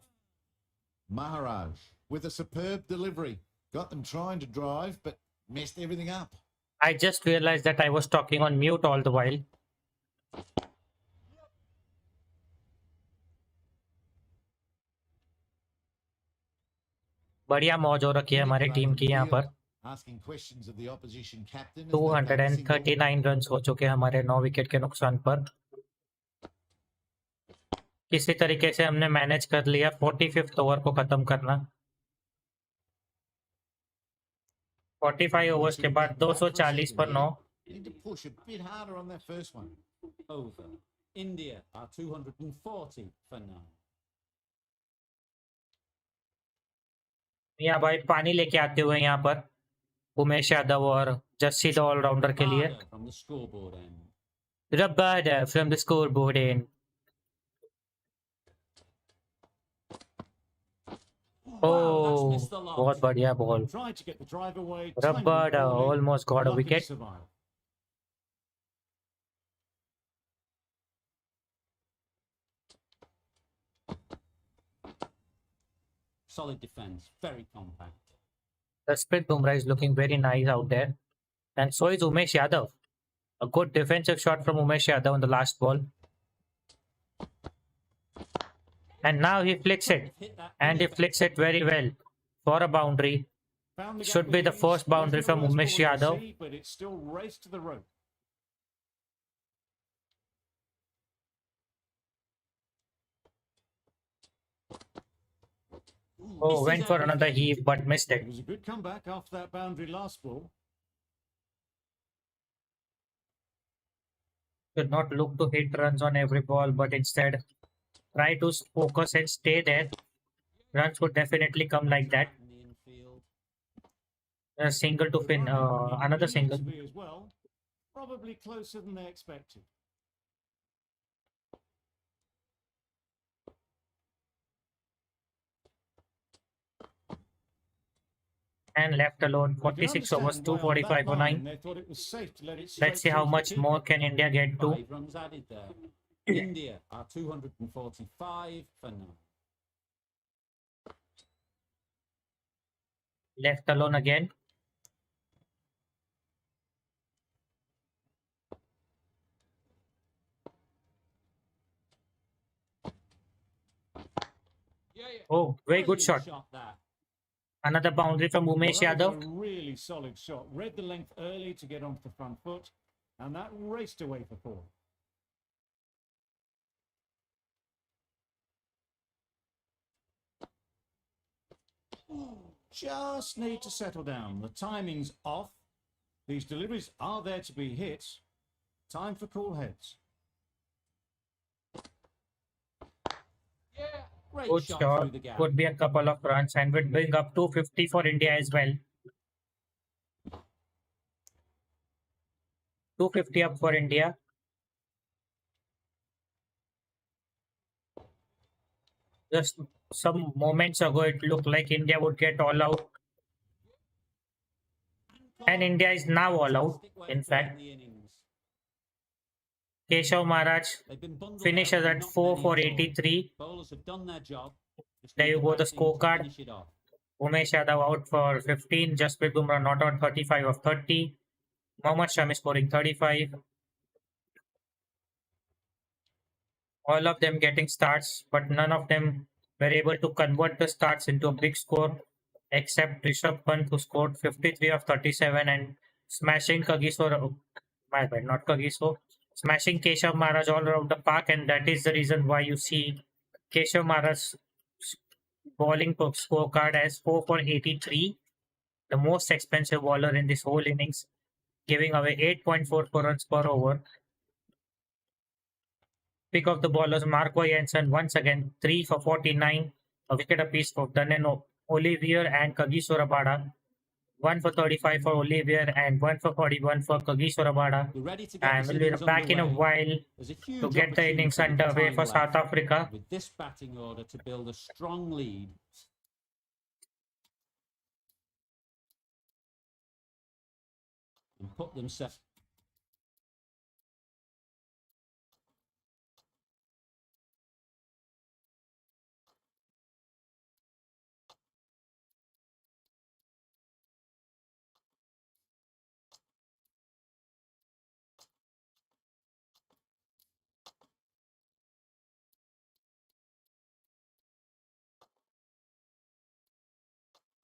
[SPEAKER 5] Maharaj with a superb delivery. Got them trying to drive, but messed everything up.
[SPEAKER 1] I just realized that I was talking on mute all the while. बढ़िया मौज हो रखी है हमारी team की यहाँ पर।
[SPEAKER 5] Asking questions of the opposition captain as they take a single.
[SPEAKER 1] 239 run हो चुके हैं हमारे 9 विकेट के नुकसान पर। किसी तरीके से हमने मैनेज कर लिया 45th ओवर को खत्म करना। 45 ओवर्स के बाद 240 पर 9।
[SPEAKER 5] Need to push a bit harder on that first one.
[SPEAKER 2] Over. India are 240 for 9.
[SPEAKER 1] मियां भाई पानी लेके आते हुए यहाँ पर उमेश यादव और जस्सी द ऑलराउंडर के लिए।
[SPEAKER 2] Rabada from the scoreboard end.
[SPEAKER 1] Rabada from the scoreboard end.
[SPEAKER 2] Wow, that's
[SPEAKER 1] Oh,
[SPEAKER 2] missed the lot.
[SPEAKER 1] बहुत बढ़िया ball.
[SPEAKER 3] Tried to get the drive away.
[SPEAKER 1] Rabada almost got a wicket.
[SPEAKER 3] Survive.
[SPEAKER 2] Solid defence, very compact.
[SPEAKER 1] Jasprit Bumrah is looking very nice out there. And so is Umesh Yadav. A good defensive shot from Umesh Yadav on the last ball. And now he flicks it.
[SPEAKER 2] Hit that
[SPEAKER 1] And he flicks it very well for a boundary.
[SPEAKER 3] Found the
[SPEAKER 1] Should
[SPEAKER 3] gap
[SPEAKER 1] be
[SPEAKER 3] with
[SPEAKER 1] the
[SPEAKER 3] ease.
[SPEAKER 1] first boundary
[SPEAKER 3] Wasn't
[SPEAKER 1] from
[SPEAKER 3] the
[SPEAKER 1] Umesh
[SPEAKER 3] worst ball
[SPEAKER 1] Yadav.
[SPEAKER 3] to see, but it still raced to the rope.
[SPEAKER 1] Oh,
[SPEAKER 2] Misses
[SPEAKER 1] went for another
[SPEAKER 2] everything.
[SPEAKER 1] heave but missed
[SPEAKER 3] It
[SPEAKER 1] it.
[SPEAKER 3] was a good comeback after that boundary last ball.
[SPEAKER 1] Should not look to hit runs on every ball, but instead try to focus and stay there. Runs would definitely come like that.
[SPEAKER 2] In the infield.
[SPEAKER 1] A single to fin,
[SPEAKER 3] Running
[SPEAKER 1] another
[SPEAKER 3] needed
[SPEAKER 1] single.
[SPEAKER 3] to be as well. Probably closer than they expected.
[SPEAKER 1] And left alone.
[SPEAKER 3] I can
[SPEAKER 1] 46 overs,
[SPEAKER 3] understand why on that
[SPEAKER 1] 245 for
[SPEAKER 3] line
[SPEAKER 1] 9.
[SPEAKER 3] They thought it was safe to let it straight
[SPEAKER 1] Let's see
[SPEAKER 3] through
[SPEAKER 1] how
[SPEAKER 3] to the
[SPEAKER 1] much
[SPEAKER 3] keeper.
[SPEAKER 1] more can India get to.
[SPEAKER 2] 5 runs added there. India are 245 for 9.
[SPEAKER 1] Left alone again. Oh, very good
[SPEAKER 2] Brilliant
[SPEAKER 1] shot.
[SPEAKER 2] there.
[SPEAKER 1] Another boundary from
[SPEAKER 3] Well,
[SPEAKER 1] Umesh
[SPEAKER 3] that was
[SPEAKER 1] Yadav.
[SPEAKER 3] a really solid shot. Read the length early to get onto the front foot, and that raced away for 4. Just need to settle down. The timing's off. These deliveries are there to be hit. Time for cool heads.
[SPEAKER 2] Great
[SPEAKER 1] Good
[SPEAKER 2] shot
[SPEAKER 1] shot.
[SPEAKER 2] through the gap.
[SPEAKER 1] Could be a couple of runs and would bring up 250 for India as well. 250 up for India. Just some moments ago, it looked like India would get all out. And India is now all out,
[SPEAKER 2] Fantastic way
[SPEAKER 1] in
[SPEAKER 2] of playing
[SPEAKER 1] fact.
[SPEAKER 2] the innings.
[SPEAKER 1] Keshav Maharaj
[SPEAKER 2] They've been bundled
[SPEAKER 1] finishes
[SPEAKER 2] out
[SPEAKER 1] at
[SPEAKER 2] and not
[SPEAKER 1] 4
[SPEAKER 2] many
[SPEAKER 1] for
[SPEAKER 2] at all.
[SPEAKER 1] 83.
[SPEAKER 2] Bowlers have done their job. Just
[SPEAKER 1] There
[SPEAKER 2] need
[SPEAKER 1] you
[SPEAKER 2] the
[SPEAKER 1] go, the
[SPEAKER 2] batting to
[SPEAKER 1] scorecard.
[SPEAKER 2] finish it off.
[SPEAKER 1] Umesh Yadav out for 15. Jasprit Bumrah not out, 35 of 30. Mohammad Shami scoring 35. All of them getting starts, but none of them were able to convert the starts into a big score, except Rishabh Pant, who scored 53 of 37 and smashing Kagiso. My bad, not Kagiso. Smashing Keshav Maharaj all around the park, and that is the reason why you see Keshav Maharaj's bowling scorecard as 4 for 83, the most expensive bowler in this whole innings, giving away 8.44 runs per over. Pick of the bowlers, Marco Jansen once again 3 for 49, a wicket apiece for Daneno, Olivier and Kagiso Rabada. 1 for 35 for Olivier and 1 for 41 for Kagiso Rabada.
[SPEAKER 2] We're ready to get
[SPEAKER 1] And
[SPEAKER 2] this
[SPEAKER 1] we'll be
[SPEAKER 2] innings
[SPEAKER 1] back in a
[SPEAKER 2] underway.
[SPEAKER 1] while
[SPEAKER 2] There's a
[SPEAKER 1] to
[SPEAKER 2] huge
[SPEAKER 1] get the innings
[SPEAKER 2] opportunity with
[SPEAKER 1] underway
[SPEAKER 2] time
[SPEAKER 1] for
[SPEAKER 2] left,
[SPEAKER 1] South Africa.
[SPEAKER 2] with this batting order to build a strong lead. And put themselves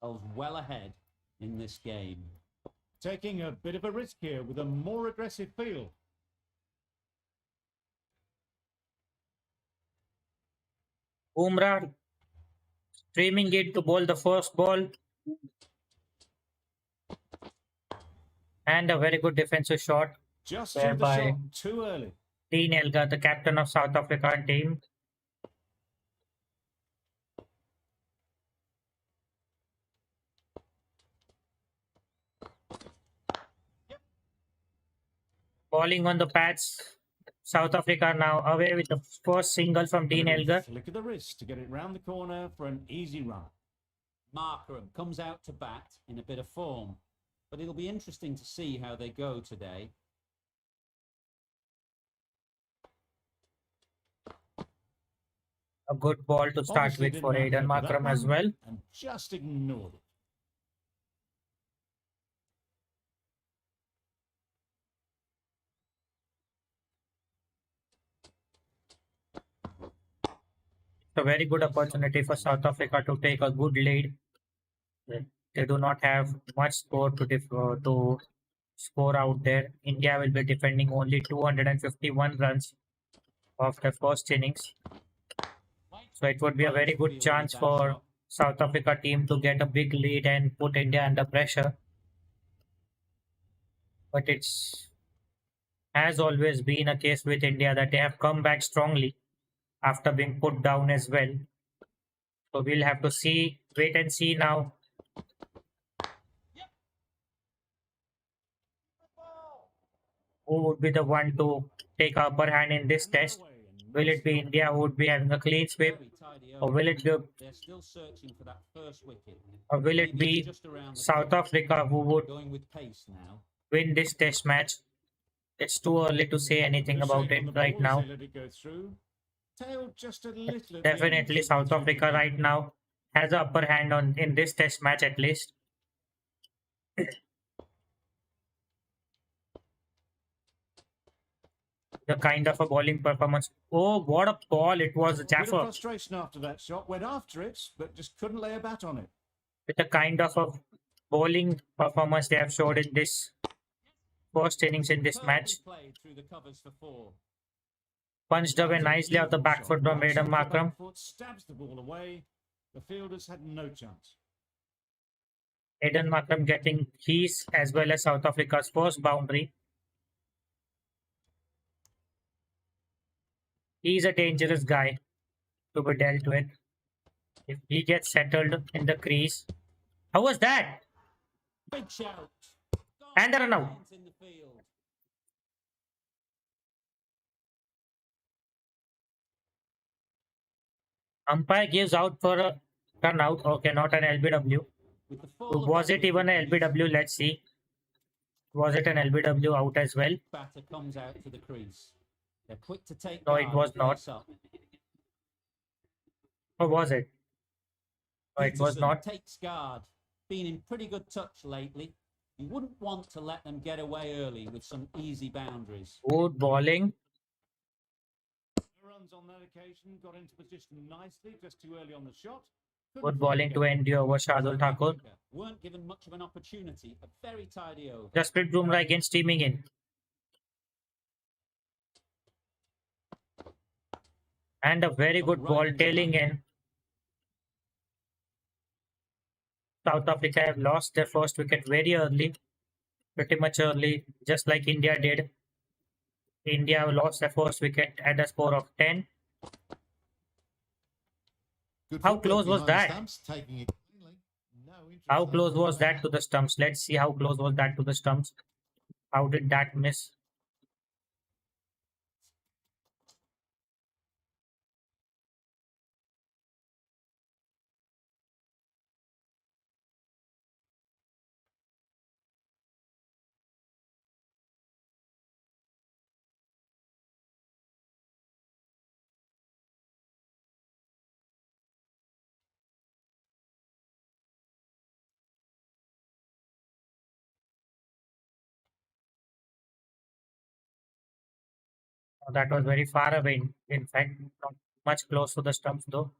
[SPEAKER 2] well ahead in this game.
[SPEAKER 3] Taking a bit of a risk here with a more aggressive feel.
[SPEAKER 1] Bumrah streaming it to bowl the first ball. And a very good defensive shot
[SPEAKER 3] Just threw the
[SPEAKER 1] whereby
[SPEAKER 3] shot too early.
[SPEAKER 1] Dean Elgar, the captain of South African team, bowling on the pads. South Africa now away with the first single from Dean Elgar.
[SPEAKER 3] Flick of the wrist to get it round the corner for an easy run.
[SPEAKER 2] Markram comes out to bat in a bit of form, but it'll be interesting to see how they go today.
[SPEAKER 1] A good ball to start
[SPEAKER 3] Obviously
[SPEAKER 1] with
[SPEAKER 3] didn't
[SPEAKER 1] for
[SPEAKER 3] have
[SPEAKER 1] Aidan
[SPEAKER 3] to go for that
[SPEAKER 1] Markram as
[SPEAKER 3] one
[SPEAKER 1] well.
[SPEAKER 3] And just ignored it.
[SPEAKER 1] A very good opportunity for South Africa to take a good lead. They do not have much score to score out there. India will be defending only 251 runs of the first innings. So it would be a very good chance for South Africa team to get a big lead and put India under pressure. But it's has always been a case with India that they have come back strongly after being put down as well. So we'll have to wait and see now. Who would be the one to take upper hand in this test? Will it be India who would be having a clean sweep?
[SPEAKER 2] Very tidy
[SPEAKER 1] Or will it be,
[SPEAKER 2] They're still searching for that first wicket.
[SPEAKER 1] or will it
[SPEAKER 2] Maybe
[SPEAKER 1] be
[SPEAKER 2] just around the
[SPEAKER 1] South
[SPEAKER 2] corner.
[SPEAKER 1] Africa who would
[SPEAKER 2] Going with pace now.
[SPEAKER 1] win this test match? It's too early to say anything
[SPEAKER 3] Good
[SPEAKER 1] about
[SPEAKER 3] shape on
[SPEAKER 1] it
[SPEAKER 3] the
[SPEAKER 1] right
[SPEAKER 3] ball as
[SPEAKER 1] now.
[SPEAKER 3] they let it go through. Tailed just a little at the end,
[SPEAKER 1] Definitely
[SPEAKER 3] so
[SPEAKER 1] South
[SPEAKER 3] through
[SPEAKER 1] Africa
[SPEAKER 3] to
[SPEAKER 1] right now has the upper hand in this test match at least. The kind of a bowling performance. Oh, what a ball! It was
[SPEAKER 3] A bit of
[SPEAKER 1] Jaffer
[SPEAKER 3] frustration after that shot. Went after it, but just couldn't lay a bat on it.
[SPEAKER 1] with the kind of a bowling performance they have showed in this first innings in this
[SPEAKER 2] Superbly
[SPEAKER 1] match.
[SPEAKER 2] played through the covers for 4.
[SPEAKER 1] Punched away
[SPEAKER 3] That's a
[SPEAKER 1] nicely off the
[SPEAKER 3] beautiful
[SPEAKER 1] back
[SPEAKER 3] shot.
[SPEAKER 1] foot from
[SPEAKER 3] Right
[SPEAKER 1] Aidan
[SPEAKER 3] off the back
[SPEAKER 1] Markram.
[SPEAKER 3] foot, stabs the ball away. The fielders had no chance.
[SPEAKER 1] Aidan Markram getting his as well as South Africa's first boundary. He's a dangerous guy to be dealt with. If he gets settled in the crease. How was that?
[SPEAKER 2] Big shout.
[SPEAKER 1] And a run out.
[SPEAKER 2] Lines in the field.
[SPEAKER 1] Umpire gives out for a run out. Okay, not an LBW.
[SPEAKER 2] With the fall of
[SPEAKER 1] Was
[SPEAKER 2] that
[SPEAKER 1] it even a
[SPEAKER 2] wicket,
[SPEAKER 1] LBW? Let's see. Was it an LBW out as well?
[SPEAKER 2] batter comes out to the crease. They're quick to take
[SPEAKER 1] No, it
[SPEAKER 2] guard
[SPEAKER 1] was
[SPEAKER 2] and
[SPEAKER 1] not.
[SPEAKER 2] face up.
[SPEAKER 1] Or was it? No, it was
[SPEAKER 2] Peterson
[SPEAKER 1] not.
[SPEAKER 2] takes guard. Been in pretty good touch lately. You wouldn't want to let them get away early with some easy boundaries.
[SPEAKER 1] Good bowling.
[SPEAKER 3] No runs on that occasion. Got into position nicely, just too early on the shot.
[SPEAKER 1] Good bowling to end the over, Shardul Thakur.
[SPEAKER 2] Weren't given much of an opportunity. A very tidy over.
[SPEAKER 1] Jasprit Bumrah again steaming in. And a very good ball tailing in. South Africa have lost their first wicket very early. Pretty much early, just like India did. India lost their first wicket at a score of 10.
[SPEAKER 5] Good
[SPEAKER 1] How
[SPEAKER 5] footwork
[SPEAKER 1] close was
[SPEAKER 5] behind the
[SPEAKER 1] that?
[SPEAKER 5] stumps, taking it cleanly. No interest
[SPEAKER 1] How
[SPEAKER 5] on
[SPEAKER 1] close
[SPEAKER 5] the
[SPEAKER 1] was that
[SPEAKER 5] back.
[SPEAKER 1] to the stumps? Let's see how close was that to the stumps. How did that miss? That was very far away. In fact, not much close to the stumps though.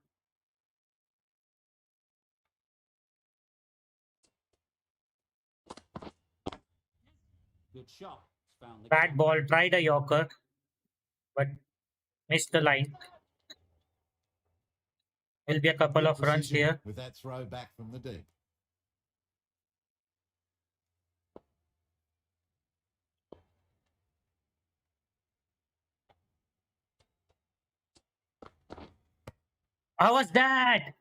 [SPEAKER 2] Good shot. Found the
[SPEAKER 1] Bad
[SPEAKER 2] gap.
[SPEAKER 1] ball, tried a Yorker, but missed the line. Will be a couple
[SPEAKER 5] Good
[SPEAKER 1] of runs
[SPEAKER 5] precision
[SPEAKER 1] here.
[SPEAKER 5] with that throw back from the deep.
[SPEAKER 1] How was that?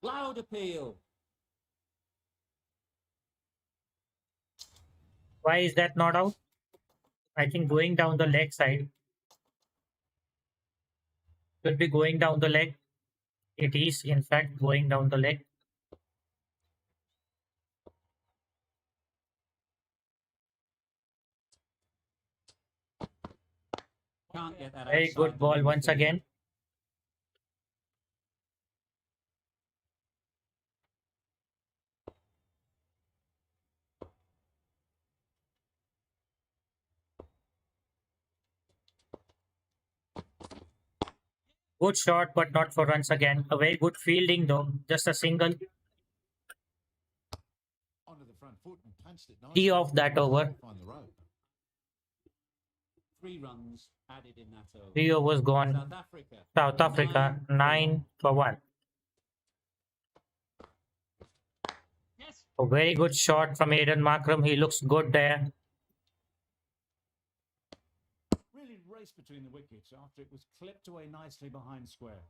[SPEAKER 2] Loud appeal.
[SPEAKER 1] Why is that not out? I think going down the leg side. Should be going down the leg. It is, in fact, going down the leg.
[SPEAKER 2] Can't get that
[SPEAKER 1] Very
[SPEAKER 2] outside
[SPEAKER 1] good
[SPEAKER 2] the
[SPEAKER 1] ball
[SPEAKER 2] ring
[SPEAKER 1] once
[SPEAKER 2] field.
[SPEAKER 1] again. Good shot, but not for runs again. A very good fielding though. Just a single.
[SPEAKER 5] Onto the front foot and punched it nicely.
[SPEAKER 1] Tee off that over.
[SPEAKER 5] Find the rope.
[SPEAKER 2] 3 runs added in that over.
[SPEAKER 1] 3 overs gone.
[SPEAKER 2] South Africa.
[SPEAKER 1] South Africa 9 for 1. A very good shot from Aiden Markram. He looks good there.
[SPEAKER 3] Really raced between the wickets after it was clipped away nicely behind square.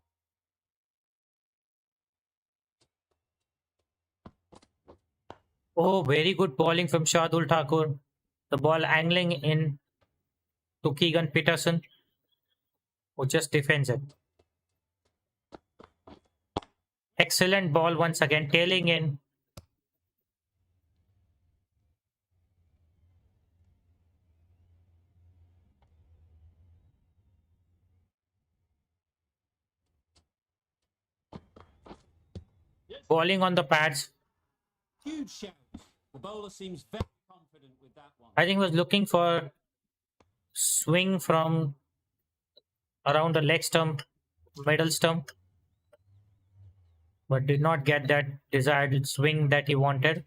[SPEAKER 1] Oh, very good bowling from Shardul Thakur. The ball angling in to Keegan Peterson, who just defends it. Excellent ball once again, tailing in. Bowling on the pads.
[SPEAKER 2] Huge shout. The bowler seems very confident with that one.
[SPEAKER 1] I think was looking for swing from around the leg stump, middle stump, but did not get that desired swing that he wanted.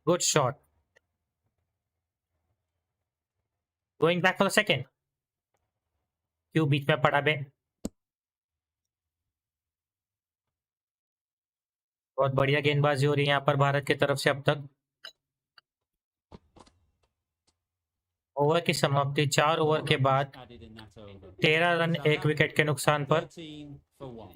[SPEAKER 1] Good shot. Going back for the second. क्यों बीच में पड़ा बे? बहुत बढ़िया गेंदबाजी हो रही है यहाँ पर भारत की तरफ से अब तक। ओवर की समाप्ति 4 ओवर के बाद
[SPEAKER 2] Added in that over.
[SPEAKER 1] 13 run
[SPEAKER 2] South
[SPEAKER 1] 1 wicket के नुकसान पर।
[SPEAKER 2] 13 for 1.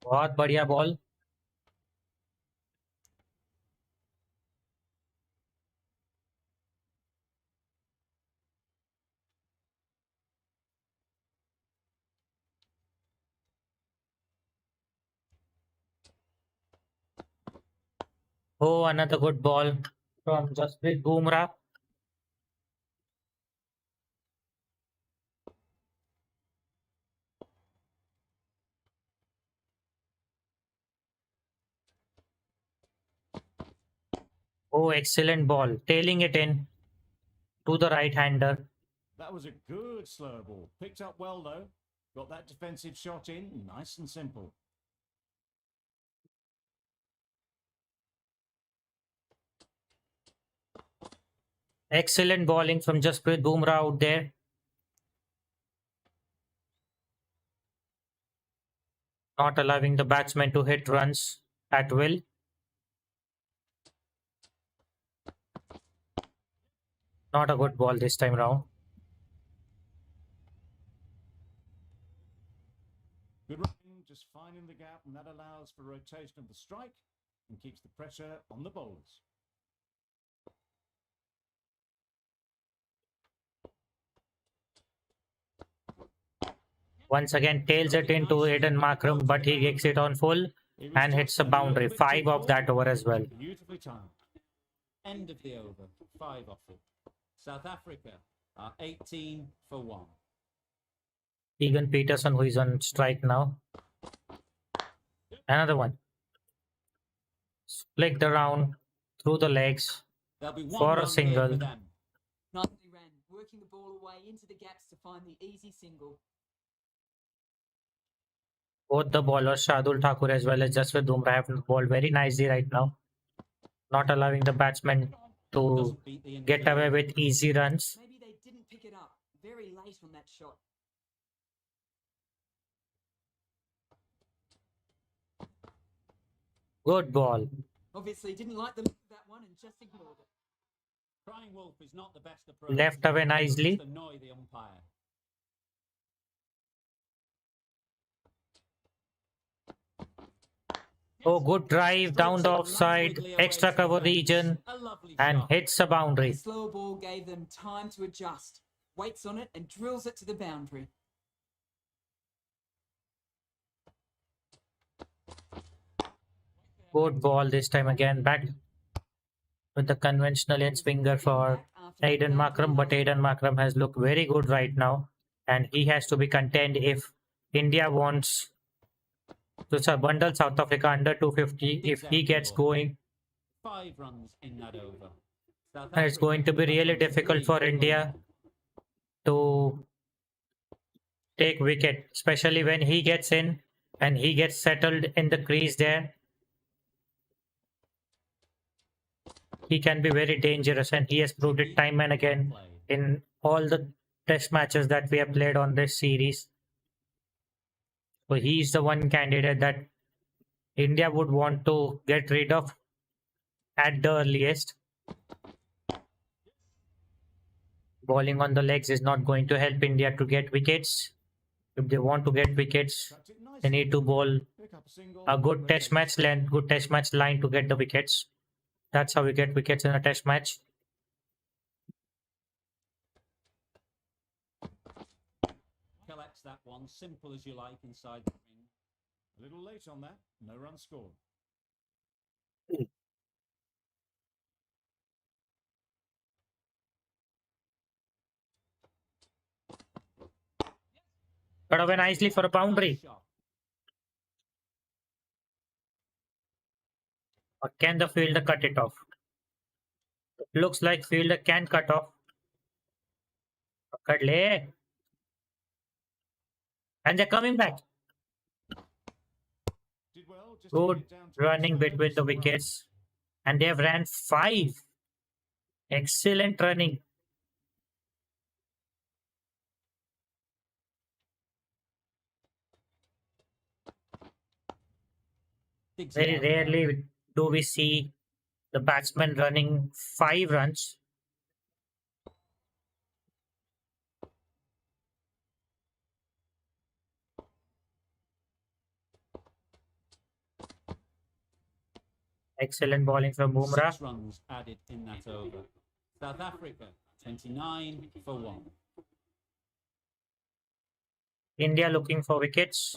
[SPEAKER 1] बहुत बढ़िया ball. Oh, another good ball from Jasprit Bumrah. Oh, excellent ball. Tailing it in to the right-hander.
[SPEAKER 3] That was a good slow ball. Picked up well though. Got that defensive shot in, nice and simple.
[SPEAKER 1] Excellent bowling from Jasprit Bumrah out there. Not allowing the batsman to hit runs at will. Not a good ball this time round.
[SPEAKER 3] Good running, just finding the gap, and that allows for rotation of the strike and keeps the pressure on the bowlers.
[SPEAKER 1] Once again, tails it into Aiden Markram, but he gets it on full and hits a boundary. 5 of that over as well.
[SPEAKER 3] Beautifully timed.
[SPEAKER 2] End of the over. 5 off it. South Africa are 18 for 1.
[SPEAKER 1] Keegan Peterson, who is on strike now. Another one. Flicked around through the legs
[SPEAKER 2] There'll be one
[SPEAKER 1] for
[SPEAKER 2] run
[SPEAKER 1] a single.
[SPEAKER 2] here for them.
[SPEAKER 6] Nicely ran. working the ball away into the gaps to find the easy single.
[SPEAKER 1] Both the bowlers, Shardul Thakur as well as Jasprit Bumrah, have bowled very nicely right now, not allowing the batsmen to
[SPEAKER 2] Doesn't beat the
[SPEAKER 1] get away
[SPEAKER 2] infield.
[SPEAKER 1] with easy runs.
[SPEAKER 6] Maybe they didn't pick it up very late on that shot.
[SPEAKER 1] Good ball.
[SPEAKER 6] Obviously didn't like the look of that one and just ignored it.
[SPEAKER 2] Crying wolf is not the best approach.
[SPEAKER 1] Left away nicely.
[SPEAKER 2] Just annoy the umpire.
[SPEAKER 1] Oh, good drive down the offside, extra cover region,
[SPEAKER 2] A lovely
[SPEAKER 1] and
[SPEAKER 2] shot.
[SPEAKER 1] hits the
[SPEAKER 6] The
[SPEAKER 1] boundary.
[SPEAKER 6] slower ball gave them time to adjust. Waits on it and drills it to the boundary.
[SPEAKER 1] Good ball this time again. Back with the conventional in swinger for Aiden Markram, but Aiden Markram has looked very good right now, and he has to be content if India wants to bundle South Africa under 250. If he gets going,
[SPEAKER 2] 5 runs in that over. South
[SPEAKER 1] it's going to be
[SPEAKER 2] Africa
[SPEAKER 1] really
[SPEAKER 2] back on
[SPEAKER 1] difficult
[SPEAKER 2] 3
[SPEAKER 1] for India to take wicket, especially when he gets in and he gets settled in the crease there. He can be very dangerous, and he has proved it time and again in all the test matches that we have played on this series. So he is the one candidate that India would want to get rid of at the earliest. Bowling on the legs is not going to help India to get wickets. If they want to get wickets,
[SPEAKER 3] Tucked it
[SPEAKER 1] they
[SPEAKER 3] nicely.
[SPEAKER 1] need to bowl
[SPEAKER 3] Pick up a single.
[SPEAKER 1] a good test
[SPEAKER 3] rotate.
[SPEAKER 1] match length, good test match line to get the wickets. That's how we get wickets in a test match.
[SPEAKER 2] collects that one. Simple as you like inside the ring.
[SPEAKER 3] A little late on that. No run scored.
[SPEAKER 1] Cut away nicely for a boundary.
[SPEAKER 2] Shot.
[SPEAKER 1] Or can the fielder cut it off? Looks like fielder can cut off. पकड़ ले. And they're coming back.
[SPEAKER 3] Did well just to get
[SPEAKER 1] Good
[SPEAKER 3] it down to
[SPEAKER 1] running
[SPEAKER 3] third
[SPEAKER 1] between the
[SPEAKER 3] some runs.
[SPEAKER 1] wickets. And they have ran 5. Excellent running.
[SPEAKER 2] Digs it
[SPEAKER 1] Very
[SPEAKER 2] out.
[SPEAKER 1] rarely do we see the batsman running 5 runs. Excellent bowling from Bumrah.
[SPEAKER 2] 6 runs added in that over. South Africa 29 for 1.
[SPEAKER 1] India looking for wickets.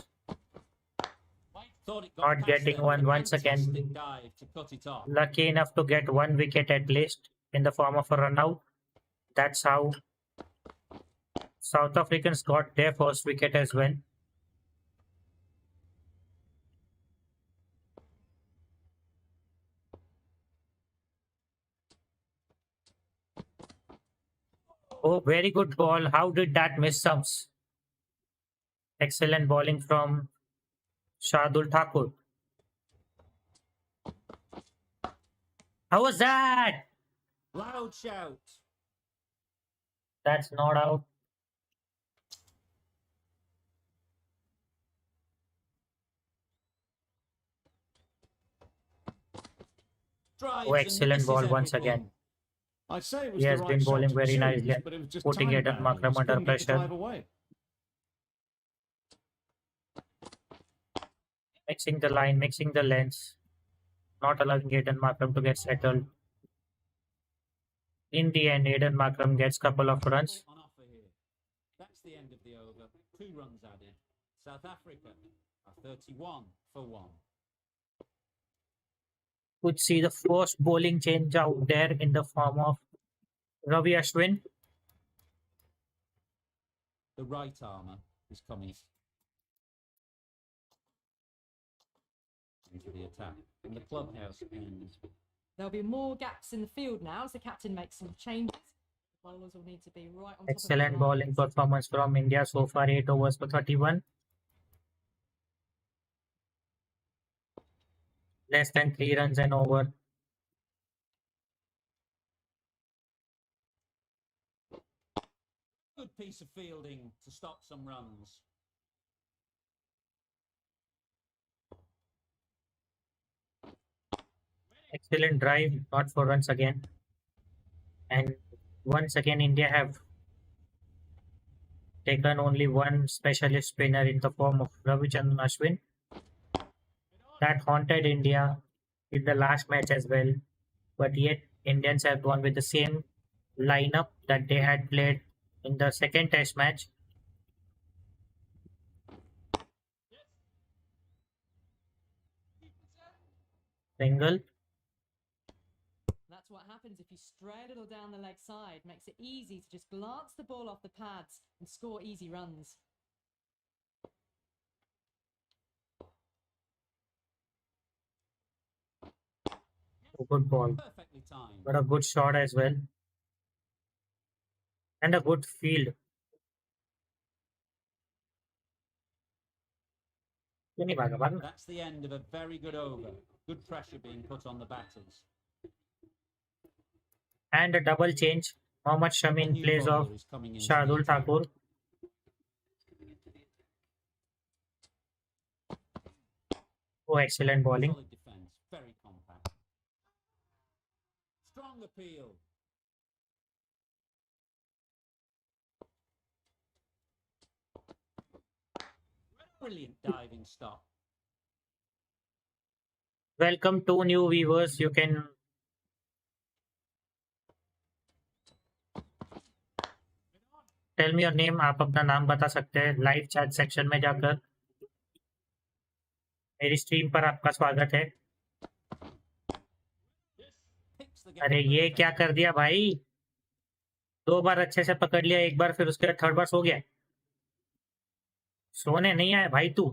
[SPEAKER 2] Thought it
[SPEAKER 1] Not
[SPEAKER 2] past
[SPEAKER 1] getting
[SPEAKER 2] them.
[SPEAKER 1] one
[SPEAKER 2] A
[SPEAKER 1] once again.
[SPEAKER 2] fantastic dive to cut it off.
[SPEAKER 1] Lucky enough to get 1 wicket at least in the form of a run out. That's how South Africans got their first wicket as well. Oh, very good ball. How did that miss stumps? Excellent bowling from Shardul Thakur. How was that?
[SPEAKER 2] Loud shout.
[SPEAKER 1] That's not out.
[SPEAKER 2] Drives
[SPEAKER 1] Oh,
[SPEAKER 2] and
[SPEAKER 1] excellent
[SPEAKER 2] misses
[SPEAKER 1] ball once
[SPEAKER 2] everything.
[SPEAKER 1] again.
[SPEAKER 3] I'd say it was
[SPEAKER 1] He
[SPEAKER 3] the
[SPEAKER 1] has
[SPEAKER 3] right
[SPEAKER 1] been
[SPEAKER 3] shot
[SPEAKER 1] bowling
[SPEAKER 3] to
[SPEAKER 1] very
[SPEAKER 3] choose,
[SPEAKER 1] nicely,
[SPEAKER 3] but it was just
[SPEAKER 1] putting
[SPEAKER 3] timed
[SPEAKER 1] Aiden
[SPEAKER 3] badly.
[SPEAKER 1] Markram
[SPEAKER 3] Just
[SPEAKER 1] under
[SPEAKER 3] couldn't get the
[SPEAKER 1] pressure.
[SPEAKER 3] drive away.
[SPEAKER 1] Mixing the line, mixing the lengths, not allowing Aiden Markram to get settled. In the end, Aiden Markram gets couple of runs.
[SPEAKER 2] On offer here. That's the end of the over. 2 runs added. South Africa are 31 for 1.
[SPEAKER 1] Could see the first bowling change out there in the form of Ravi Ashwin.
[SPEAKER 2] The right armour is coming into the attack. And the clubhouse ends.
[SPEAKER 7] There'll be more gaps in the field now as the captain makes some changes. Bowlers will need to be right on top of
[SPEAKER 1] Excellent
[SPEAKER 7] their
[SPEAKER 1] bowling
[SPEAKER 7] lines.
[SPEAKER 1] performance from India so far, 8 overs for 31. Less than 3 runs an over.
[SPEAKER 2] Good piece of fielding to stop some runs.
[SPEAKER 1] Excellent drive, not for runs again. And once again, India have taken only one specialist spinner in the form of Ravichandran Ashwin. That haunted India in the last match as well. But yet, Indians have gone with the same lineup that they had played in the second test match. Single.
[SPEAKER 7] That's what happens if you stray a little down the leg side. Makes it easy to just glance the ball off the pads and score easy runs.
[SPEAKER 1] Oh, good ball.
[SPEAKER 2] Perfectly timed.
[SPEAKER 1] But a good shot as well. And a good field. नहीं भागा भागना.
[SPEAKER 2] That's the end of a very good over. Good pressure being put on the batters.
[SPEAKER 1] And a double change. Mohammad Shami in
[SPEAKER 2] New
[SPEAKER 1] place
[SPEAKER 2] bowler
[SPEAKER 1] of
[SPEAKER 2] is coming into
[SPEAKER 1] Shardul
[SPEAKER 2] the attack.
[SPEAKER 1] Thakur. Oh, excellent bowling.
[SPEAKER 2] Solid defence, very compact. Strong appeal. Brilliant diving stop.
[SPEAKER 1] Welcome to new viewers. You can tell me your name. आप अपना नाम बता सकते हैं live chat section में जाकर. मेरी stream पर आपका स्वागत है.
[SPEAKER 2] Picks the
[SPEAKER 1] अरे
[SPEAKER 2] game
[SPEAKER 1] ये क्या कर दिया भाई. 2 बार अच्छे से पकड़ लिया, एक बार फिर उसके बाद थर्ड बार सो गया. सोने नहीं आया भाई तू.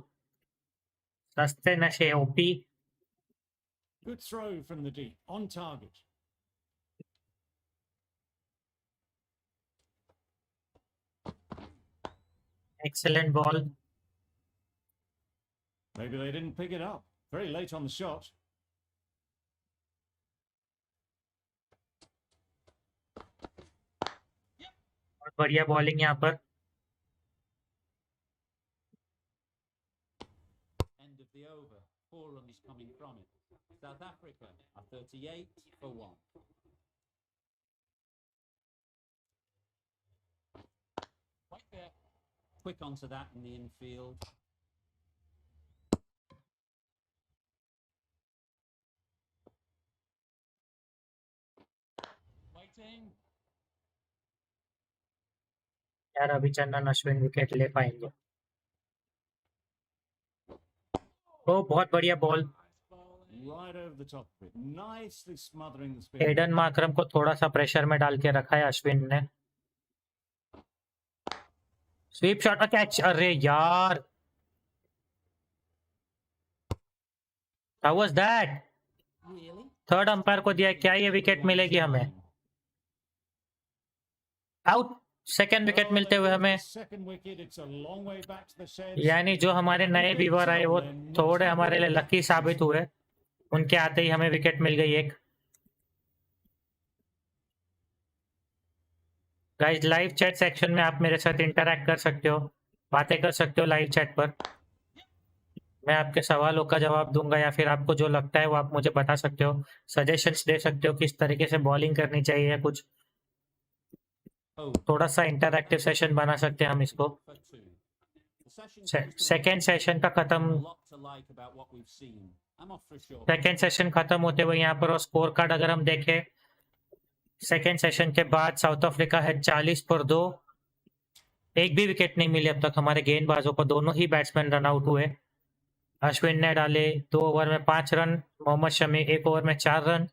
[SPEAKER 1] सस्ते नशे OP.
[SPEAKER 3] Good throw from the deep, on target.
[SPEAKER 1] Excellent ball.
[SPEAKER 3] Maybe they didn't pick it up. Very late on the shot.
[SPEAKER 1] बहुत बढ़िया बॉलिंग यहाँ पर.
[SPEAKER 2] End of the over. 4 runs coming from it. South Africa are 38 for 1. Right there. Quick onto that in the infield. Waiting.
[SPEAKER 1] यार Ravichandran Ashwin wicket ले पाएंगे. ओ बहुत बढ़िया ball.
[SPEAKER 3] Right over the top of it. Nicely smothering the spin.
[SPEAKER 1] Aiden Markram को थोड़ा सा pressure में डाल के रखा है अश्विन ने. स्वीप शॉट का कैच. अरे यार, how was that.
[SPEAKER 2] Really?
[SPEAKER 1] Third umpire को दिया. क्या ये विकेट मिलेगी हमें? आउट. सेकंड विकेट मिलते हुए हमें.
[SPEAKER 3] Second wicket, it's a long way back to the sheds.
[SPEAKER 1] यानी जो हमारे नए व्यूअर आए वो थोड़े हमारे लिए लकी साबित हुए. उनके आते ही हमें विकेट मिल गई एक. गाइस, लाइव चैट सेक्शन में आप मेरे साथ इंटरैक्ट कर सकते हो, बातें कर सकते हो लाइव चैट पर. मैं आपके सवालों का जवाब दूंगा या फिर आपको जो लगता है वो आप मुझे बता सकते हो. सजेशंस दे सकते हो किस तरीके से बॉलिंग करनी चाहिए. कुछ
[SPEAKER 2] Oh,
[SPEAKER 1] थोड़ा सा इंटरैक्टिव सेशन बना सकते हैं हम इसको.
[SPEAKER 2] for 2. The session comes to
[SPEAKER 1] second session का
[SPEAKER 2] a
[SPEAKER 1] खत्म.
[SPEAKER 2] lot to like about what we've seen. I'm off for a short.
[SPEAKER 1] Second session खत्म होते हुए यहाँ पर और स्कोर कार्ड अगर हम देखें, सेकेंड सेशन के बाद साउथ अफ्रीका है 40 पर 2. एक भी विकेट नहीं मिली अब तक हमारे गेंदबाजों को. दोनों ही बैट्समैन रन आउट हुए. अश्विन ने डाले 2 ओवर में 5 रन. मोहम्मद शमी 1 ओवर में 4 रन.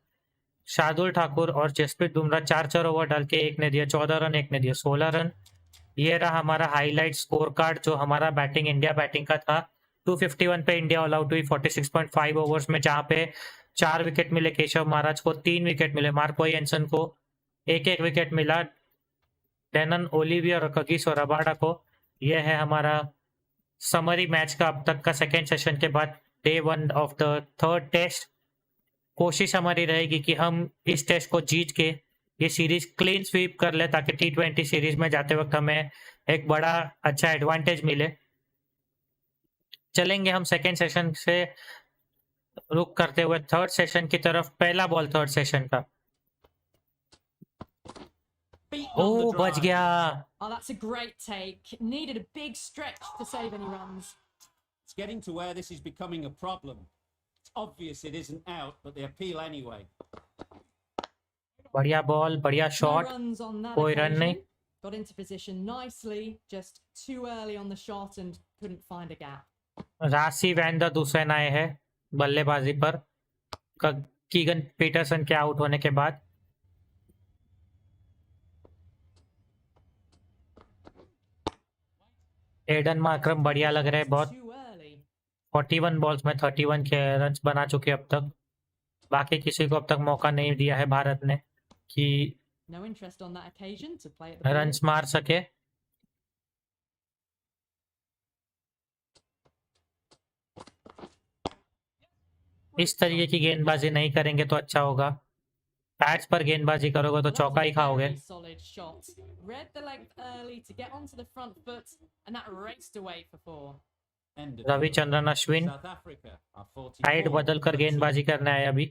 [SPEAKER 1] शार्दुल ठाकुर और जसप्रीत बुमराह 4 ओवर डाल के एक ने दिया 14 रन, एक ने दिया 16 रन. ये रहा हमारा हाईलाइट स्कोर कार्ड जो हमारा बैटिंग इंडिया बैटिंग का था. 251 पे इंडिया ऑल आउट हुई 46.5 ओवर्स में, जहां पे 4 विकेट मिले केशव महाराज को, 3 विकेट मिले मार्को एंसन को, एक विकेट मिला डेनन ओलिविया और कगिस और रबाडा को। यह है हमारा समरी मैच का अब तक का सेकेंड सेशन के बाद day 1 of the third test. कोशिश हमारी रहेगी कि हम इस टेस्ट को जीत के ये सीरीज क्लीन स्वीप कर ले ताकि T20 सीरीज में जाते वक्त हमें एक बड़ा अच्छा एडवांटेज मिले। चलेंगे हम सेकेंड सेशन से रुक करते हुए थर्ड सेशन की तरफ। पहला बॉल थर्ड सेशन का।
[SPEAKER 2] Beaten on the
[SPEAKER 1] ओ बच
[SPEAKER 2] drive.
[SPEAKER 1] गया।
[SPEAKER 7] Oh, that's a great take. Needed a big stretch to save any runs.
[SPEAKER 2] It's getting to where this is becoming a problem. It's obvious it isn't out, but they appeal anyway.
[SPEAKER 1] बढ़िया ball, बढ़िया
[SPEAKER 7] No
[SPEAKER 1] shot.
[SPEAKER 7] runs on that
[SPEAKER 1] कोई run नहीं।
[SPEAKER 7] occasion. Got into position nicely, just too early on the shot and couldn't find a gap.
[SPEAKER 1] राशि wander दूसरे आए हैं बल्लेबाजी पर कीगन पीटरसन के आउट होने के बाद। एडन मार्करम बढ़िया लग रहे हैं बहुत।
[SPEAKER 7] Too early.
[SPEAKER 1] 41 बॉल्स में 31 के रन्स बना चुके अब तक। बाकी किसी को अब तक मौका नहीं दिया है भारत ने कि
[SPEAKER 7] No interest on that occasion to play at the ball.
[SPEAKER 1] Runs मार सके। इस तरीके की गेंदबाजी नहीं करेंगे तो अच्छा होगा। पैड्स पर गेंदबाजी करोगे तो
[SPEAKER 7] Well, that was
[SPEAKER 1] चौका ही
[SPEAKER 7] a
[SPEAKER 1] खाओगे।
[SPEAKER 7] very solid shot. Read the length early to get onto the front foot, and that raced away for 4.
[SPEAKER 2] End of
[SPEAKER 1] Ravichandran Ashwin
[SPEAKER 2] South Africa are 44
[SPEAKER 1] side बदल कर
[SPEAKER 2] for 2.
[SPEAKER 1] गेंदबाजी करने आए अभी।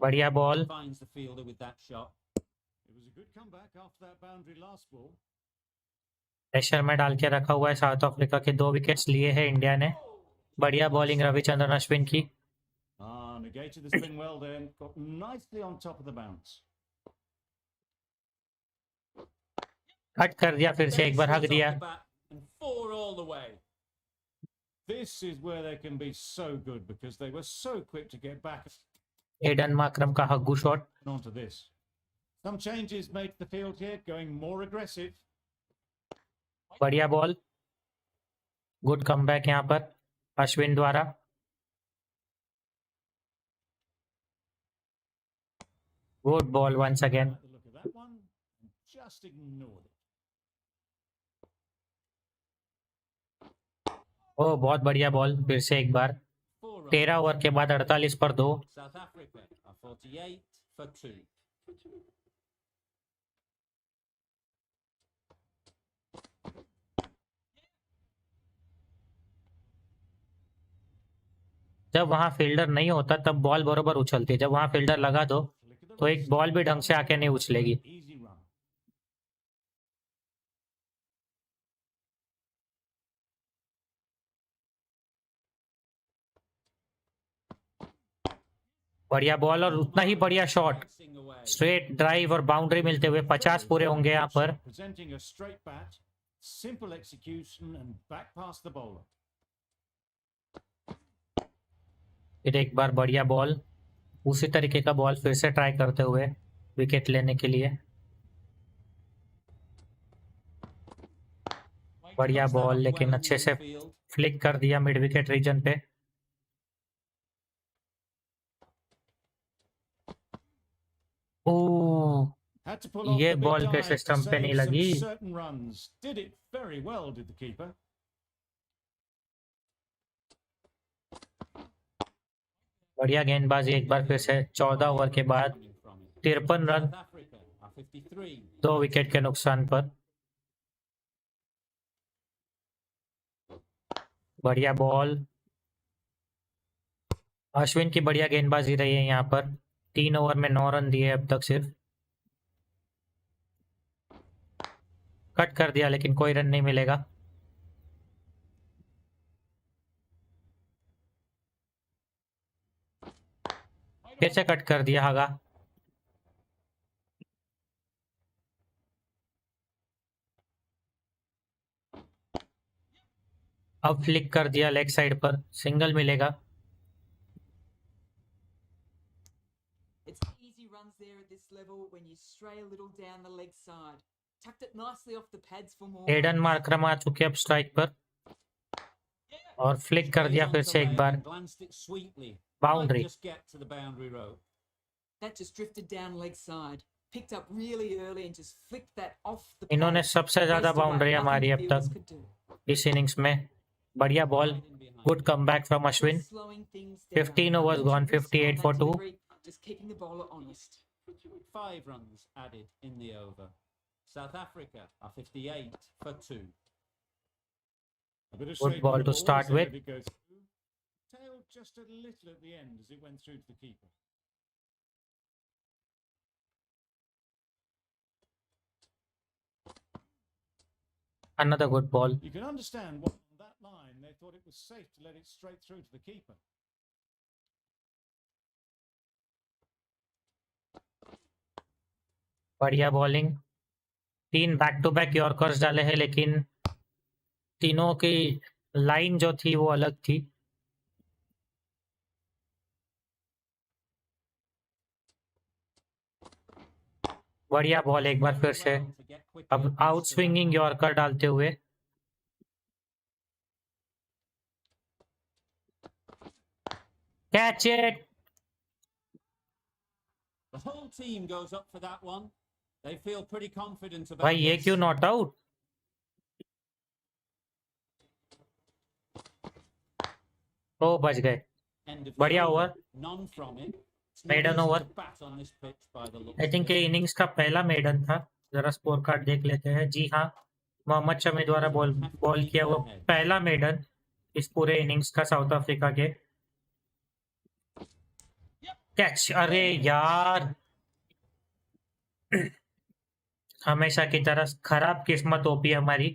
[SPEAKER 1] बढ़िया ball.
[SPEAKER 2] Finds the fielder with that shot.
[SPEAKER 3] It was a good comeback after that boundary last ball.
[SPEAKER 1] Pressure में डाल के रखा हुआ है। साउथ अफ्रीका के 2 विकेट्स लिए हैं इंडिया ने। बढ़िया बॉलिंग रविचंद्रन अश्विन की।
[SPEAKER 3] Negated the spin well then. Got nicely on top of the bounce.
[SPEAKER 1] Cut कर दिया फिर से एक बार हक
[SPEAKER 2] Off
[SPEAKER 1] दिया।
[SPEAKER 2] the bat and 4 all the way.
[SPEAKER 3] This is where they can be so good because they were so quick to get back
[SPEAKER 1] Aiden Markram का हग्गू shot.
[SPEAKER 3] onto this. Some changes made to the field here, going more aggressive.
[SPEAKER 1] बढ़िया ball. Good comeback यहाँ पर अश्विन द्वारा। Good ball once again.
[SPEAKER 3] Like the look of that one, and just ignored it.
[SPEAKER 1] ओ बहुत बढ़िया ball फिर से एक बार।
[SPEAKER 2] 4 runs.
[SPEAKER 1] 13 over के बाद 48 पर 2।
[SPEAKER 2] South Africa are 48 for 2.
[SPEAKER 1] जब वहां फील्डर नहीं होता तब बॉल बरोबर उछलती है। जब वहां फील्डर लगा दो
[SPEAKER 3] Flick of the
[SPEAKER 1] तो एक
[SPEAKER 3] wrist.
[SPEAKER 1] बॉल भी ढंग से आके नहीं उछलेगी।
[SPEAKER 3] Easy run.
[SPEAKER 1] बढ़िया बॉल और उतना ही बढ़िया shot.
[SPEAKER 2] Racing away.
[SPEAKER 1] Straight drive और बाउंड्री मिलते हुए 50 पूरे होंगे यहाँ पर।
[SPEAKER 3] Presenting a straight bat, simple execution, and back past the bowler.
[SPEAKER 1] फिर एक बार बढ़िया बॉल। उसी तरीके का बॉल फिर से ट्राई करते हुए विकेट लेने के लिए। बढ़िया
[SPEAKER 2] Cuts that
[SPEAKER 1] बॉल
[SPEAKER 2] off
[SPEAKER 1] लेकिन
[SPEAKER 2] well in
[SPEAKER 1] अच्छे
[SPEAKER 2] the
[SPEAKER 1] से
[SPEAKER 2] infield.
[SPEAKER 1] फ्लिक कर दिया मिड विकेट रीजन पे। ओह
[SPEAKER 3] Had to pull off
[SPEAKER 1] ये
[SPEAKER 3] the big
[SPEAKER 1] बॉल
[SPEAKER 3] dive
[SPEAKER 1] फिर से
[SPEAKER 3] to
[SPEAKER 1] स्टंप पे
[SPEAKER 3] save
[SPEAKER 1] नहीं
[SPEAKER 3] some
[SPEAKER 1] लगी।
[SPEAKER 3] certain runs. Did it very well, did the keeper.
[SPEAKER 1] बढ़िया गेंदबाजी एक बार फिर से 14 ओवर के बाद
[SPEAKER 2] Coming from it.
[SPEAKER 1] 53 run
[SPEAKER 2] South Africa are 53.
[SPEAKER 1] 2 wicket के नुकसान पर। बढ़िया बॉल। अश्विन की बढ़िया गेंदबाजी रही है यहाँ पर। 3 ओवर में 9 रन दिए अब तक सिर्फ। कट कर दिया लेकिन कोई रन नहीं मिलेगा। फिर से कट कर दिया हागा। अब फ्लिक कर दिया लेग साइड पर। सिंगल मिलेगा।
[SPEAKER 6] It's easy runs there at this level when you stray a little down the leg side. Tucked it nicely off the pads for more.
[SPEAKER 1] Aiden Markram आ चुके अब स्ट्राइक पर और flick कर दिया फिर से एक बार।
[SPEAKER 2] Glanced it sweetly.
[SPEAKER 1] Boundary.
[SPEAKER 2] Might just get to the boundary rope.
[SPEAKER 6] That just drifted down leg side. picked up really early and just flicked that off the
[SPEAKER 1] इन्होंने
[SPEAKER 6] post.
[SPEAKER 1] सबसे ज्यादा
[SPEAKER 6] Raced away,
[SPEAKER 1] बाउंड्री
[SPEAKER 6] nothing
[SPEAKER 1] मारी
[SPEAKER 6] the
[SPEAKER 1] अब
[SPEAKER 6] fielders
[SPEAKER 1] तक
[SPEAKER 6] could do.
[SPEAKER 1] इस innings में. बढ़िया ball,
[SPEAKER 2] Right in behind.
[SPEAKER 1] Good comeback from Ashwin.
[SPEAKER 6] Just slowing things down.
[SPEAKER 1] 15 overs
[SPEAKER 6] Nothing to
[SPEAKER 1] gone,
[SPEAKER 6] risk on
[SPEAKER 1] 58 for
[SPEAKER 6] that
[SPEAKER 1] 2.
[SPEAKER 6] delivery, just keeping the bowler honest.
[SPEAKER 2] 5 runs added in the over. South Africa are 58 for 2.
[SPEAKER 3] A bit of
[SPEAKER 1] Good
[SPEAKER 3] shape
[SPEAKER 1] ball
[SPEAKER 3] on the
[SPEAKER 1] to start
[SPEAKER 3] see
[SPEAKER 1] with.
[SPEAKER 3] if it goes through. Tailed just a little at the end as it went through to the keeper.
[SPEAKER 1] Another good ball.
[SPEAKER 3] You can understand why on that line they thought it was safe to let it straight through to the keeper.
[SPEAKER 1] बढ़िया bowling. 3 back to back yorkers डाले हैं, लेकिन तीनों की line जो थी वो अलग थी. बढ़िया बॉल एक बार फिर से.
[SPEAKER 2] Well to get quickly
[SPEAKER 1] अब
[SPEAKER 2] across to
[SPEAKER 1] out
[SPEAKER 2] that
[SPEAKER 1] swinging
[SPEAKER 2] line.
[SPEAKER 1] Yorker डालते हुए. Catch it.
[SPEAKER 2] The whole team goes up for that one. They feel pretty confident about
[SPEAKER 1] भाई ये
[SPEAKER 2] this.
[SPEAKER 1] क्यों नॉट आउट? ओ बच गए.
[SPEAKER 2] End of the
[SPEAKER 1] बढ़िया
[SPEAKER 2] over.
[SPEAKER 1] Over.
[SPEAKER 2] None from it. It's not
[SPEAKER 1] Maiden
[SPEAKER 2] easy
[SPEAKER 1] over.
[SPEAKER 2] to bat on this pitch by the looks
[SPEAKER 1] I
[SPEAKER 2] of
[SPEAKER 1] think
[SPEAKER 2] it.
[SPEAKER 1] ये innings का पहला maiden था. जरा स्कोर कार्ड देख लेते हैं. जी हाँ, मोहम्मद शमी द्वारा बॉल किया हुआ पहला मेडन इस पूरे इनिंग्स का साउथ अफ्रीका के. कैच. अरे यार, हमेशा की तरह खराब किस्मत ओपी हमारी.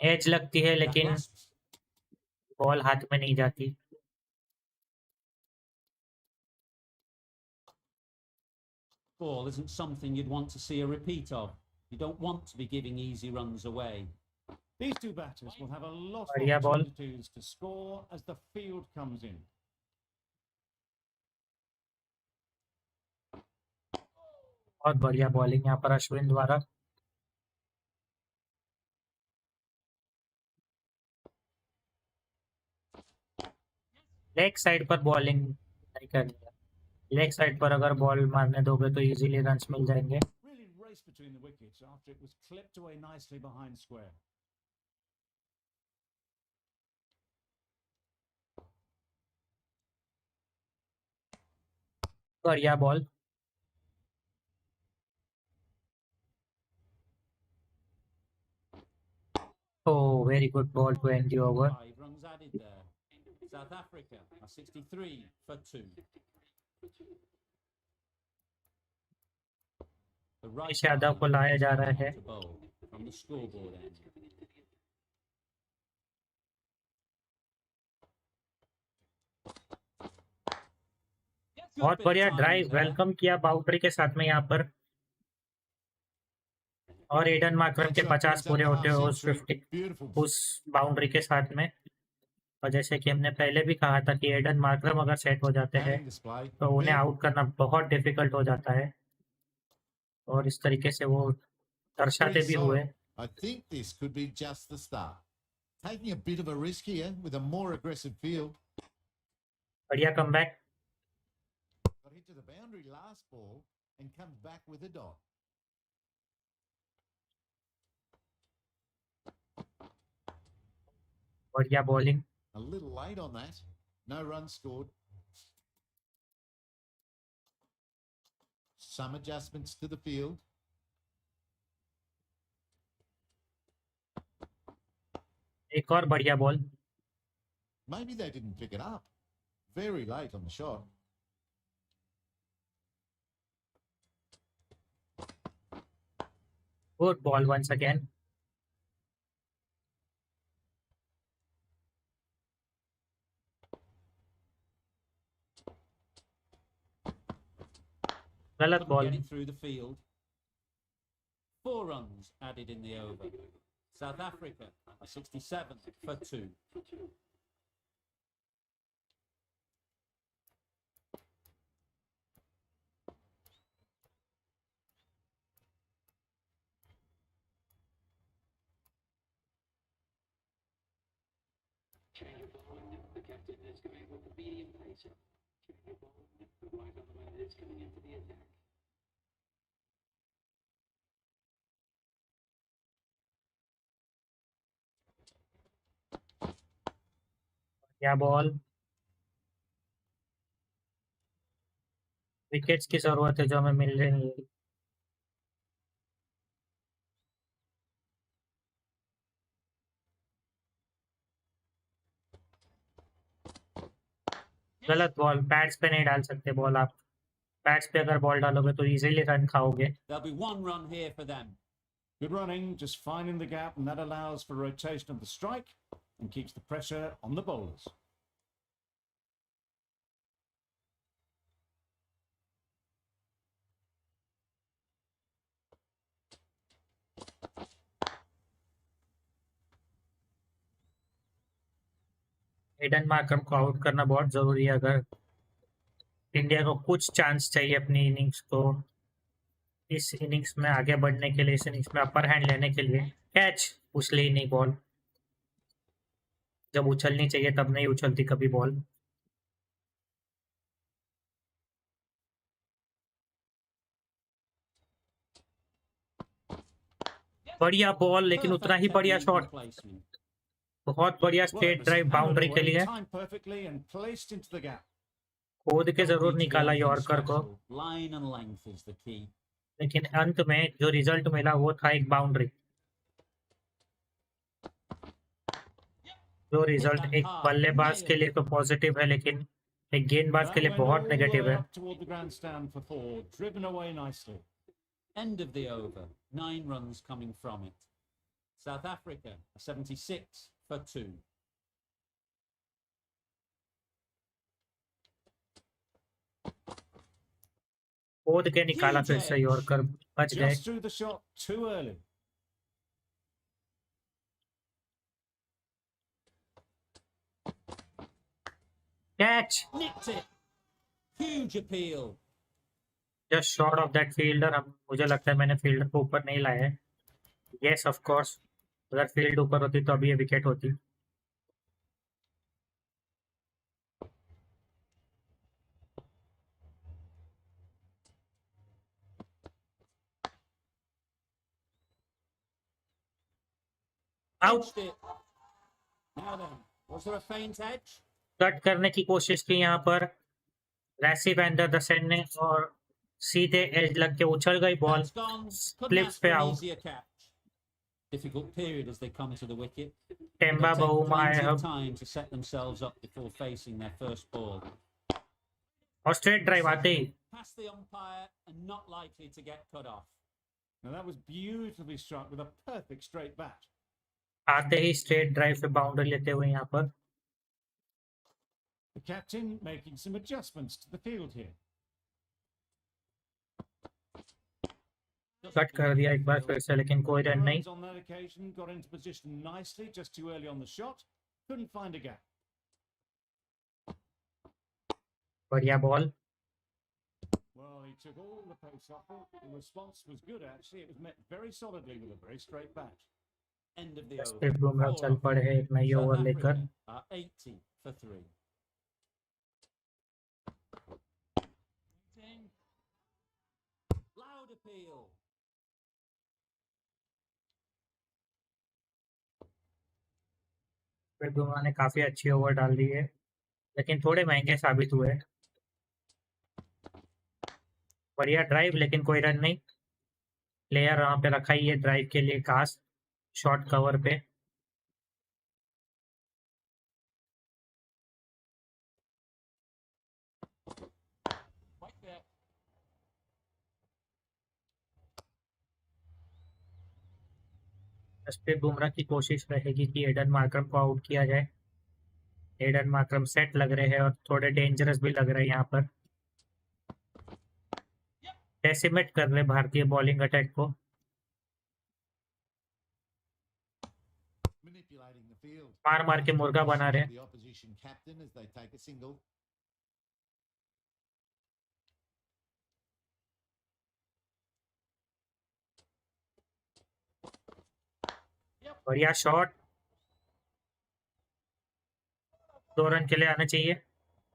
[SPEAKER 1] एज लगती है
[SPEAKER 2] That
[SPEAKER 1] लेकिन
[SPEAKER 2] last
[SPEAKER 1] बॉल हाथ में नहीं जाती.
[SPEAKER 2] ball isn't something you'd want to see a repeat of. You don't want to be giving easy runs away.
[SPEAKER 3] These two batters will have a lot
[SPEAKER 1] बढ़िया
[SPEAKER 3] of
[SPEAKER 1] ball.
[SPEAKER 3] opportunities to score as the field comes in.
[SPEAKER 1] बहुत बढ़िया bowling यहाँ पर अश्विन द्वारा. Leg side पर bowling नहीं करनी है. लेग साइड पर अगर बॉल मारने दोगे तो इजीली रन्स मिल जाएंगे.
[SPEAKER 3] Really raced between the wickets after it was clipped away nicely behind square.
[SPEAKER 1] बढ़िया ball. Oh, very good ball to end the over.
[SPEAKER 2] 5 runs added there. South Africa are 63 for 2. The right
[SPEAKER 1] इस यादव को लाया जा रहा है.
[SPEAKER 2] to bowl from the scoreboard end.
[SPEAKER 1] बहुत बढ़िया drive. Welcome किया बाउंड्री के साथ में यहाँ पर. और एडन मार्करम के 50 पूरे होते हैं उस 50
[SPEAKER 5] Beautiful.
[SPEAKER 1] उस बाउंड्री के साथ में. और जैसे कि हमने पहले भी कहा था कि एडन मार्करम अगर सेट हो जाते हैं
[SPEAKER 5] Batting display.
[SPEAKER 1] तो उन्हें आउट करना बहुत डिफिकल्ट हो जाता है. और इस तरीके से वो दर्शाते
[SPEAKER 5] Pretty
[SPEAKER 1] भी हुए.
[SPEAKER 5] solid. I think this could be just the start. Taking a bit of a risk here with a more aggressive field.
[SPEAKER 1] बढ़िया comeback.
[SPEAKER 5] Got hit to the boundary last ball and comes back with a dot.
[SPEAKER 1] बढ़िया bowling.
[SPEAKER 5] A little late on that. No runs scored. Some adjustments to the field.
[SPEAKER 1] एक और बढ़िया ball.
[SPEAKER 5] Maybe they didn't pick it up. Very late on the shot.
[SPEAKER 1] Good ball once again. गलत
[SPEAKER 2] Couldn't
[SPEAKER 1] ball.
[SPEAKER 2] get it through the field. 4 runs added in the over. South Africa are 67 for 2.
[SPEAKER 4] Change of bowling now. The captain is going with the medium pacer. Keeping the ball, the right element is coming into the attack.
[SPEAKER 1] क्या ball, wickets की जरूरत है जो हमें मिल रही है। गलत ball, bats पे नहीं डाल सकते बॉल आप। बैट्स पे अगर बॉल डालोगे तो इजीली रन खाओगे।
[SPEAKER 2] There'll be one run here for them.
[SPEAKER 3] Good running, just finding the gap, and that allows for rotation of the strike and keeps the pressure on the bowlers.
[SPEAKER 1] Aiden Markram को out करना बहुत जरूरी है अगर India को कुछ chance चाहिए अपनी इनिंग्स को, इस इनिंग्स में आगे बढ़ने के लिए, इस इनिंग्स में अपर हैंड लेने के लिए। कैच, उछली ही नहीं बॉल। जब उछलनी चाहिए तब नहीं उछलती कभी बॉल। बढ़िया बॉल, लेकिन उतना ही
[SPEAKER 2] Perfect
[SPEAKER 1] बढ़िया
[SPEAKER 2] technique and
[SPEAKER 1] शॉट।
[SPEAKER 2] placement.
[SPEAKER 1] बहुत बढ़िया
[SPEAKER 3] Well, it
[SPEAKER 1] straight
[SPEAKER 3] was
[SPEAKER 1] drive
[SPEAKER 3] hammered
[SPEAKER 1] boundary के
[SPEAKER 3] away,
[SPEAKER 1] लिए,
[SPEAKER 3] timed perfectly and placed into the gap.
[SPEAKER 1] खोद के
[SPEAKER 2] Don't
[SPEAKER 1] जरूर
[SPEAKER 2] need to do
[SPEAKER 1] निकाला
[SPEAKER 2] anything
[SPEAKER 1] यॉर्कर को,
[SPEAKER 2] special. Line and length is the key.
[SPEAKER 1] लेकिन अंत में जो रिजल्ट मिला वो था एक बाउंड्री। जो रिजल्ट एक बल्लेबाज के लिए तो पॉजिटिव है, लेकिन एक गेंदबाज के
[SPEAKER 3] That
[SPEAKER 1] लिए
[SPEAKER 3] went
[SPEAKER 1] बहुत
[SPEAKER 3] all the
[SPEAKER 1] नेगेटिव
[SPEAKER 3] way
[SPEAKER 1] है।
[SPEAKER 3] up toward the grandstand for 4, driven away nicely.
[SPEAKER 2] End of the over. 9 runs coming from it. South Africa, a 76 for 2.
[SPEAKER 1] खोद के निकाला फिर से यॉर्कर, बच गए।
[SPEAKER 3] Just threw the shot too early.
[SPEAKER 1] Catch,
[SPEAKER 2] Nicked it. Huge appeal.
[SPEAKER 1] Just shot of that fielder. अब मुझे लगता है मैंने फील्डर को ऊपर नहीं लाया है। यस ऑफ कोर्स, अगर फील्ड ऊपर होती तो अभी ये विकेट होती। Out.
[SPEAKER 2] Edged it. Now then, was there a feint edge?
[SPEAKER 1] Cut करने की कोशिश की यहाँ पर रैसी वैंडर द सेन ने, और सीधे एज लग के उछल गई ball,
[SPEAKER 2] That's gone. Couldn't
[SPEAKER 1] slip
[SPEAKER 2] ask
[SPEAKER 1] पे
[SPEAKER 2] for an
[SPEAKER 1] out.
[SPEAKER 2] easier catch. Difficult period as they come to the wicket.
[SPEAKER 1] Temba
[SPEAKER 2] They'll take
[SPEAKER 1] बहुमा आए
[SPEAKER 2] plenty of
[SPEAKER 1] अब,
[SPEAKER 2] time to set themselves up before facing their first ball.
[SPEAKER 1] और straight drive आते ही
[SPEAKER 2] Past the umpire and not likely to get cut off.
[SPEAKER 3] Now that was beautifully struck with a perfect straight bat.
[SPEAKER 1] आते ही straight drive पे boundary लेते हुए यहाँ पर
[SPEAKER 3] The captain making some adjustments to the field here.
[SPEAKER 1] Cut कर दिया एक बार फिर से, लेकिन कोई रन नहीं।
[SPEAKER 3] Runs on that occasion, got into position nicely, just too early on the shot. Couldn't find a gap.
[SPEAKER 1] बढ़िया ball,
[SPEAKER 3] Well, he took all the pace off it. The response was good, actually. It was met very solidly with a very straight bat.
[SPEAKER 2] End of the
[SPEAKER 1] Jasprit
[SPEAKER 2] over.
[SPEAKER 1] Bumrah
[SPEAKER 2] Four
[SPEAKER 1] चल
[SPEAKER 2] off.
[SPEAKER 1] पड़े हैं एक नई
[SPEAKER 2] South
[SPEAKER 1] over लेकर।
[SPEAKER 2] Africa are 80 for 3. Loud appeal.
[SPEAKER 1] Jasprit Bumrah ने काफी अच्छी over डाल दी है, लेकिन थोड़े महंगे साबित हुए। बढ़िया ड्राइव, लेकिन कोई रन नहीं। प्लेयर वहां पे रखा ही है ड्राइव के लिए, खास शॉर्ट कवर पे।
[SPEAKER 2] Right there.
[SPEAKER 1] जसप्रीत बुमराह की कोशिश रहेगी कि एडन मार्करम को आउट किया जाए। एडन मार्करम सेट लग रहे हैं और थोड़े डेंजरस भी लग रहे हैं यहाँ पर, डेसिमेट कर रहे भारतीय बॉलिंग अटैक को।
[SPEAKER 5] Manipulating the field.
[SPEAKER 1] मार मार के मुर्गा बना रहे हैं।
[SPEAKER 5] The opposition captain as they take a single.
[SPEAKER 1] बढ़िया शॉट, 2 रन के लिए आना चाहिए।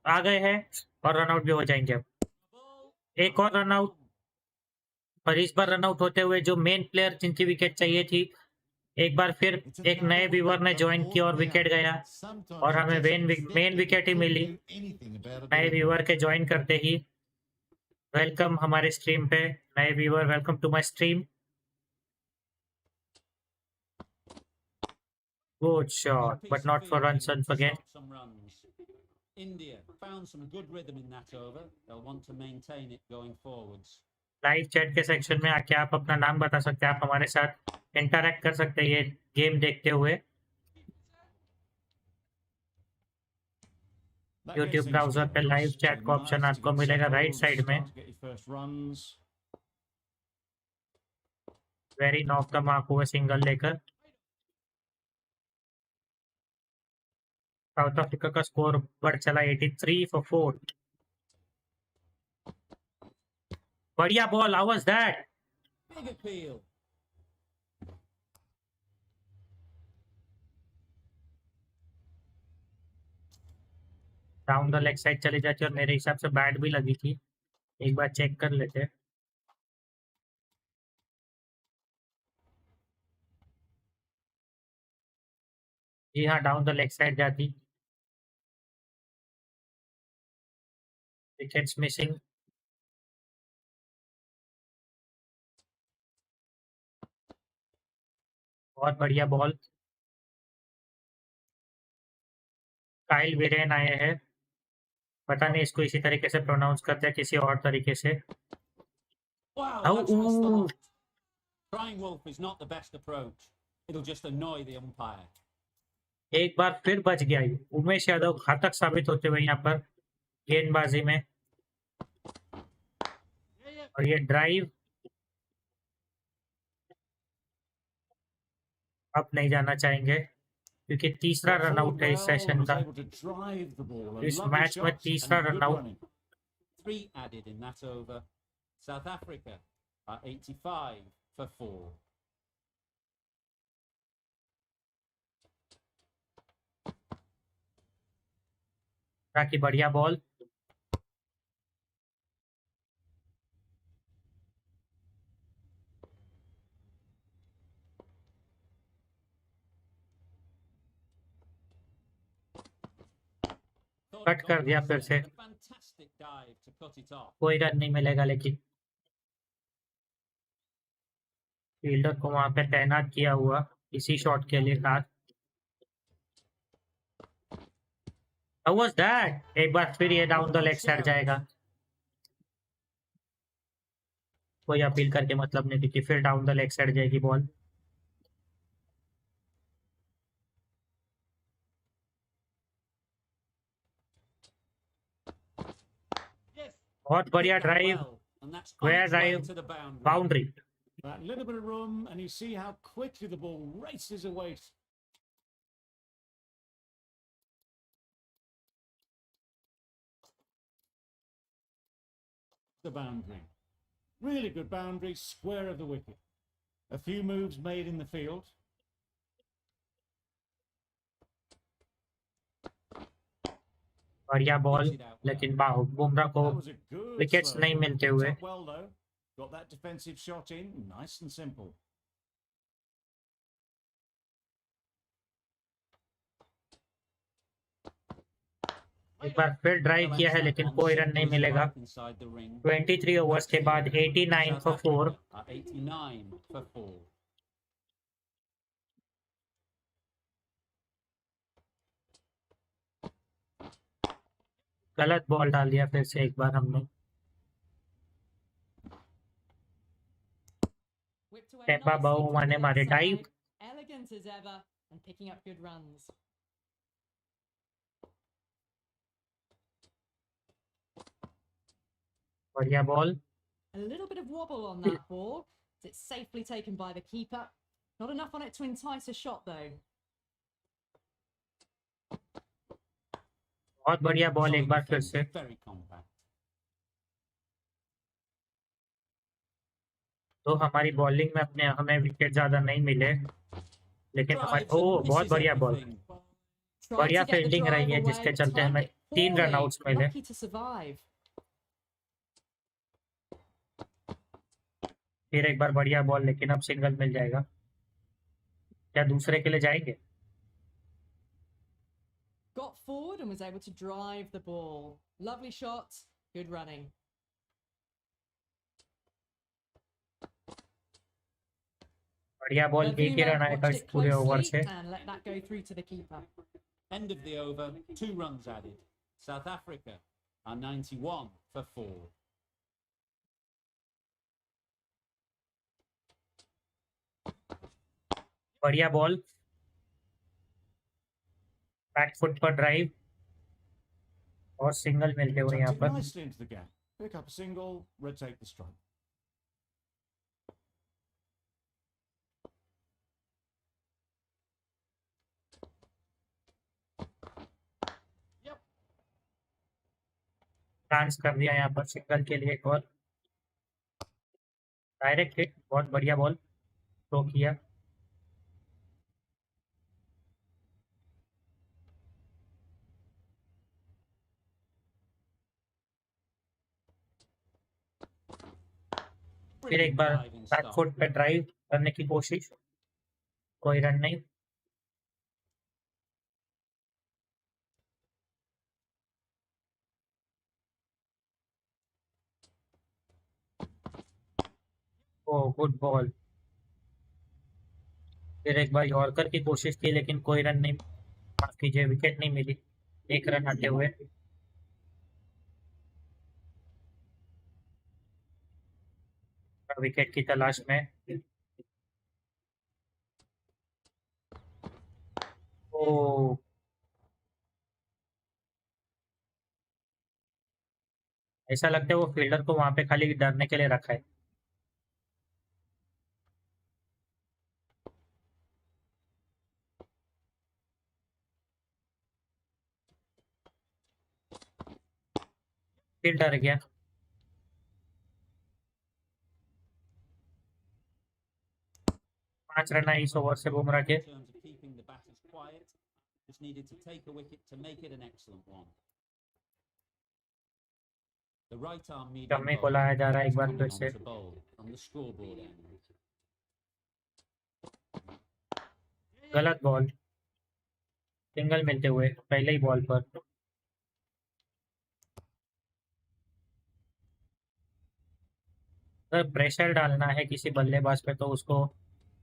[SPEAKER 1] आ गए हैं और रन आउट भी हो जाएंगे अब। एक और रन आउट, और इस बार रन आउट होते हुए जो मेन प्लेयर जिनकी विकेट चाहिए थी, एक बार फिर एक नए व्यूअर ने ज्वाइन किया और विकेट गया, और हमें मेन विकेट ही मिली नए व्यूअर के ज्वाइन करते ही। वेलकम हमारे स्ट्रीम पे नए viewer, welcome to my stream. Good shot but not for runs again.
[SPEAKER 2] Some runs. India found some good rhythm in that over. They'll want to maintain it going forwards.
[SPEAKER 1] Live chat के section में आके आप अपना नाम बता सकते हैं, आप हमारे साथ इंटरैक्ट कर सकते हैं ये गेम देखते हुए। YouTube ब्राउजर पे लाइव चैट का ऑप्शन आपको मिलेगा राइट साइड में। वेरी नॉक द मार्क हुए सिंगल लेकर। साउथ अफ्रीका का स्कोर बढ़ चला 83 फॉर 4। बढ़िया ball, how was that?
[SPEAKER 2] Big appeal.
[SPEAKER 1] Down the leg side चली जाती और मेरे हिसाब से बैट भी लगी थी, एक बार चेक कर लेते। जी हाँ, डाउन द लेग साइड जाती। Wickets missing. बहुत बढ़िया बॉल। काइल वीरेन आए हैं, पता नहीं इसको इसी तरीके से प्रोनाउंस करते हैं किसी और तरीके से।
[SPEAKER 2] Wow,
[SPEAKER 1] Oh,
[SPEAKER 2] that's missed the
[SPEAKER 1] ooh.
[SPEAKER 2] mark. Crying wolf is not the best approach. It'll just annoy the umpire.
[SPEAKER 1] एक बार फिर बच गया ये। उमेश यादव घातक साबित होते हुए यहाँ पर गेंदबाजी में। और ये ड्राइव अब नहीं जाना चाहेंगे क्योंकि तीसरा रन आउट है इस सेशन का, इस मैच में तीसरा run out.
[SPEAKER 2] 3 added in that over. South Africa are 85 for 4.
[SPEAKER 1] ताकि बढ़िया बॉल। कट कर दिया फिर से।
[SPEAKER 2] Fantastic dive to cut it off.
[SPEAKER 1] कोई रन नहीं मिलेगा, लेकिन फील्डर को वहां पे तैनात किया हुआ इसी शॉट के लिए खास। How was that? एक बार फिर ये डाउन द लेग साइड जाएगा। कोई अपील करके मतलब नहीं, क्योंकि फिर डाउन द लेग साइड जाएगी बॉल। बहुत बढ़िया drive,
[SPEAKER 2] And that's
[SPEAKER 1] Where
[SPEAKER 2] on its way
[SPEAKER 1] drive?
[SPEAKER 2] to the boundary.
[SPEAKER 1] Boundary.
[SPEAKER 3] That little bit of room, and you see how quickly the ball races away. The boundary. Really good boundary, square of the wicket. A few moves made in the field.
[SPEAKER 1] बढ़िया ball, लेकिन बुमराह को
[SPEAKER 3] That was a good
[SPEAKER 1] wickets
[SPEAKER 3] slow.
[SPEAKER 1] नहीं मिलते
[SPEAKER 3] Picked
[SPEAKER 1] हुए।
[SPEAKER 3] up well though. Got that defensive shot in, nice and simple.
[SPEAKER 1] एक बार फिर drive किया है, लेकिन कोई रन नहीं मिलेगा। 23 ओवर्स के बाद 89 फॉर 4।
[SPEAKER 2] 89 for 4.
[SPEAKER 1] गलत बॉल डाल दिया फिर से एक बार हमने।
[SPEAKER 7] Whipped away
[SPEAKER 1] Peppa
[SPEAKER 7] nicely
[SPEAKER 1] Bow
[SPEAKER 7] from
[SPEAKER 1] माने
[SPEAKER 7] the
[SPEAKER 1] मारे
[SPEAKER 7] inside.
[SPEAKER 1] dive।
[SPEAKER 7] Elegant as ever and picking up good runs.
[SPEAKER 1] बढ़िया ball.
[SPEAKER 7] A little bit of wobble on that ball. It's safely taken by the keeper. Not enough on it to entice a shot though.
[SPEAKER 1] बहुत बढ़िया ball एक बार फिर से।
[SPEAKER 2] Very compact.
[SPEAKER 1] तो हमारी bowling में अपने हमें विकेट ज्यादा नहीं मिले, लेकिन हमारे बहुत बढ़िया बॉल,
[SPEAKER 7] Tried
[SPEAKER 1] बढ़िया
[SPEAKER 7] to get the
[SPEAKER 1] fielding
[SPEAKER 7] drive
[SPEAKER 1] रही है
[SPEAKER 7] away
[SPEAKER 1] जिसके
[SPEAKER 7] at the
[SPEAKER 1] चलते
[SPEAKER 7] time,
[SPEAKER 1] हमें
[SPEAKER 7] but
[SPEAKER 1] तीन
[SPEAKER 7] Poorly,
[SPEAKER 1] रनआउट्स मिले।
[SPEAKER 7] lucky to survive.
[SPEAKER 1] फिर एक बार बढ़िया बॉल, लेकिन अब सिंगल मिल जाएगा। क्या दूसरे के लिए जाएंगे?
[SPEAKER 7] Got forward and was able to drive the ball. Lovely shot, good running.
[SPEAKER 1] बढ़िया बॉल, एक ही रन
[SPEAKER 7] Bavuma
[SPEAKER 1] आएगा
[SPEAKER 7] watched
[SPEAKER 1] इस
[SPEAKER 7] it
[SPEAKER 1] पूरे ओवर
[SPEAKER 7] closely
[SPEAKER 1] से।
[SPEAKER 7] and let that go through to the keeper.
[SPEAKER 2] End of the over, 2 runs added. South Africa are 91 for 4.
[SPEAKER 1] बढ़िया ball, back foot पर drive और single मिलते हुए यहाँ
[SPEAKER 3] Tucked it
[SPEAKER 1] पर।
[SPEAKER 3] nicely into the gap. Pick up a single, rotate the strike.
[SPEAKER 1] Chance कर दिया यहाँ पर सिंगल के लिए एक और। डायरेक्ट हिट, बहुत बढ़िया बॉल थ्रो किया। फिर एक
[SPEAKER 2] Brilliant
[SPEAKER 1] बार
[SPEAKER 2] diving
[SPEAKER 1] बैक
[SPEAKER 2] start.
[SPEAKER 1] फुट पे ड्राइव करने की कोशिश, कोई रन नहीं। ओ गुड बॉल। फिर एक बार यॉर्कर की कोशिश की, लेकिन कोई रन नहीं, माफ कीजिए, विकेट नहीं मिली। एक रन आते हुए। विकेट की तलाश में। ओ, ऐसा लगता है वो फील्डर को वहां पे खाली डरने के लिए रखा है। फिर डर गया। 5 रन आए इस ओवर से बुमराह के।
[SPEAKER 2] In terms of keeping the batters quiet, just needed to take a wicket to make it an excellent one. The right arm medium
[SPEAKER 1] Shammi को
[SPEAKER 2] bowler
[SPEAKER 1] लाया जा रहा है एक
[SPEAKER 2] is
[SPEAKER 1] बार
[SPEAKER 2] coming
[SPEAKER 1] फिर
[SPEAKER 2] on
[SPEAKER 1] से।
[SPEAKER 2] to bowl from the scoreboard end.
[SPEAKER 1] गलत ball, single मिलते हुए पहले ही बॉल पर। अगर प्रेशर डालना है किसी बल्लेबाज पे तो उसको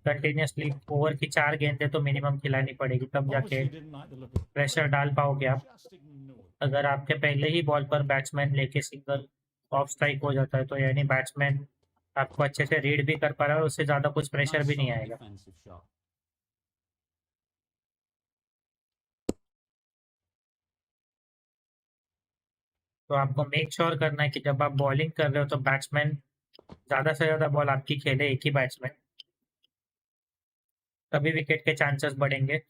[SPEAKER 1] कंटिन्यूसली ओवर की 4 गेंदें तो मिनिमम खिलानी पड़ेगी, तब जाके
[SPEAKER 3] Obviously didn't like the look of it.
[SPEAKER 1] Pressure डाल पाओगे आप।
[SPEAKER 3] Just ignored.
[SPEAKER 1] अगर आपके पहले ही बॉल पर बैट्समैन लेके सिंगल ऑफ स्ट्राइक हो जाता है तो यानी बैट्समैन आपको अच्छे से रीड भी कर पा रहा है और उससे ज़्यादा कुछ प्रेशर
[SPEAKER 2] Nice
[SPEAKER 1] भी नहीं
[SPEAKER 2] solid
[SPEAKER 1] आएगा।
[SPEAKER 2] defensive shot.
[SPEAKER 1] तो आपको मेक श्योर करना है कि जब आप बॉलिंग कर रहे हो तो बैट्समैन ज़्यादा से ज़्यादा बॉल आपकी खेले, एक ही बैट्समैन, तभी विकेट के चांसेस बढ़ेंगे।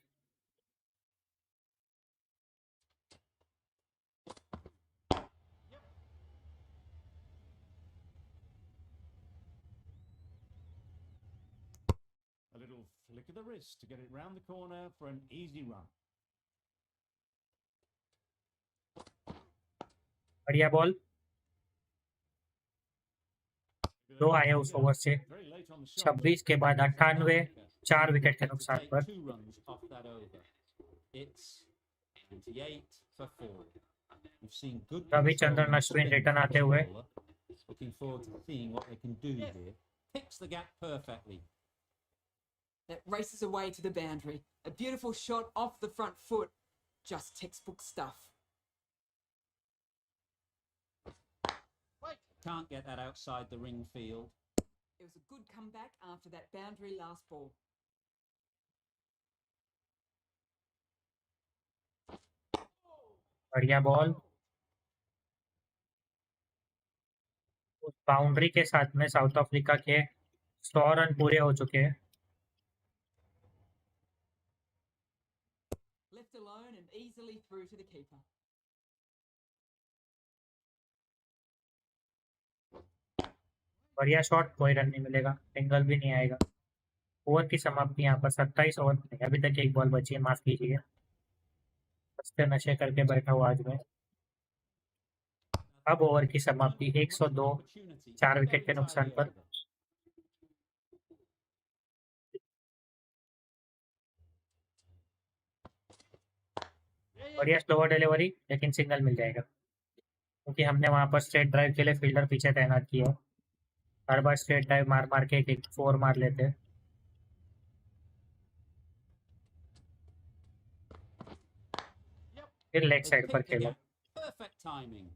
[SPEAKER 3] A little flick of the wrist to get it round the corner for an easy run.
[SPEAKER 1] बढ़िया बॉल, 2 आए उस ओवर से।
[SPEAKER 3] Very late on the shot.
[SPEAKER 1] 26 के बाद 98, 4 विकेट के नुकसान
[SPEAKER 2] Take
[SPEAKER 1] पर।
[SPEAKER 2] 2 runs off that over. It's 98 for 4. We've seen good
[SPEAKER 1] Ravichandran
[SPEAKER 2] control and
[SPEAKER 1] Ashwin
[SPEAKER 2] spin
[SPEAKER 1] return
[SPEAKER 2] from
[SPEAKER 1] आते
[SPEAKER 2] this
[SPEAKER 1] हुए।
[SPEAKER 2] bowler. Looking forward to seeing what they can do here. Picks the gap perfectly.
[SPEAKER 6] That races away to the boundary. A beautiful shot off the front foot. Just textbook stuff.
[SPEAKER 2] Can't get that outside the ring field.
[SPEAKER 6] It was a good comeback after that boundary last ball.
[SPEAKER 1] बढ़िया ball, उस boundary के साथ में south Africa के 100 run पूरे हो चुके हैं।
[SPEAKER 6] Left alone and easily through to the keeper.
[SPEAKER 1] बढ़िया शॉट, कोई रन नहीं मिलेगा, सिंगल भी नहीं आएगा। ओवर की समाप्ति यहाँ पर 27 ओवर में, अभी तक एक बॉल बची है, माफ कीजिए। सस्ते नशे करके बैठा हुआ आज मैं। अब ओवर की समाप्ति 102 4 विकेट के नुकसान पर। बढ़िया स्लोअर डिलीवरी, लेकिन सिग्नल मिल जाएगा क्योंकि हमने वहां पर स्ट्रेट ड्राइव के लिए फील्डर पीछे तैनात किया है। हर बार स्ट्रेट ड्राइव मार मार के एक 4 मार लेते हैं। फिर लेग
[SPEAKER 2] They
[SPEAKER 1] साइड पर
[SPEAKER 2] pick the
[SPEAKER 1] खेला।
[SPEAKER 2] gap. Perfect timing.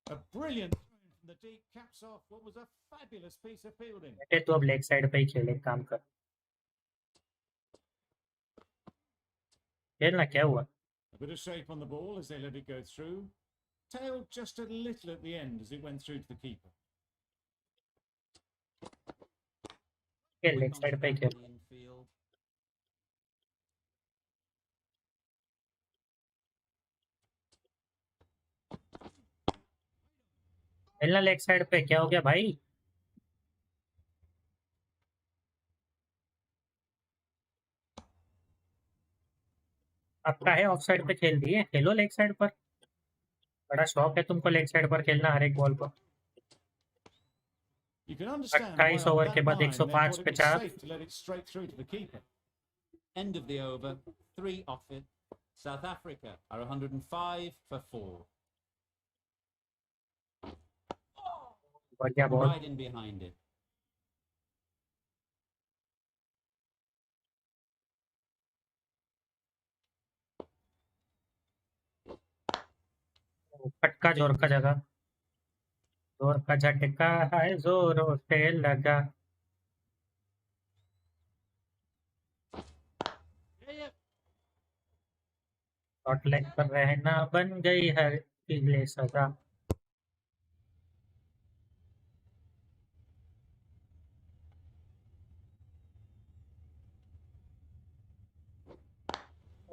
[SPEAKER 3] A brilliant throw from the deep caps off what was a fabulous piece of fielding.
[SPEAKER 1] बेटे तो अब लेग साइड पे ही खेले, काम कर। खेलना क्या हुआ?
[SPEAKER 3] A bit of shape on the ball as they let it go through. Tailed just a little at the end as it went through to the keeper.
[SPEAKER 1] खेल,
[SPEAKER 2] Quick
[SPEAKER 1] लेग
[SPEAKER 2] on
[SPEAKER 1] साइड पे ही
[SPEAKER 2] the
[SPEAKER 1] खेल।
[SPEAKER 2] infield.
[SPEAKER 1] खेलना leg side पे, क्या हो गया भाई? अब काहे ऑफ साइड पे खेल दिए? खेलो लेग साइड पर। बड़ा शौक है तुमको लेग साइड पर खेलना हर एक बॉल पर।
[SPEAKER 3] You can understand why
[SPEAKER 1] 28
[SPEAKER 3] on
[SPEAKER 1] over के
[SPEAKER 3] that
[SPEAKER 1] बाद
[SPEAKER 3] line they
[SPEAKER 1] 105
[SPEAKER 3] thought it
[SPEAKER 1] पे
[SPEAKER 3] was
[SPEAKER 1] 4।
[SPEAKER 3] safe to let it straight through to the keeper.
[SPEAKER 2] End of the over. 3 off it. South Africa are 105 for 4.
[SPEAKER 1] बढ़िया ball.
[SPEAKER 2] Right in behind it.
[SPEAKER 1] फटका जोर का जगह, जोर का झटका है, जोरों से लगा। शॉर्ट लेग पर रहना बन गई हर पीले सजा।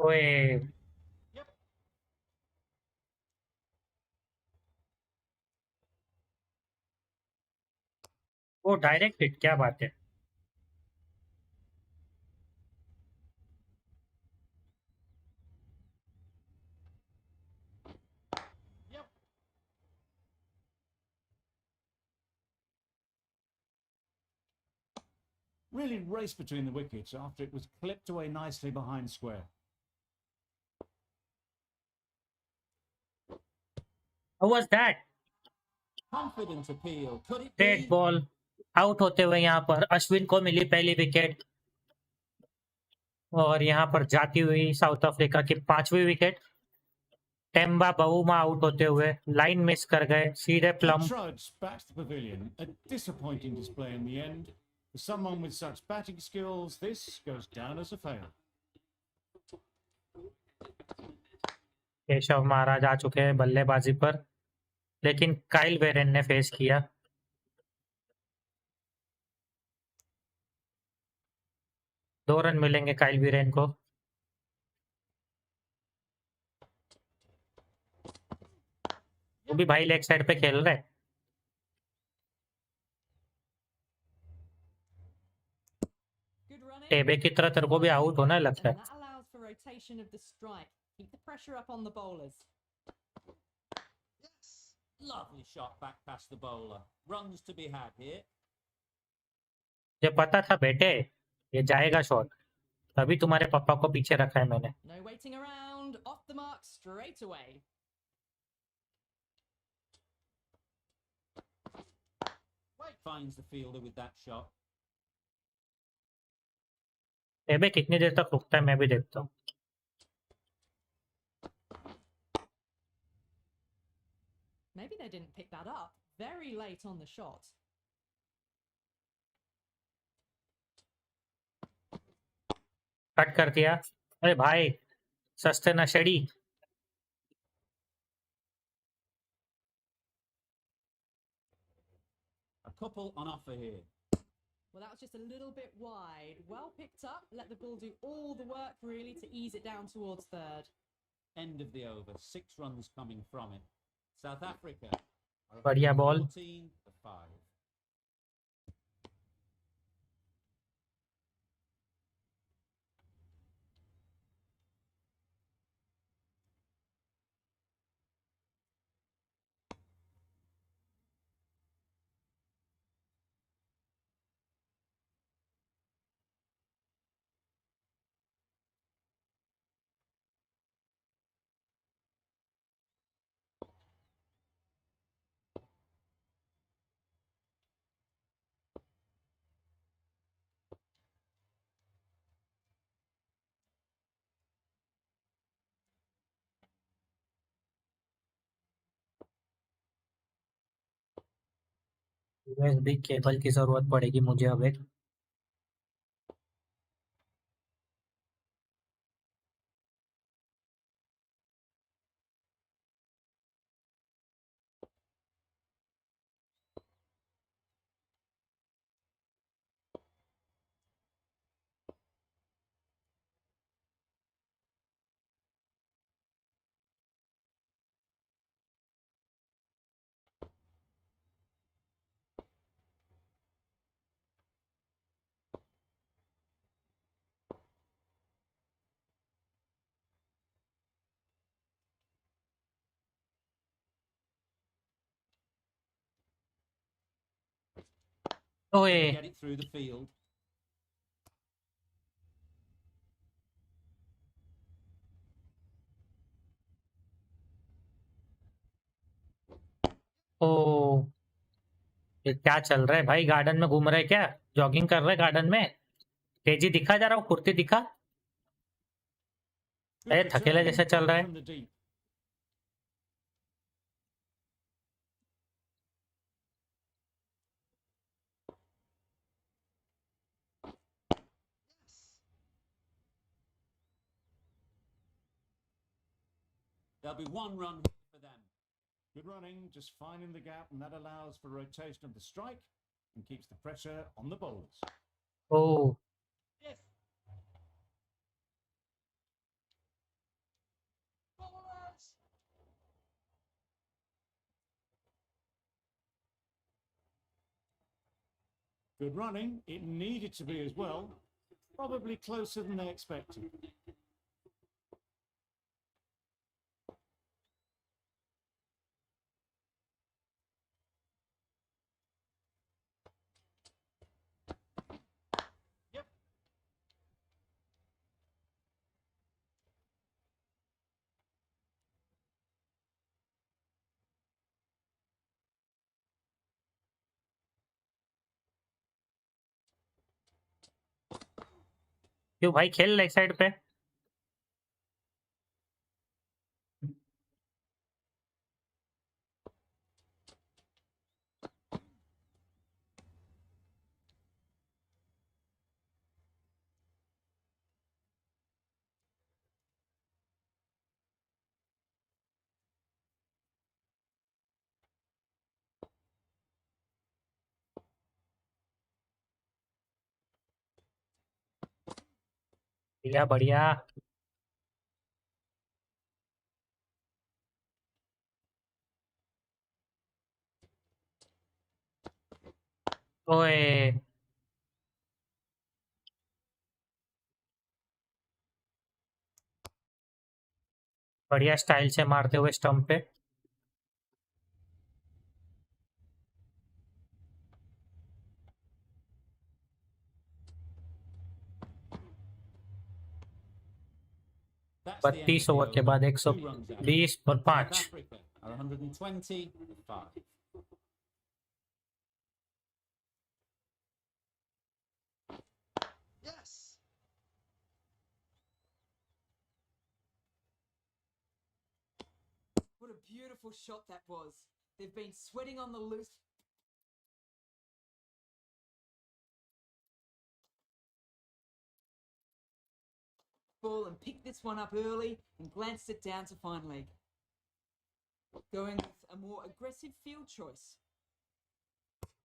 [SPEAKER 1] ओए, वो डायरेक्ट हिट, क्या बात है।
[SPEAKER 3] Really raced between the wickets after it was clipped away nicely behind square.
[SPEAKER 1] How was that?
[SPEAKER 2] Confident appeal. Could it
[SPEAKER 1] dead
[SPEAKER 2] be?
[SPEAKER 1] Ball. Out होते हुए यहाँ पर अश्विन को मिली पहली विकेट, और यहाँ पर जाती हुई साउथ अफ्रीका की 5वीं विकेट। टेम्बा बाउमा आउट होते हुए लाइन मिस कर गए, सीधे
[SPEAKER 3] To
[SPEAKER 1] plum.
[SPEAKER 3] trudge back to the pavilion, a disappointing display in the end. For someone with such batting skills, this goes down as a fail.
[SPEAKER 1] Keshav Maharaj आ चुके हैं बल्लेबाजी पर, लेकिन काइल वेरेन ने फेस किया। दो रन मिलेंगे काइल वीरेन को। वो भी भाई लेग साइड पे खेल रहे।
[SPEAKER 7] Good running.
[SPEAKER 1] टेबे की तरह तेरे को भी आउट होना लगता
[SPEAKER 7] And
[SPEAKER 1] है।
[SPEAKER 7] that allows for rotation of the strike. Keep the pressure up on the bowlers.
[SPEAKER 2] Lovely shot back past the bowler. Runs to be had here.
[SPEAKER 1] ये पता था बेटे, ये जाएगा शॉट, तभी तुम्हारे पापा को पीछे रखा है मैंने।
[SPEAKER 7] No waiting around. Off the mark straight away.
[SPEAKER 2] Finds the fielder with that shot.
[SPEAKER 1] Tepe कितनी देर तक रुकता है मैं भी देखता हूँ।
[SPEAKER 7] Maybe they didn't pick that up. Very late on the shot.
[SPEAKER 1] Cut कर दिया। अरे भाई, सस्ते नशेड़ी।
[SPEAKER 2] A couple on offer here.
[SPEAKER 7] Well, that was just a little bit wide. Well picked up. Let the ball do all the work, really, to ease it down towards third.
[SPEAKER 2] End of the over. 6 runs coming from it. South Africa are
[SPEAKER 1] बढ़िया ball.
[SPEAKER 2] 14 for 5.
[SPEAKER 1] USB cable की जरूरत पड़ेगी मुझे अब एक। ओए
[SPEAKER 2] Get it through the field.
[SPEAKER 1] ओ, ये क्या चल रहा है भाई? गार्डन में घूम रहे हैं क्या? जॉगिंग कर रहे हैं गार्डन में? तेजी दिखा जा रहा हूँ, फुर्ती दिखा।
[SPEAKER 3] Good
[SPEAKER 1] ए थकेला
[SPEAKER 3] return,
[SPEAKER 1] जैसा चल रहा है।
[SPEAKER 3] from the deep.
[SPEAKER 2] There'll be one run for them.
[SPEAKER 3] Good running, just finding the gap, and that allows for rotation of the strike and keeps the pressure on the bowlers.
[SPEAKER 1] O
[SPEAKER 3] Good running, it needed to be as well. Probably closer than they expected.
[SPEAKER 1] क्यों भाई, खेल leg side पे। बढ़िया बढ़िया। ओए बढ़िया style से मारते हुए स्टंप पे।
[SPEAKER 2] That's the end
[SPEAKER 1] 32
[SPEAKER 2] of the
[SPEAKER 1] over के
[SPEAKER 2] over.
[SPEAKER 1] बाद
[SPEAKER 2] 2 runs added.
[SPEAKER 1] 120 और
[SPEAKER 2] South
[SPEAKER 1] 5।
[SPEAKER 2] Africa are 120 for 5.
[SPEAKER 6] What a beautiful shot that was. They've been sweating on the loose. Ball and picked this one up early and glanced it down to fine leg. Going with a more aggressive field choice.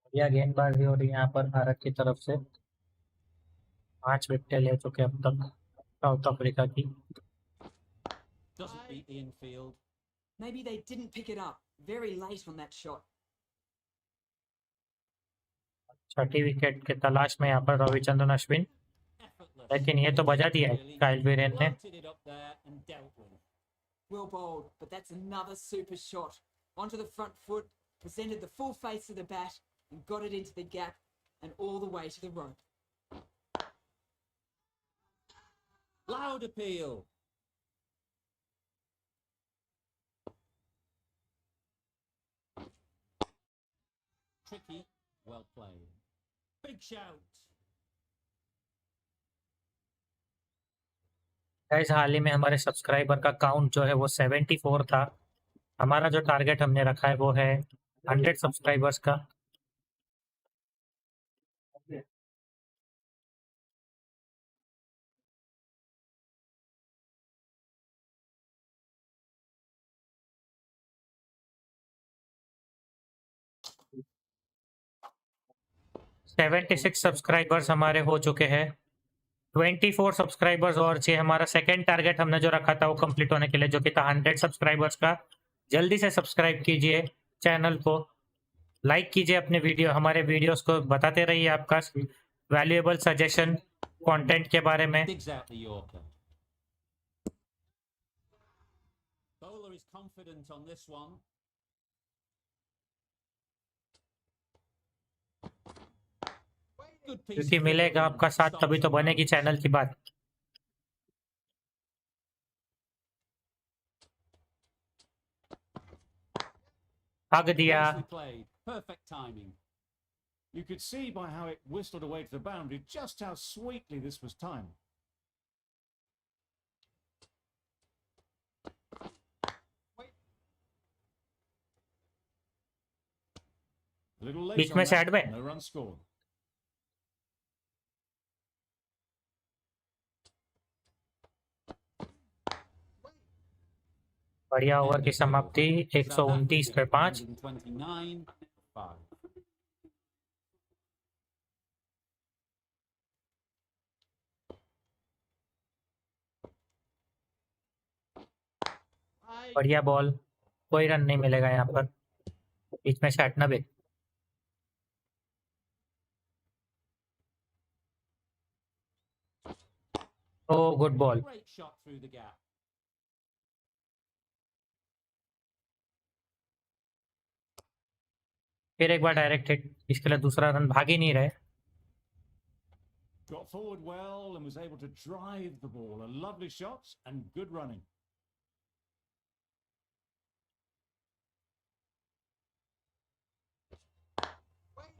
[SPEAKER 1] बढ़िया गेंदबाजी हो रही है यहाँ पर भारत की तरफ से। 5 विकेटें ले चुके अब तक साउथ अफ्रीका की।
[SPEAKER 2] Doesn't beat the infield.
[SPEAKER 6] Maybe they didn't pick it up very late on that shot.
[SPEAKER 1] Chhathi wicket के तलाश में यहाँ पर रविचंद्रन अश्विन,
[SPEAKER 2] Effortless.
[SPEAKER 1] लेकिन ये तो बजा दिया है
[SPEAKER 2] Really
[SPEAKER 1] काइल वीरेन ने।
[SPEAKER 2] floated it up there and dealt with.
[SPEAKER 6] Well bowled, but that's another super shot. Onto the front foot, presented the full face of the bat and got it into the gap and all the way to the rope.
[SPEAKER 2] Loud appeal. Tricky, well played. Big shout.
[SPEAKER 1] Guys हाल ही में हमारे subscriber का count जो है वो 74 था। हमारा जो टारगेट हमने रखा है वो है 100 सब्सक्राइबर्स का। 76 सब्सक्राइबर्स हमारे हो चुके हैं। 24 सब्सक्राइबर्स और चाहिए। हमारा सेकंड टारगेट हमने जो रखा था वो कंप्लीट होने के लिए, जो कि था 100 सब्सक्राइबर्स का। जल्दी से सब्सक्राइब कीजिए चैनल को, लाइक कीजिए अपने वीडियो, हमारे वीडियोस को बताते रहिए आपका वैल्यूएबल सजेशन कंटेंट के बारे में।
[SPEAKER 2] Digs out the Yorker. Bowler is confident on this one. Good piece
[SPEAKER 1] क्योंकि
[SPEAKER 2] of
[SPEAKER 1] मिलेगा
[SPEAKER 2] fielding
[SPEAKER 1] आपका साथ
[SPEAKER 2] stops
[SPEAKER 1] तभी तो
[SPEAKER 2] the
[SPEAKER 1] बनेगी
[SPEAKER 2] runs.
[SPEAKER 1] चैनल की बात। भाग दिया।
[SPEAKER 2] Nicely played. Perfect timing.
[SPEAKER 3] You could see by how it whistled away to the boundary just how sweetly this was timed. A little late
[SPEAKER 1] beach
[SPEAKER 3] on
[SPEAKER 1] में
[SPEAKER 3] that.
[SPEAKER 1] साइड में।
[SPEAKER 3] No run scored.
[SPEAKER 1] बढ़िया over की समाप्ति।
[SPEAKER 2] South
[SPEAKER 1] 129 पे
[SPEAKER 2] Africa,
[SPEAKER 1] 5।
[SPEAKER 2] 129 for 5.
[SPEAKER 1] बढ़िया ball, कोई run नहीं मिलेगा यहाँ पर। बीच में 96। Oh good ball.
[SPEAKER 2] Great shot through the gap.
[SPEAKER 1] फिर एक बार डायरेक्ट हिट, इसके लिए दूसरा रन भाग ही नहीं रहे।
[SPEAKER 3] Got forward well and was able to drive the ball. A lovely shot and good running.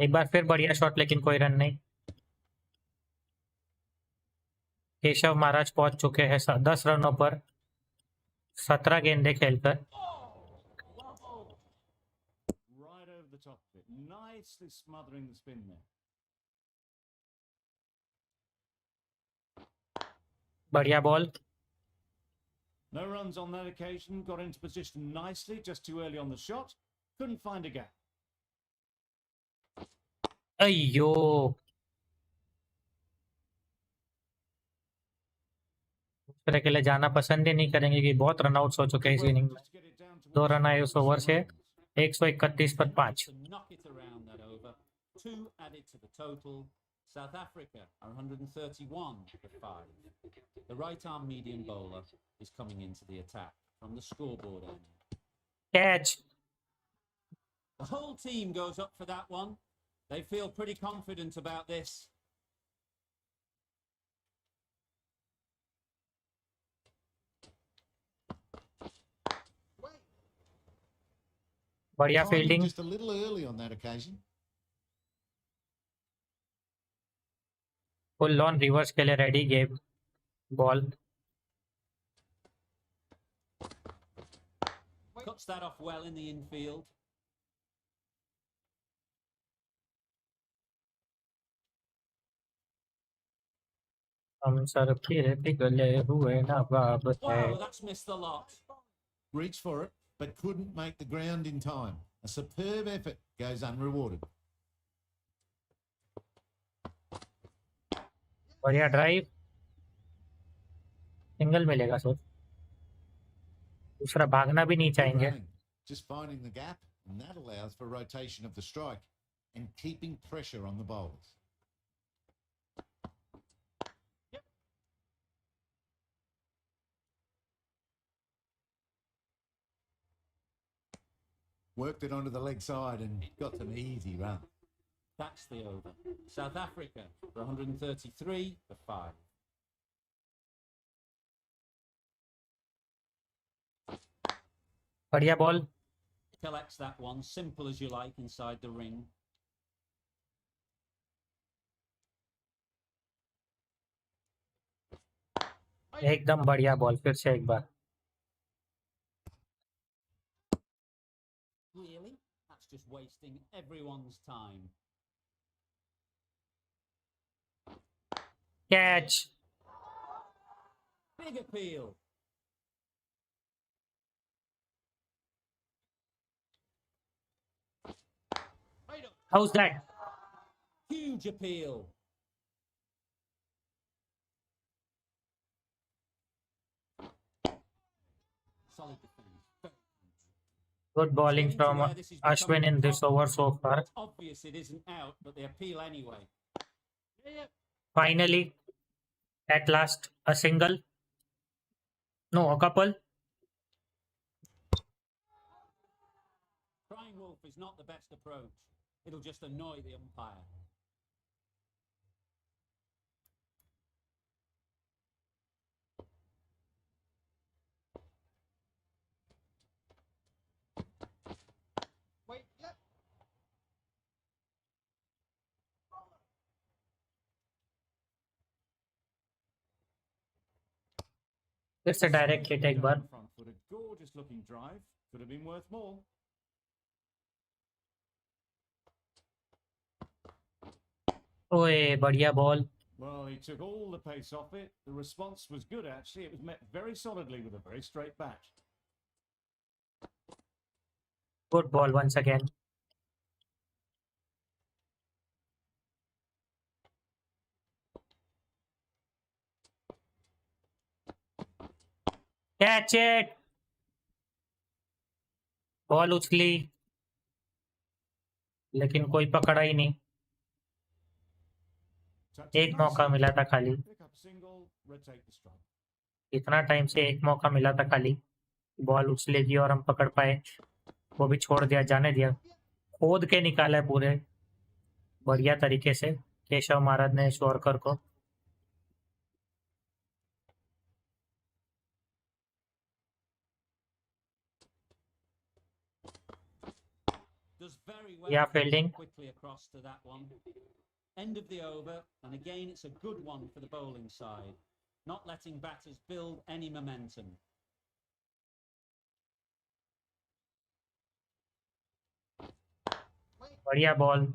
[SPEAKER 1] एक बार फिर बढ़िया शॉट, लेकिन कोई रन नहीं। केशव महाराज पहुंच चुके हैं 10 रनों पर 17 गेंदें खेलकर।
[SPEAKER 3] Right over the top of it. Nicely smothering the spin there.
[SPEAKER 1] बढ़िया ball.
[SPEAKER 3] No runs on that occasion. Got into position nicely, just too early on the shot. Couldn't find a gap.
[SPEAKER 1] अयो, दूसरे के लिए जाना पसंद ही नहीं करेंगे कि बहुत रन आउट्स हो चुके हैं इस
[SPEAKER 3] Well,
[SPEAKER 1] इनिंग में।
[SPEAKER 3] just to get it down
[SPEAKER 1] 2
[SPEAKER 3] towards
[SPEAKER 1] run आए उस
[SPEAKER 3] the
[SPEAKER 1] ओवर से।
[SPEAKER 3] runs.
[SPEAKER 1] 131 पर 5।
[SPEAKER 2] To knock it around that over. 2 added to the total. South Africa are 131 for 5. The right arm medium bowler is coming into the attack from the scoreboard end.
[SPEAKER 1] Catch.
[SPEAKER 2] The whole team goes up for that one. They feel pretty confident about this.
[SPEAKER 1] बढ़िया
[SPEAKER 5] Timing
[SPEAKER 1] fielding.
[SPEAKER 5] just a little early on that occasion.
[SPEAKER 1] Full on reverse के लिए ready game ball.
[SPEAKER 2] Cuts that off well in the infield.
[SPEAKER 1] हम sir फिर पिघले हुए नवाब है।
[SPEAKER 2] Wow, that's missed the lot.
[SPEAKER 5] Reached for it, but couldn't make the ground in time. A superb effort goes unrewarded.
[SPEAKER 1] बढ़िया drive, single मिलेगा sir. दूसरा भागना भी नहीं
[SPEAKER 5] Good
[SPEAKER 1] चाहेंगे।
[SPEAKER 5] running. Just finding the gap, and that allows for rotation of the strike and keeping pressure on the bowlers. Worked it onto the leg side and got some easy run.
[SPEAKER 2] That's the over. South Africa for 133 for 5.
[SPEAKER 1] बढ़िया ball.
[SPEAKER 2] Collects that one, simple as you like, inside the ring.
[SPEAKER 1] एकदम बढ़िया ball, फिर से एक बार।
[SPEAKER 2] Really? That's just wasting everyone's time.
[SPEAKER 1] Catch.
[SPEAKER 2] Big appeal.
[SPEAKER 1] How's that?
[SPEAKER 2] Huge appeal. Solid defence.
[SPEAKER 1] Good bowling from Ashwin in this over so far.
[SPEAKER 2] It's obvious it isn't out, but they appeal anyway.
[SPEAKER 1] Finally, at last, a single. No, a couple.
[SPEAKER 2] Crying wolf is not the best approach. It'll just annoy the umpire.
[SPEAKER 1] It's a direct hit एक बार.
[SPEAKER 3] Front foot, a gorgeous looking drive. Could have been worth more.
[SPEAKER 1] ओए बढ़िया ball.
[SPEAKER 3] Well, he took all the pace off it. The response was good, actually. It was met very solidly with a very straight bat.
[SPEAKER 1] Good ball once again. Catch it. Ball उछली लेकिन कोई पकड़ा ही नहीं. एक मौका मिला था खाली.
[SPEAKER 3] Pick up single, rotate the strike.
[SPEAKER 1] इतना टाइम से एक मौका मिला था खाली. बॉल उछलेगी और हम पकड़ पाए, वो भी छोड़ दिया, जाने दिया. खोद के निकाला है पूरे बढ़िया तरीके से केशव महाराज ने शोरकर को.
[SPEAKER 2] Does very well.
[SPEAKER 1] Yeah, fielding.
[SPEAKER 2] Quickly across to that one. End of the over, and again it's a good one for the bowling side. Not letting batters build any momentum.
[SPEAKER 1] बढ़िया बॉल.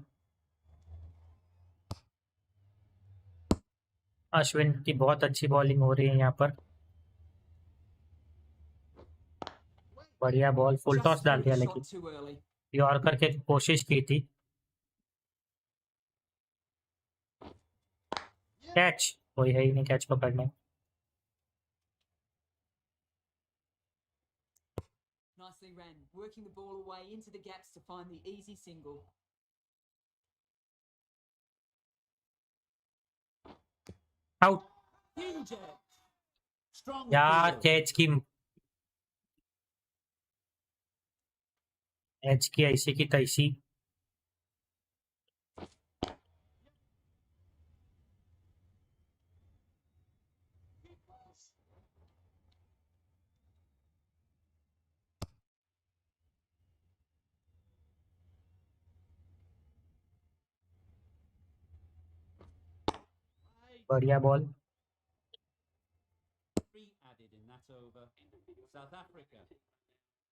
[SPEAKER 1] अश्विन की बहुत अच्छी bowling हो रही है यहाँ पर. बढ़िया बॉल. फुल
[SPEAKER 6] Just
[SPEAKER 1] टॉस डाल
[SPEAKER 6] threw
[SPEAKER 1] दिया
[SPEAKER 6] the
[SPEAKER 1] लेकिन
[SPEAKER 6] shot too early.
[SPEAKER 1] यॉर्कर के कोशिश की थी. कैच कोई है ही नहीं कैच पकड़ने.
[SPEAKER 6] Nicely ran, working the ball away into the gaps to find the easy single.
[SPEAKER 1] Out.
[SPEAKER 2] Huge edge. Strong
[SPEAKER 1] यार
[SPEAKER 2] appeal.
[SPEAKER 1] एच की ऐसी की तैसी. बढ़िया ball.
[SPEAKER 2] 3 added in that over. South Africa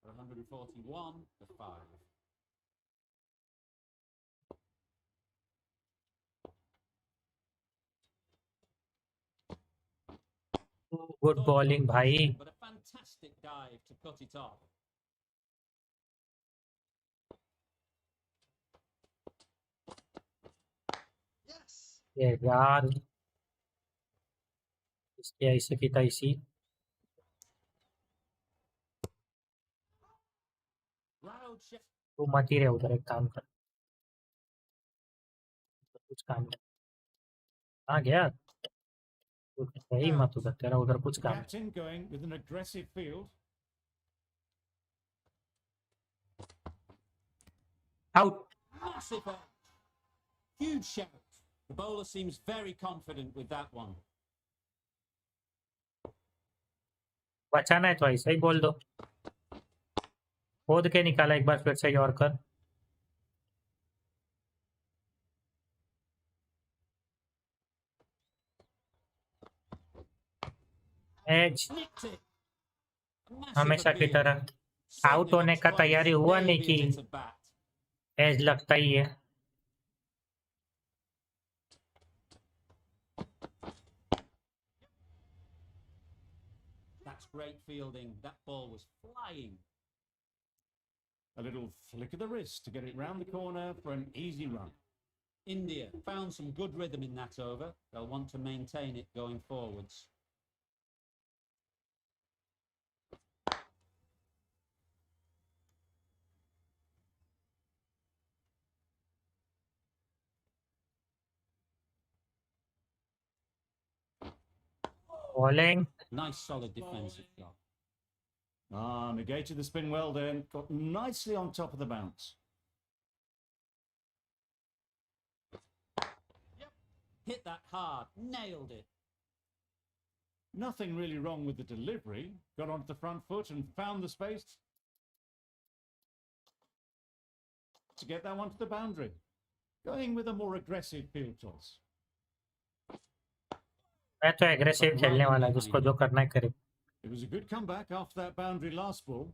[SPEAKER 2] are 141 for 5.
[SPEAKER 1] Good bowling भाई.
[SPEAKER 2] But a fantastic dive to cut it off.
[SPEAKER 1] ये यार इसकी ऐसी की तैसी.
[SPEAKER 2] Loud shift.
[SPEAKER 1] तू मत ही रहे उधर. एक काम कर, कुछ काम कर. कहाँ गया तू? वही मत उधर, तेरा उधर कुछ काम.
[SPEAKER 3] Captain going with an aggressive field.
[SPEAKER 1] Out.
[SPEAKER 2] Massive edge. Huge shout. The bowler seems very confident with that one.
[SPEAKER 1] बचाना है तो ऐसा ही बोल दो. खोद के निकाला एक बार फिर से yorker. Edge
[SPEAKER 2] Nicked it. A massive
[SPEAKER 1] हमेशा की
[SPEAKER 2] appeal.
[SPEAKER 1] तरह आउट
[SPEAKER 2] Certainly
[SPEAKER 1] होने
[SPEAKER 2] looks
[SPEAKER 1] का
[SPEAKER 2] quite
[SPEAKER 1] तैयारी हुआ नहीं
[SPEAKER 2] wavy
[SPEAKER 1] कि
[SPEAKER 2] with a bat.
[SPEAKER 1] एज लगता ही है.
[SPEAKER 2] That's great fielding. That ball was flying.
[SPEAKER 3] A little flick of the wrist to get it round the corner for an easy run.
[SPEAKER 2] India found some good rhythm in that over. They'll want to maintain it going forwards.
[SPEAKER 1] Bowling.
[SPEAKER 2] Nice solid defensive job.
[SPEAKER 3] Negated the spin well then. Got nicely on top of the bounce.
[SPEAKER 2] Hit that hard, nailed it.
[SPEAKER 3] Nothing really wrong with the delivery. Got onto the front foot and found the space to get that one to the boundary. Going with a more aggressive field toss.
[SPEAKER 1] मैं तो aggressive खेलने वाला, जिसको जो करना है करे.
[SPEAKER 3] It was a good comeback after that boundary last ball.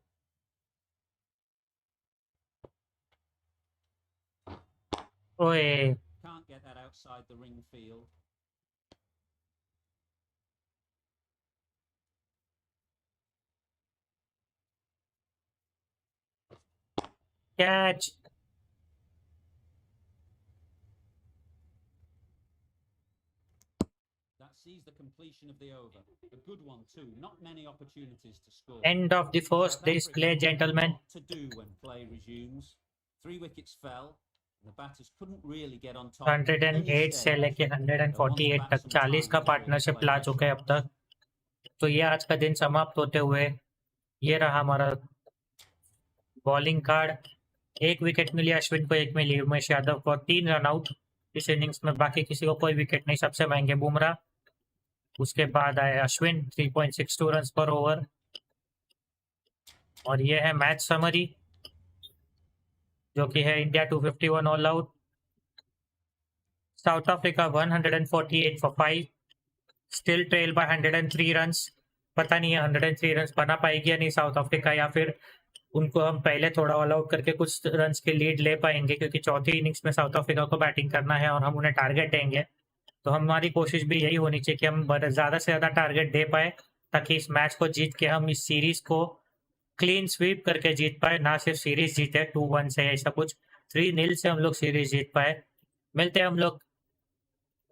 [SPEAKER 1] ओए,
[SPEAKER 2] Can't get that outside the ring field.
[SPEAKER 1] Catch.
[SPEAKER 2] That sees the completion of the over. A good one too. Not many opportunities to score.
[SPEAKER 1] End of the first
[SPEAKER 2] South
[SPEAKER 1] display,
[SPEAKER 2] Africa had a
[SPEAKER 1] gentlemen.
[SPEAKER 2] lot to do when play resumes. 3 wickets fell. The batters couldn't really get on top.
[SPEAKER 1] 108 से लेके 148 तक 40 का partnership ला चुके हैं अब तक. तो ये आज का दिन समाप्त होते हुए ये रहा हमारा बॉलिंग कार्ड. 1 विकेट मिली अश्विन को, 1 मिली उमेश यादव को, 3 रन आउट इस इनिंग्स में. बाकी किसी को कोई विकेट नहीं. सबसे महंगे बुमराह, उसके बाद आए अश्विन 3.62 रन पर ओवर. और ये है मैच समरी, जो कि है India 251 all out, South Africa 148 for 5, still trail by 103 runs. पता नहीं है 103 रन्स बना पाएगी या नहीं साउथ अफ्रीका, या फिर उनको हम पहले थोड़ा ऑल आउट करके कुछ रन्स की लीड ले पाएंगे, क्योंकि चौथी इनिंग्स में साउथ अफ्रीका को बैटिंग करना है और हम उन्हें टारगेट देंगे. तो हमारी कोशिश भी यही होनी चाहिए कि हम ज़्यादा से ज़्यादा टारगेट दे पाए, ताकि इस मैच को जीत के हम इस सीरीज को क्लीन स्वीप करके जीत पाए. ना सिर्फ सीरीज जीते 2-1 से ऐसा कुछ, 3-0 से हम लोग सीरीज जीत पाए. मिलते हैं हम लोग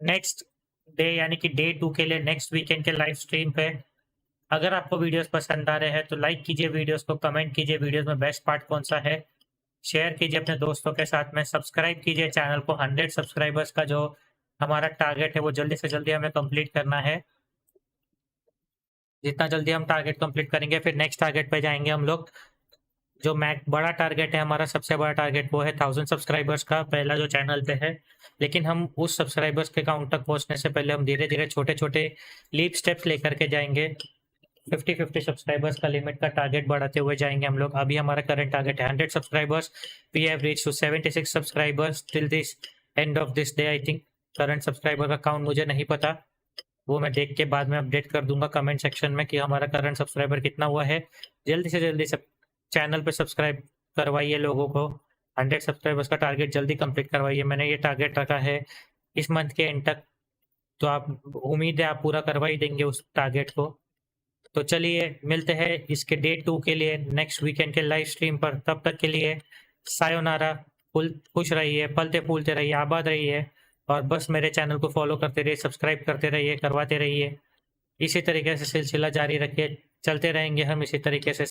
[SPEAKER 1] नेक्स्ट डे यानी कि डे 2 के लिए नेक्स्ट वीकेंड के लाइव स्ट्रीम पे. अगर आपको वीडियोस पसंद आ रहे हैं तो लाइक कीजिए वीडियोस को, कमेंट कीजिए वीडियोस में बेस्ट पार्ट कौन सा है, शेयर कीजिए अपने दोस्तों के साथ में, सब्सक्राइब कीजिए चैनल को. 100 सब्सक्राइबर्स का जो हमारा टारगेट है वो जल्दी से जल्दी हमें कंप्लीट करना है. जितना जल्दी हम टारगेट कंप्लीट करेंगे फिर नेक्स्ट टारगेट पे जाएंगे हम लोग. जो बड़ा टारगेट है हमारा, सबसे बड़ा टारगेट वो है 1000 सब्सक्राइबर्स का, पहला जो चैनल पे है. लेकिन हम उस सब्सक्राइबर्स के काउंट तक पहुंचने से पहले हम धीरे धीरे छोटे छोटे लीप स्टेप्स लेकर के जाएंगे. 50-50 सब्सक्राइबर्स का लिमिट का टारगेट बढ़ाते हुए जाएंगे हम लोग. अभी हमारा करंट टारगेट है 100 subscribers. We have reach to 76 subscribers till this end of this day. I think current subscriber का काउंट मुझे नहीं पता, वो मैं देख के बाद में अपडेट कर दूंगा कमेंट सेक्शन में कि हमारा करंट सब्सक्राइबर कितना हुआ है. जल्दी से जल्दी सब चैनल पे सब्सक्राइब करवाइए लोगों को. 100 सब्सक्राइबर्स का टारगेट जल्दी कंप्लीट करवाइए. मैंने ये टारगेट रखा है इस मंथ के एंड तक, तो आप उम्मीद है आप पूरा करवा ही देंगे उस टारगेट को. तो चलिए मिलते हैं इसके डे 2 के लिए नेक्स्ट वीकेंड के लाइव स्ट्रीम पर. तब तक के लिए सायोनारा. खुश रहिए, पलते फूलते रहिए, आबाद रहिए, और बस मेरे चैनल को फॉलो करते रहिए, सब्सक्राइब करते रहिए, करवाते रहिए. इसी तरीके से सिलसिला जारी रखिए, चलते रहेंगे हम इसी तरीके से.